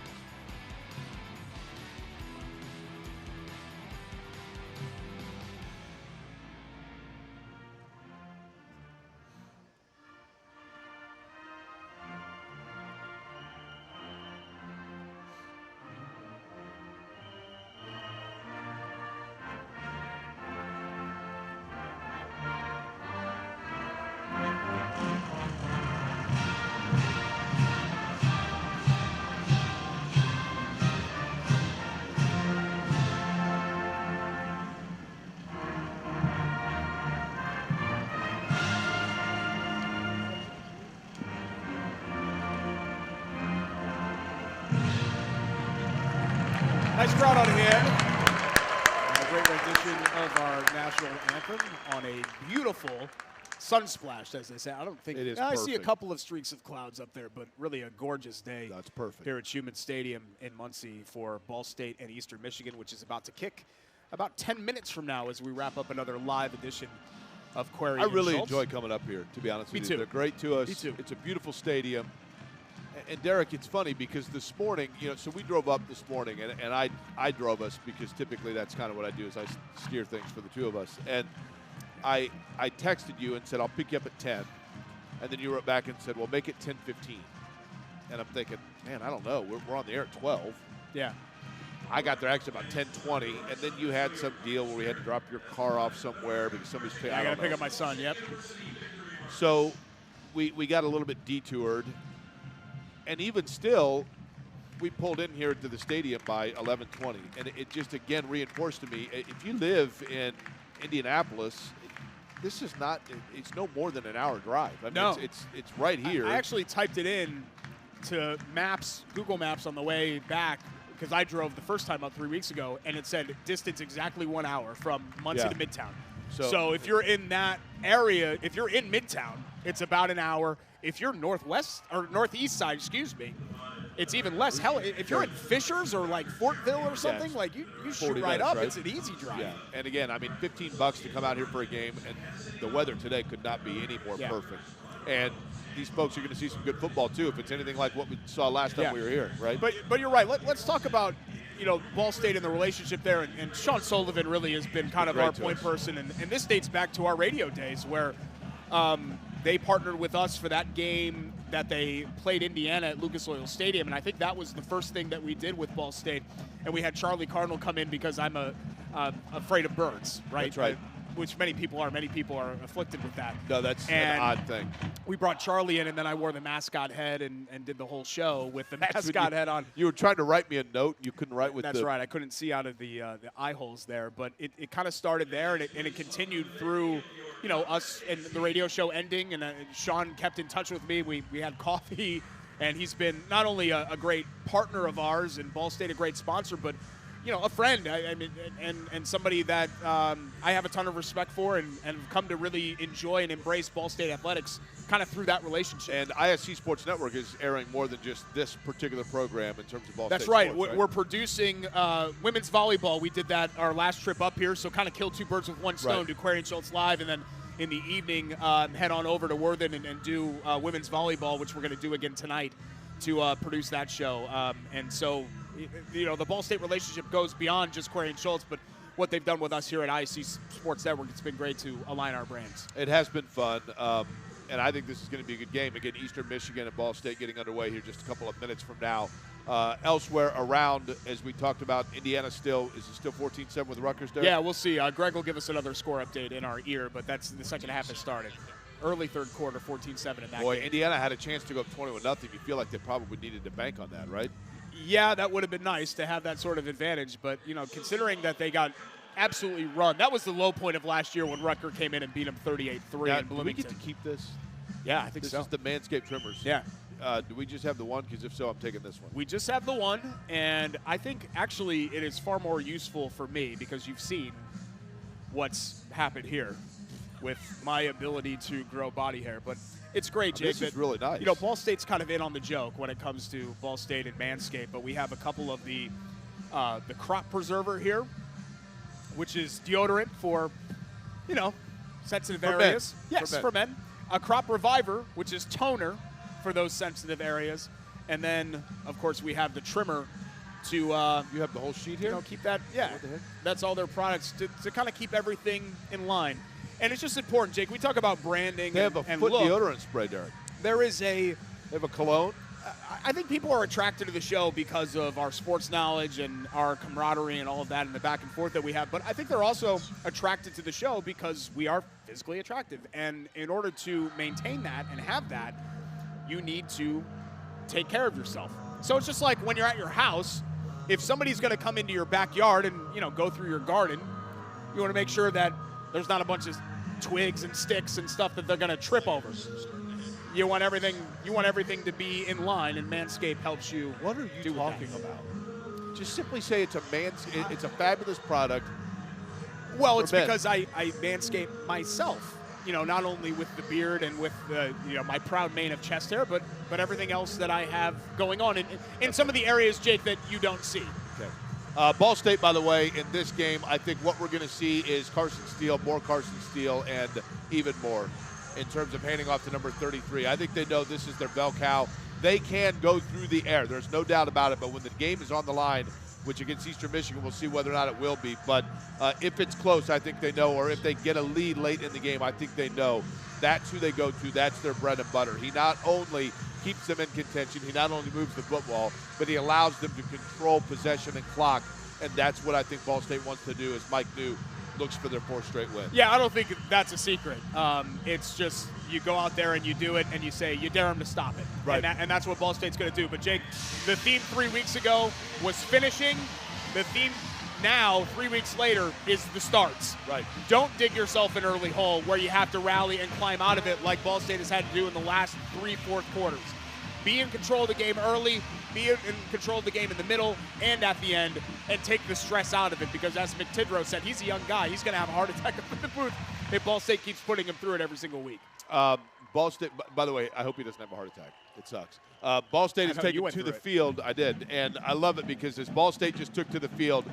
Nice crowd on hand. A great rendition of our national anthem on a beautiful sunsplash, as they say. I don't think it is. I see a couple of streaks of clouds up there, but really a gorgeous day. That's perfect. Here at Schultz Stadium in Muncie for Ball State and Eastern Michigan, which is about to kick about 10 minutes from now as we wrap up another live edition of Query. I really enjoy coming up here, to be honest with you. Me too. They're great to us. Me too. It's a beautiful stadium. And Derek, it's funny because this morning, so we drove up this morning, and I drove us because typically that's kind of what I do is I steer things for the two of us. And I texted you and said, I'll pick you up at 10. And then you wrote back and said, well, make it 10:15. And I'm thinking, man, I don't know. We're on the air at 12. Yeah. I got there actually about 10:20, and then you had some deal where we had to drop your car off somewhere because somebody's paying. I got to pick up my son, yep. So we got a little bit detoured. And even still, we pulled in here to the stadium by 11:20, and it just again reinforced to me: if you live in Indianapolis, this is not—it's no more than an hour drive. I mean, no, it's right here. I actually typed it in to Google Maps on the way back because I drove the first time up 3 weeks ago, and it said distance exactly 1 hour from Muncie to Midtown. So if you're in that area, if you're in Midtown, it's about an hour. If you're northwest or northeast side, excuse me, it's even less. Hell, if you're in Fishers or like Fortville or something, like you shoot right up. Right? It's an easy drive. Yeah. And again, I mean, $15 to come out here for a game, and the weather today could not be any more perfect. And these folks are going to see some good football too, if it's anything like what we saw last time we were here, right? But you're right. Let's talk about Ball State and the relationship there, and Sean Sullivan really has been kind of our point person, and this dates back to our radio days where they partnered with us for that game that they played Indiana at Lucas Oil Stadium, and I think that was the first thing that we did with Ball State, and we had Charlie Cardinal come in because I'm afraid of birds, right? That's right. Which many people are. Many people are afflicted with that. No, that's an odd thing. We brought Charlie in, and then I wore the mascot head and did the whole show with the mascot head on. You were trying to write me a note. You couldn't write with That's right. I couldn't see out of the eye holes there. But it kind of started there, and it continued through, us and the radio show ending. And Sean kept in touch with me. We had coffee, and he's been not only a great partner of ours and Ball State a great sponsor, but a friend, and somebody that I have a ton of respect for and come to really enjoy and embrace Ball State athletics kind of through that relationship. And ISC Sports Network is airing more than just this particular program in terms of Ball State. That's right. Sports, We're producing women's volleyball. We did that our last trip up here, so kind of kill two birds with one stone, do Query and Schultz live, and then in the evening head on over to Worthen and do women's volleyball, which we're going to do again tonight to produce that show. And so the Ball State relationship goes beyond just Query and Schultz, but what they've done with us here at ISC Sports Network, it's been great to align our brands. It has been fun, and I think this is going to be a good game. Again, Eastern Michigan and Ball State getting underway here just a couple of minutes from now. Elsewhere around, as we talked about, Indiana is it still 14-7 with Rutgers there? Yeah, we'll see. Greg will give us another score update in our ear, but that's the second half has started. Early third quarter, 14-7 in that Boy, game. Indiana had a chance to go up 21-0. You feel like they probably needed to bank on that, right? Yeah, that would have been nice to have that sort of advantage. But, considering that they got absolutely run, that was the low point of last year when Rutgers came in and beat them 38-3 in Bloomington. Do we get to keep this? Yeah, I think so. This is the Manscaped Trimmers. Yeah. Do we just have the one? Because if so, I'm taking this one. We just have the one, and I think actually it is far more useful for me because you've seen what's happened here with my ability to grow body hair. But it's great, Jake. This is really nice. Ball State's kind of in on the joke when it comes to Ball State and Manscaped, but we have a couple of the crop preserver here, which is deodorant for, sensitive areas. Men. Yes, for men. A crop reviver, which is toner for those sensitive areas. And then, of course, we have the trimmer to you have the whole sheet here? Keep that. Yeah, what the heck? That's all their products to kind of keep everything in line. And it's just important, Jake. We talk about branding. They have a foot deodorant spray, Derek. There is They have a cologne. I think people are attracted to the show because of our sports knowledge and our camaraderie and all of that and the back and forth that we have. But I think they're also attracted to the show because we are physically attractive. And in order to maintain that and have that, you need to take care of yourself. So it's just like when you're at your house, if somebody's going to come into your backyard and, go through your garden, you want to make sure that there's not a bunch of twigs and sticks and stuff that they're going to trip over. You want everything to be in line, and Manscaped helps you. What are you talking about? Just simply say it's a fabulous product. Well, it's because I Manscape myself. Not only with the beard and with my proud mane of chest hair, but everything else that I have going on in some of the areas, Jake, that you don't see. Okay. Ball State, by the way, in this game, I think what we're going to see is Carson Steele, more Carson Steele, and even more in terms of handing off to number 33. I think they know this is their bell cow. They can go through the air. There's no doubt about it. But when the game is on the line, which against Eastern Michigan, we'll see whether or not it will be. But if it's close, I think they know. Or if they get a lead late in the game, I think they know. That's who they go to. That's their bread and butter. He not only keeps them in contention, he not only moves the football, but he allows them to control possession and clock. And that's what I think Ball State wants to do, as Mike New looks for their fourth straight win. Yeah, I don't think that's a secret. It's just you go out there and you do it, and you say you dare them to stop it. Right. And that's what Ball State's going to do. But, Jake, the theme 3 weeks ago was finishing. The theme now, 3 weeks later, is the starts. Right. Don't dig yourself an early hole where you have to rally and climb out of it like Ball State has had to do in the last 3 fourth quarters. Be in control of the game early, be in control of the game in the middle and at the end, and take the stress out of it, because as McTidrow said, he's a young guy. He's going to have a heart attack in the booth if Ball State keeps putting him through it every single week. Ball State, by the way, I hope he doesn't have a heart attack. It sucks. Ball State is taken to the field. I did, and I love it because as Ball State just took to the field,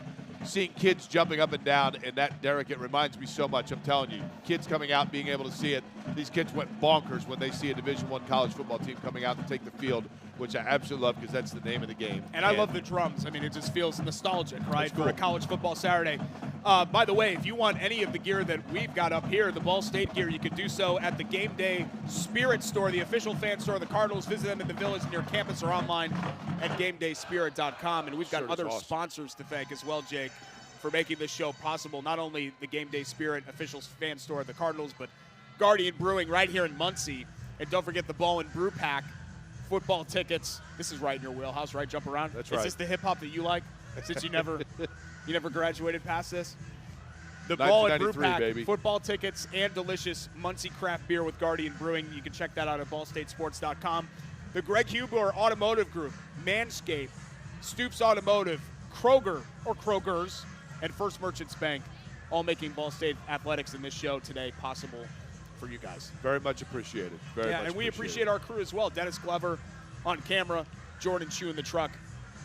seeing kids jumping up and down, and that, Derek, it reminds me so much. I'm telling you, kids coming out, being able to see it. These kids went bonkers when they see a Division I college football team coming out to take the field which I absolutely love because that's the name of the game. And I love the drums. I mean, it just feels nostalgic, right, cool. for a college football Saturday. By the way, if you want any of the gear that we've got up here, the Ball State gear, you can do so at the Game Day Spirit Store, the official fan store of the Cardinals. Visit them in the Village near campus or online at GameDaySpirit.com. And we've got other sponsors to thank as well, Jake, for making this show possible. Not only the Game Day Spirit official fan store of the Cardinals, but Guardian Brewing right here in Muncie. And don't forget the Ball and Brew Pack. Football tickets. This is right in your wheelhouse, right? Jump around. That's right. Is this the hip hop that you like? Since you never graduated past this. The Ball and Brew Pack, baby. Football tickets, and delicious Muncie craft beer with Guardian Brewing. You can check that out at ballstatesports.com. The Greg Huber Automotive Group, Manscaped, Stoops Automotive, Kroger or Kroger's, and First Merchants Bank, all making Ball State athletics in this show today possible for you guys. Very much appreciated. Very much and we appreciate our crew as well. Dennis Glover on camera, Jordan Chu in the truck,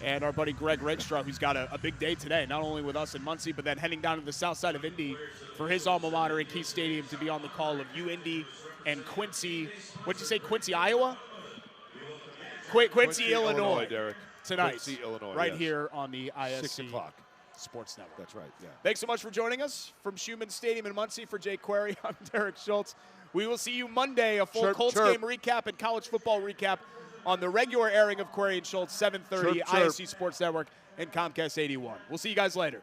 and our buddy Greg Rakestraw, who's got a big day today, not only with us in Muncie, but then heading down to the south side of Indy for his alma mater at Key Stadium to be on the call of UIndy and Quincy. What'd you say, Quincy, Iowa? Quincy, Illinois, Derek. Tonight, Quincy, Illinois, right yes. here on the ISC 6 o'clock. Sports Network. That's right, yeah. Thanks so much for joining us from Schultz Stadium in Muncie. For Jake Query, I'm Derek Schultz. We will see you Monday, a full Colts game recap and college football recap on the regular airing of Query and Schultz, 7:30, ISC Sports Network and Comcast 81. We'll see you guys later.